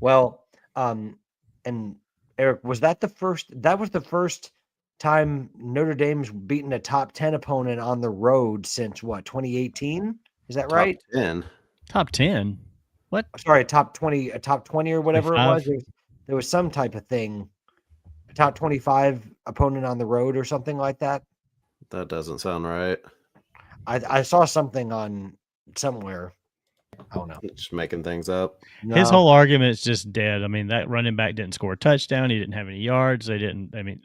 Well, and Eric, was that the first? That was the first time Notre Dame's beaten a top 10 opponent on the road since what, 2018? Is that right? Top 10. What? Sorry, top 20 or whatever 25? It was. There was some type of thing. A top 25 opponent on the road or something like that. That doesn't sound right. I saw something on somewhere. I don't know. Just making things up. No. His whole argument is just dead. I mean, that running back didn't score a touchdown. He didn't have any yards. They didn't. I mean,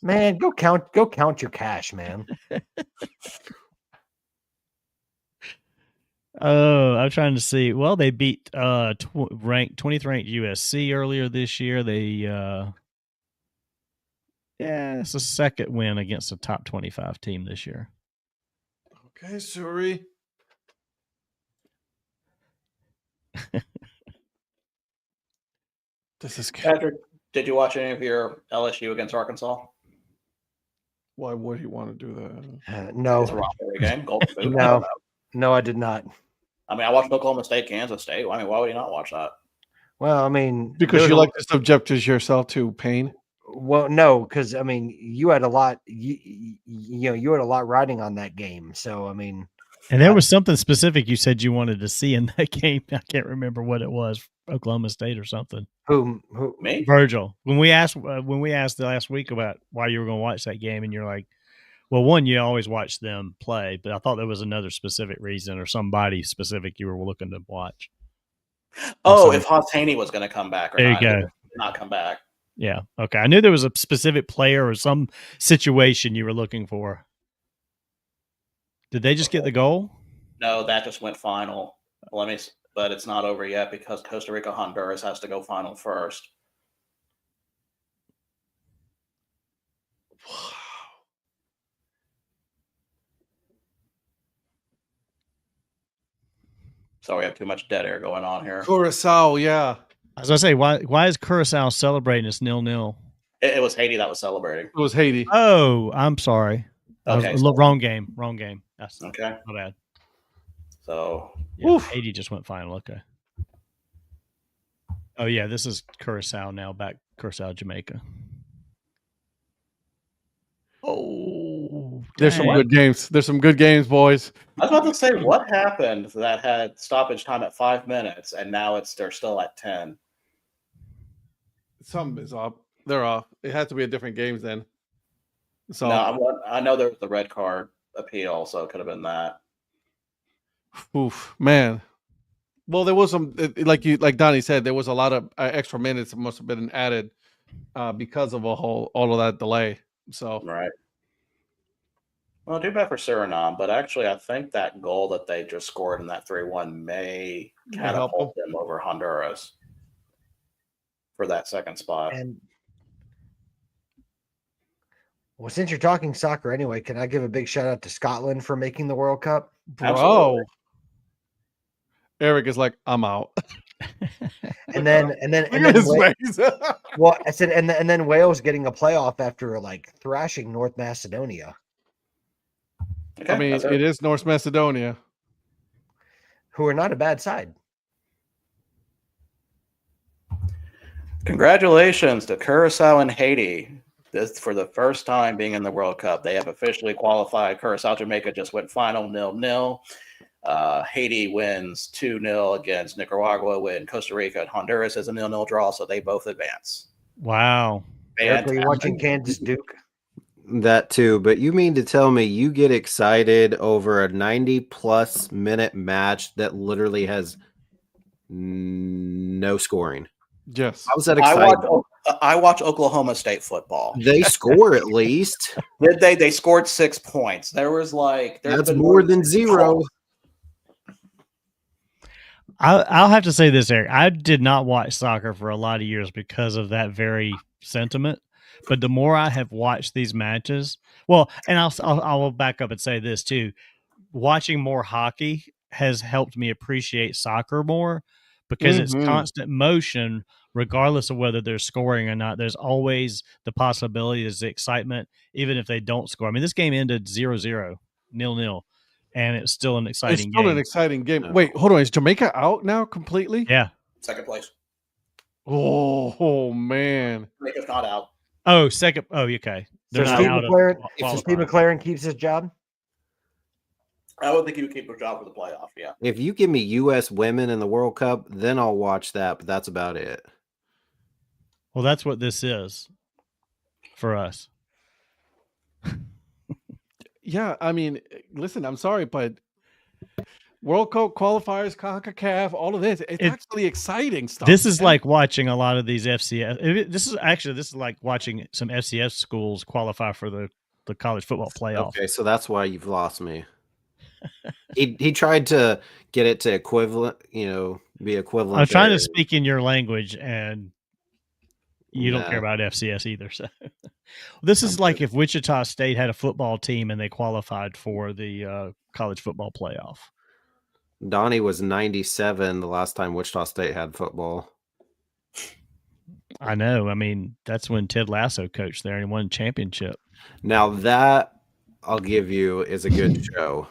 man, go count your cash, man. Oh, I'm trying to see. Well, they beat 20th ranked USC earlier this year. They it's a second win against a top 25 team this year. Okay, sorry. This is Patrick, did you watch any of your LSU against Arkansas? Why would he want to do that? No. It's a rivalry game. Golden Boot. No, I did not. I mean, I watched Oklahoma State, Kansas State. I mean, why would you not watch that? Well, I mean, because you like to subject yourself to pain. Well, no, because I mean, you had a lot. You had a lot riding on that game. So I mean, and there was something specific you said you wanted to see in that game. I can't remember what it was. Oklahoma State or something. Who? Me? Virgil. When we asked the last week about why you were going to watch that game, and you're like, well, one, you always watch them play, but I thought there was another specific reason or somebody specific you were looking to watch. Oh, if Haas Haney was going to come back or there not. You go. Not come back. Yeah. Okay. I knew there was a specific player or some situation you were looking for. Did they just get the goal? No, that just went final. But it's not over yet because Costa Rica, Honduras has to go final first. Wow. So we have too much dead air going on here. Curacao, yeah. I was going to say, why is Curacao celebrating? It's 0-0. It was Haiti that was celebrating. It was Haiti. Oh, I'm sorry. Okay. Wrong game. That's okay. My bad. So Haiti just went final. Okay. Oh yeah, this is Curacao now. Back Curacao, Jamaica. Oh, there's some good games. There's some good games, boys. I was about to say, what happened that had stoppage time at 5 minutes, and now they're still at 10. Something is up. They're off. It has to be a different games then. So no, I know there was the red card appeal, so it could have been that. Oof, man. Well, there was some, like Donnie said, there was a lot of extra minutes that must have been added because of all of that delay. So right. Well, too bad for Suriname, but actually, I think that goal that they just scored in that 3-1 may catapult them over Honduras for that second spot. And well, since you're talking soccer anyway, can I give a big shout out to Scotland for making the World Cup? Bro. Absolutely. Eric is like, I'm out. and then well, I said, and then Wales getting a playoff after like thrashing North Macedonia. Okay, I mean, it is North Macedonia. who are not a bad side. Congratulations to Curacao and Haiti. This for the first time being in the World Cup. They have officially qualified. Curacao, Jamaica just went final 0-0. Haiti wins 2-0 against Nicaragua when Costa Rica and Honduras is a 0-0 draw, so they both advance. Wow. Eric, are you watching Kansas Duke? That too, but you mean to tell me you get excited over a 90-plus minute match that literally has no scoring? Yes. How's that exciting? I watch Oklahoma State football. They score at least. Did they? They scored 6 points. There was that's more than 0. I'll have to say this, Eric. I did not watch soccer for a lot of years because of that very sentiment. But the more I have watched these matches, and I'll back up and say this too. Watching more hockey has helped me appreciate soccer more because it's constant motion, regardless of whether they're scoring or not. There's always the possibility, there's the excitement, even if they don't score. I mean, this game ended 0-0, 0-0. And it's still an exciting game. An exciting game. Wait, hold on. Is Jamaica out now completely? Yeah. Second place. Oh man. Jamaica's not out. Oh, second. Oh, okay. So Steve McLaren keeps his job? I would think he would keep his job for the playoff, yeah. If you give me U.S. women in the World Cup, then I'll watch that, but that's about it. Well, that's what this is for us. Yeah, I mean, listen, I'm sorry, but World Cup qualifiers, CONCACAF, all of this, it's actually exciting stuff. This is like watching a lot of these FCS. This is like watching some FCS schools qualify for the college football playoff. Okay, so that's why you've lost me. He tried to get it to equivalent, be equivalent. I'm trying to speak in your language, and you don't care about FCS either. So this is like if Wichita State had a football team and they qualified for the college football playoff. Donnie was 97 the last time Wichita State had football. I know. I mean, that's when Ted Lasso coached there and won championship. Now that I'll give you is a good show.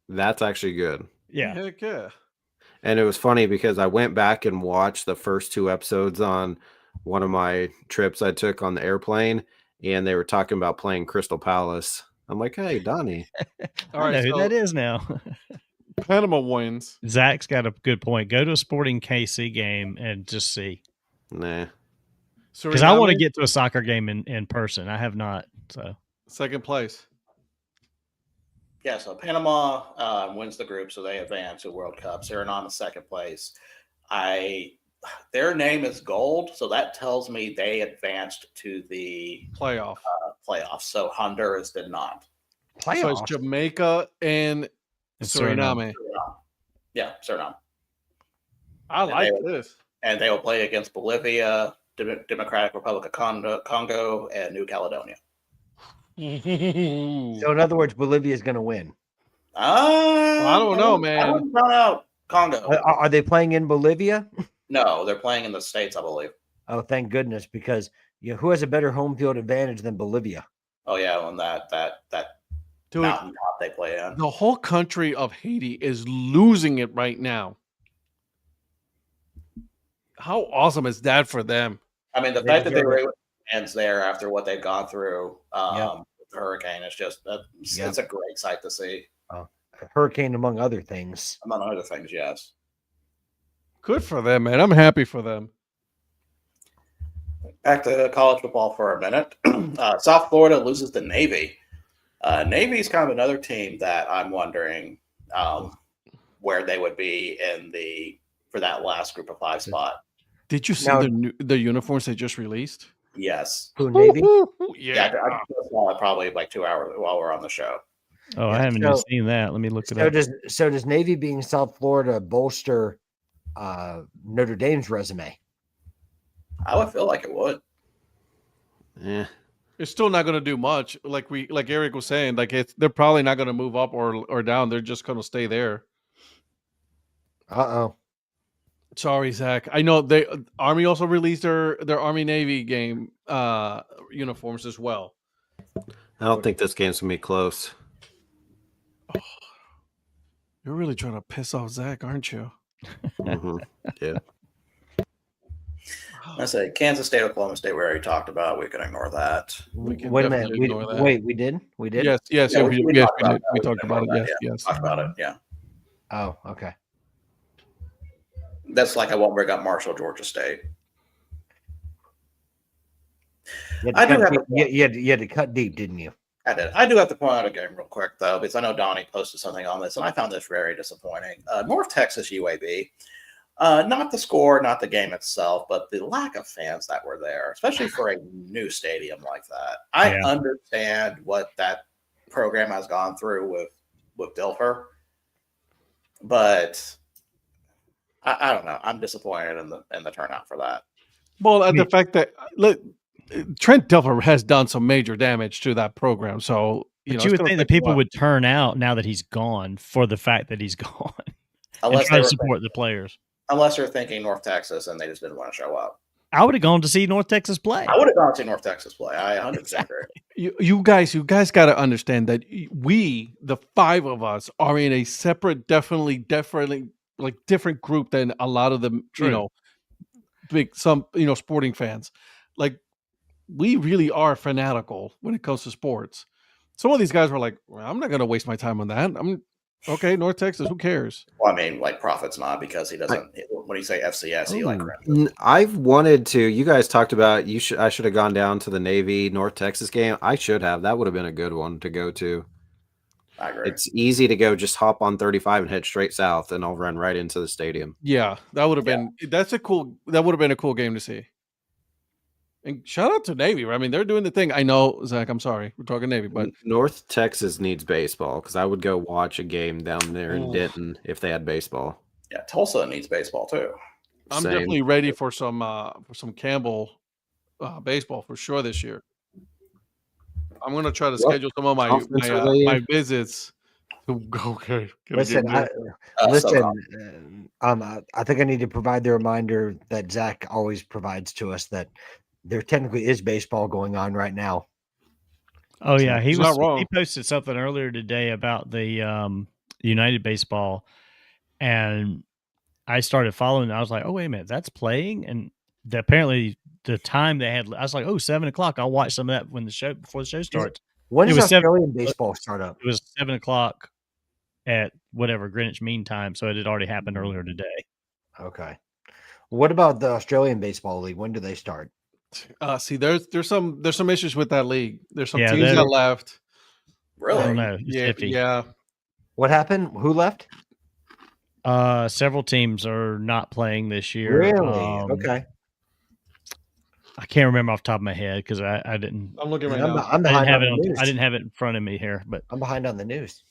That's actually good. Yeah. Heck yeah. And it was funny because I went back and watched the first 2 episodes on one of my trips I took on the airplane, and they were talking about playing Crystal Palace. I'm like, hey, Donnie. All right, I know who that is now. Panama wins. Zach's got a good point. Go to a Sporting KC game and just see. Nah. Because I want to get to a soccer game in person. I have not. So second place. Yeah, so Panama wins the group, so they advance to World Cup. Suriname is second place. Their name is gold, so that tells me they advanced to the playoffs. So Honduras did not. So it's Jamaica and Suriname. Yeah, Suriname. I like this. And they will play against Bolivia, Democratic Republic of Congo, and New Caledonia. So in other words, Bolivia is going to win. I don't know, man. I wouldn't count out Congo. Are they playing in Bolivia? No, they're playing in the States, I believe. Oh, thank goodness, because who has a better home field advantage than Bolivia? Oh yeah, on that mountain top they play in. The whole country of Haiti is losing it right now. How awesome is that for them? I mean, the fact that they were able to ends there after what they've gone through with the hurricane is just it's a great sight to see. Hurricane, among other things. Among other things, yes. Good for them, man. I'm happy for them. Back to college football for a minute. South Florida loses to Navy. Navy's kind of another team that I'm wondering where they would be for that last group of 5 spot. Did you see the uniforms they just released? Yes. Who, Navy? Yeah, I saw it probably like 2 hours while we're on the show. Oh, I haven't even seen that. Let me look it up. Does Navy being South Florida bolster Notre Dame's resume? I would feel like it would. Yeah. It's still not going to do much. Like Eric was saying, they're probably not going to move up or down. They're just going to stay there. Uh-oh. Sorry, Zach. I know Army also released their Army Navy game uniforms as well. I don't think this game's gonna be close. You're really trying to piss off Zach, aren't you? Mm-hmm. Yeah. I say Kansas State, Oklahoma State. We already talked about. We can ignore that. We can Wait a minute. definitely ignore that. Wait, we did? We did? Yes, yes, Yeah, we we did. talked about that. We We talked can about it. ignore Yes, that, yeah. yes. Talked about it. Yeah. Oh, okay. That's like I won't bring up Marshall, Georgia State. You had to cut deep, didn't you? I did. I do have to point out a game real quick, though, because I know Donnie posted something on this, and I found this very disappointing. North Texas UAB. Not the score, not the game itself, but the lack of fans that were there, especially for a new stadium like that. I understand what that program has gone through with Dilfer, but I don't know. I'm disappointed in the turnout for that. Well, at the fact that Trent Dilfer has done some major damage to that program, so you would think that people would turn out now that he's gone for the fact that he's gone, Unless and try to support the players. Unless you're thinking North Texas and they just didn't want to show up. I would have gone to see North Texas play. I would have gone to see North Texas play. I 100% agree. You guys got to understand that we, the five of us, are in a separate, definitely like different group than a lot of the sporting fans. Like, we really are fanatical when it comes to sports. Some of these guys were like, well, I'm not going to waste my time on that. Okay, North Texas, who cares? Well, I mean, like, Prophet's not, because he doesn't. When you say FCS, he like. I've wanted to. You guys talked about I should have gone down to the Navy North Texas game. I should have. That would have been a good one to go to. I agree. It's easy to go. Just hop on 35 and head straight south, and I'll run right into the stadium. Yeah, that would have been. That would have been a cool game to see. And shout out to Navy. I mean, they're doing the thing. I know, Zach, I'm sorry. We're talking Navy, but North Texas needs baseball, because I would go watch a game down there in Denton if they had baseball. Yeah, Tulsa needs baseball too. I'm definitely ready for some Campbell baseball for sure this year. I'm going to try to schedule some of my visits. Okay. Listen, I think I need to provide the reminder that Zach always provides to us that there technically is baseball going on right now. Oh yeah, he posted something earlier today about the United baseball, and I started following. I was like, oh wait a minute, that's playing, and apparently the time they had, I was like, 7:00. I'll watch some of that before the show starts. When does Australian baseball start up? It was 7:00 at whatever Greenwich Mean Time, so it had already happened earlier today. Okay. What about the Australian Baseball League? When do they start? See, there's some issues with that league. There's some teams that left. Really? I don't know. Yeah. What happened? Who left? Several teams are not playing this year. Really? Okay. I can't remember off the top of my head because I didn't. I'm looking right now. I'm behind on the news. I didn't have it in front of me here, but I'm behind on the news.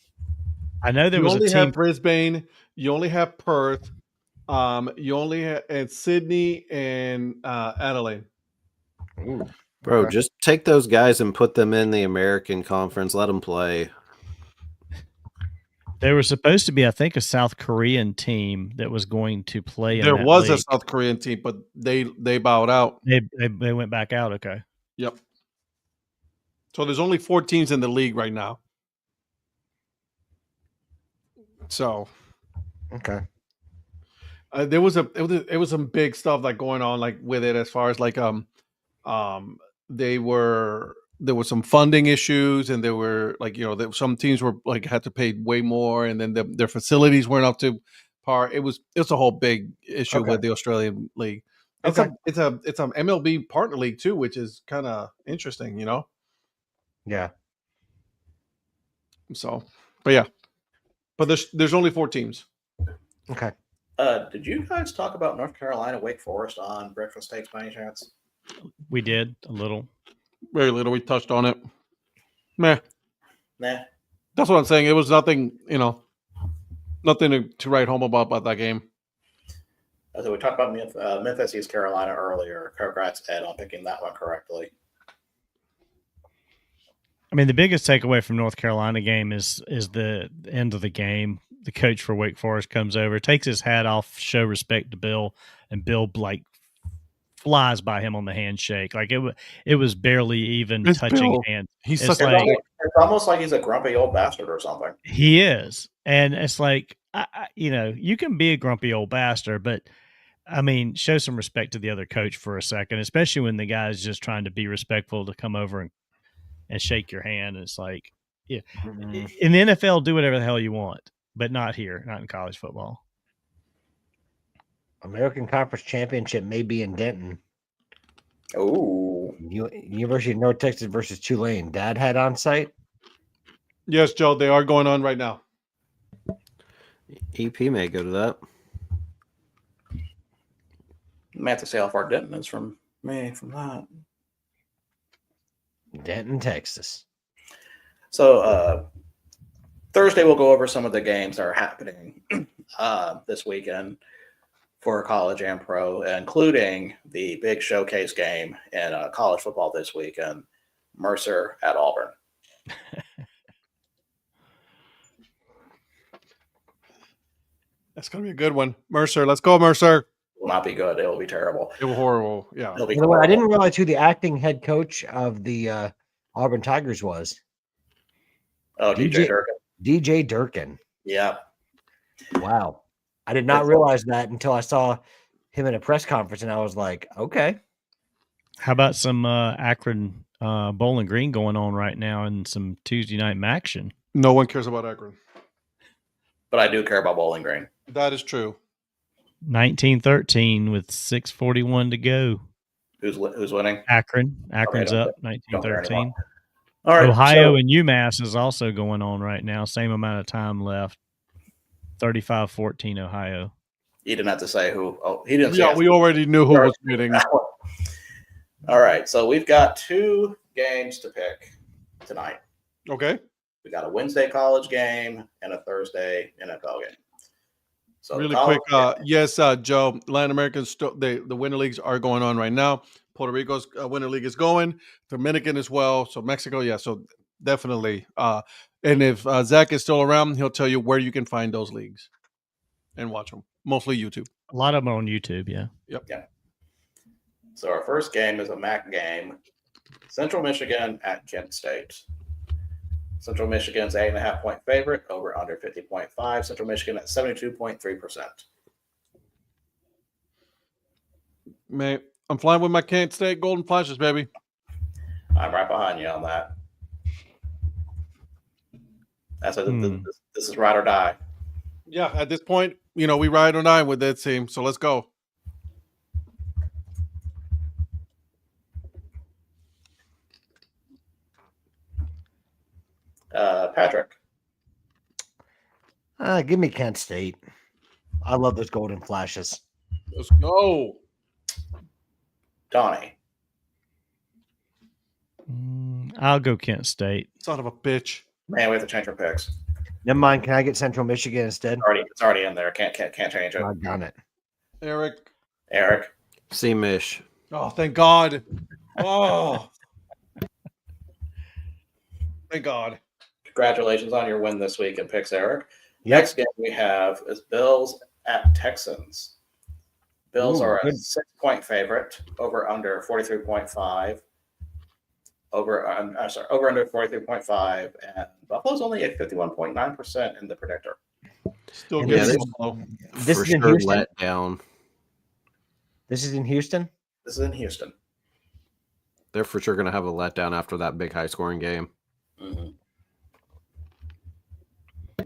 I know there was a team. You only have Brisbane. You only have Perth. You only have Sydney and Adelaide. Ooh, Bro, okay. Just take those guys and put them in the American Conference. Let them play. There was supposed to be, I think, a South Korean team that was going to play. There was league. a South Korean team, but they bowed out. They went back out. Okay. Yep. So there's only 4 teams in the league right now. So, okay. There was some big stuff like going on like with it, as far as like there were some funding issues, and there were like, some teams were like had to pay way more, and then their facilities weren't up to par. It was a whole big issue with the Australian league. It's a MLB partner league too, which is kind of interesting, Yeah. So, but there's only 4 teams. Okay. Did you guys talk about North Carolina, Wake Forest on breakfast takes by any chance? We did a little. Very little. We touched on it. Meh. Nah. That's what I'm saying. It was nothing, nothing to write home about that game. So we talked about Memphis, East Carolina earlier. Congrats, Ed, on picking that one correctly. I mean, the biggest takeaway from North Carolina game is the end of the game. The coach for Wake Forest comes over, takes his hat off, show respect to Bill, and Bill like flies by him on the handshake. Like it was barely even It's touching Bill. hand. He's It's such like it's almost like he's a grumpy old bastard or something. he is, and it's like you can be a grumpy old bastard, but I mean, show some respect to the other coach for a second, especially when the guy's just trying to be respectful to come over and shake your hand. And it's like, yeah, in the NFL, do whatever the hell you want, but not here, not in college football. American Conference Championship may be in Denton. Oh, University of North Texas versus Tulane. Dad Hat on site. Yes, Joe, they are going on right now. EP may go to that. I may have to say how far Denton is from me from that. Denton, Texas. So Thursday we'll go over some of the games that are happening this weekend for college and pro, including the big showcase game in college football this weekend, Mercer at Auburn. That's going to be a good one. Mercer, let's go, Mercer. Will not be good. It will be terrible. It will horrible. Yeah. It'll be You know what? I didn't realize who the acting head coach of the Auburn Tigers was. Oh, DJ Durkin. DJ Durkin. Yeah. Wow. I did not realize that until I saw him in a press conference, and I was like, okay. How about some Akron Bowling Green going on right now and some Tuesday night action? No one cares about Akron. But I do care about Bowling Green. That is true. 19-13 with 6:41 to go. Who's winning? Akron. Akron's up 19-13. All right. Ohio and UMass is also going on right now. Same amount of time left. 35-14 Ohio. You didn't have to say who. Oh, he didn't. Yeah, we already knew who was winning. All right. So we've got 2 games to pick tonight. Okay. We got a Wednesday college game and a Thursday NFL game. So really quick, yes, Joe. Latin Americans, the winter leagues are going on right now. Puerto Rico's winter league is going. Dominican as well. So Mexico, yeah. So definitely. And if Zach is still around, he'll tell you where you can find those leagues and watch them. Mostly YouTube. A lot of them on YouTube. Yeah. Yep. Yeah. So our first game is a MAC game. Central Michigan at Kent State. Central Michigan's 8.5-point favorite, over under 50.5. Central Michigan at 72.3%. Mate, I'm flying with my Kent State Golden Flashes, baby. I'm right behind you on that. That's this is ride or die. Yeah, at this point, we ride or die with that team. So let's go. Patrick. Give me Kent State. I love those Golden Flashes. Let's go. Donnie. I'll go Kent State. Son of a bitch. Man, we have to change our picks. Never mind. Can I get Central Michigan instead? It's already in there. Can't change it. I got it. Eric. C-Mish. Oh, thank God. Oh. Thank God. Congratulations on your win this week in picks, Eric. Yep. Next game we have is Bills at Texans. Bills are a 6-point favorite, over under 43.5. Over under 43.5, and Buffalo's only at 51.9% in the predictor. Still This getting is in sure Houston. let down. This is in Houston. This is in Houston. They're for sure going to have a letdown after that big high-scoring game. Mm-hmm.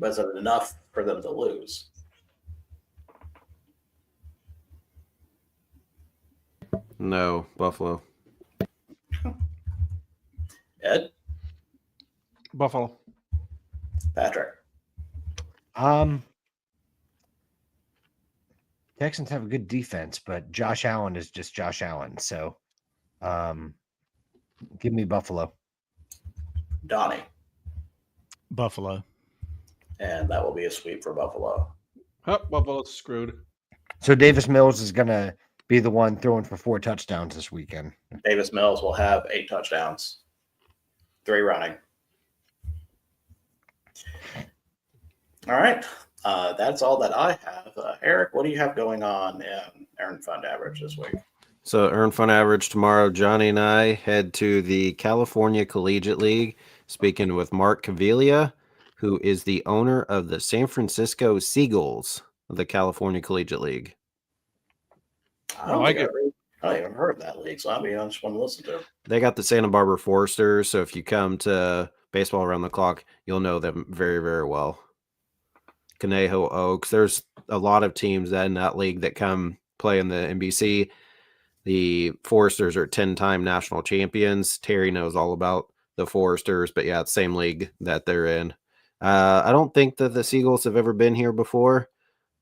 But is it enough for them to lose? No, Buffalo. Ed? Buffalo. Patrick? Texans have a good defense, but Josh Allen is just Josh Allen. So, give me Buffalo. Donnie? Buffalo. And that will be a sweep for Buffalo. Buffalo's screwed. So Davis Mills is going to be the one throwing for 4 touchdowns this weekend. Davis Mills will have 8 touchdowns, 3 running. All right. That's all that I have. Eric, what do you have going on in Earned Fund Average this week? So Earn Fun Average tomorrow, Johnny and I head to the California Collegiate League, speaking with Mark Caviglia, who is the owner of the San Francisco Seagulls of the California Collegiate League. I don't even heard of that league, so I just want to listen to it. They got the Santa Barbara Foresters, so if you come to Baseball Around the Clock, you'll know them very, very well. Conejo Oaks. There's a lot of teams in that league that come play in the NBC. The Foresters are 10-time national champions. Terry knows all about the Foresters, but yeah, it's the same league that they're in. I don't think that the Seagulls have ever been here before.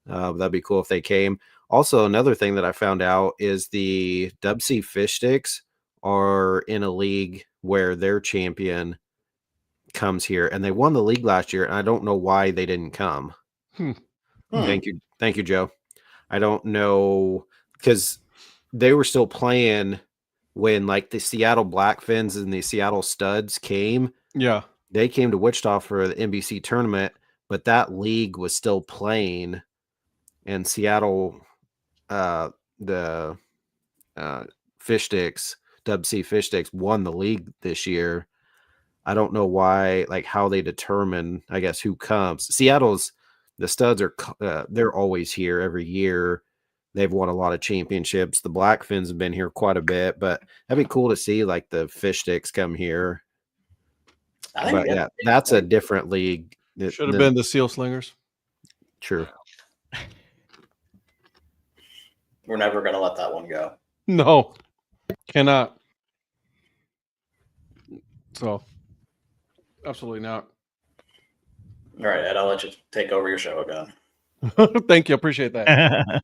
That'd be cool if they came. Also, another thing that I found out is the Dubsea Fish Sticks are in a league where their champion comes here, and they won the league last year, and I don't know why they didn't come. Thank you, Joe. I don't know, because they were still playing when like the Seattle Blackfins and the Seattle Studs came. Yeah. They came to Wichita for the NBC tournament, but that league was still playing, and Seattle, the Fish Sticks, Dubsea Fish Sticks won the league this year. I don't know why, like how they determine, I guess, who comes. The Studs are, they're always here every year. They've won a lot of championships. The Blackfins have been here quite a bit, but that'd be cool to see like the Fish Sticks come here. But yeah, that's a different league. Should have been the Seal Slingers. True. We're never going to let that one go. No, cannot. So, absolutely not. All right, Ed, I'll let you take over your show again. Thank you. Appreciate that.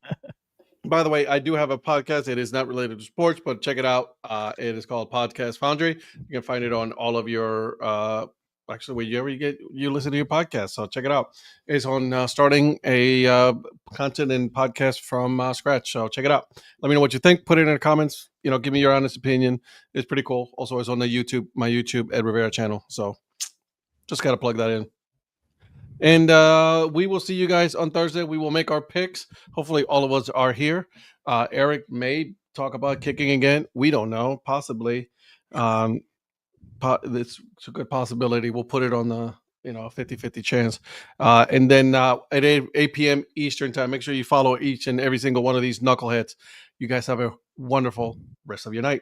By the way, I do have a podcast. It is not related to sports, but check it out. It is called Podcast Foundry. You can find it on all of your actually wherever you listen to your podcast. So check it out. It's on starting a content and podcast from scratch. So check it out. Let me know what you think. Put it in the comments. Give me your honest opinion. It's pretty cool. Also, it's on the my YouTube Ed Rivera channel. So just got to plug that in. And we will see you guys on Thursday. We will make our picks. Hopefully all of us are here. Eric may talk about kicking again. We don't know. Possibly. It's a good possibility. We'll put it on the 50-50 chance. And then at 8 p.m. Eastern time, make sure you follow each and every single one of these knuckleheads. You guys have a wonderful rest of your night.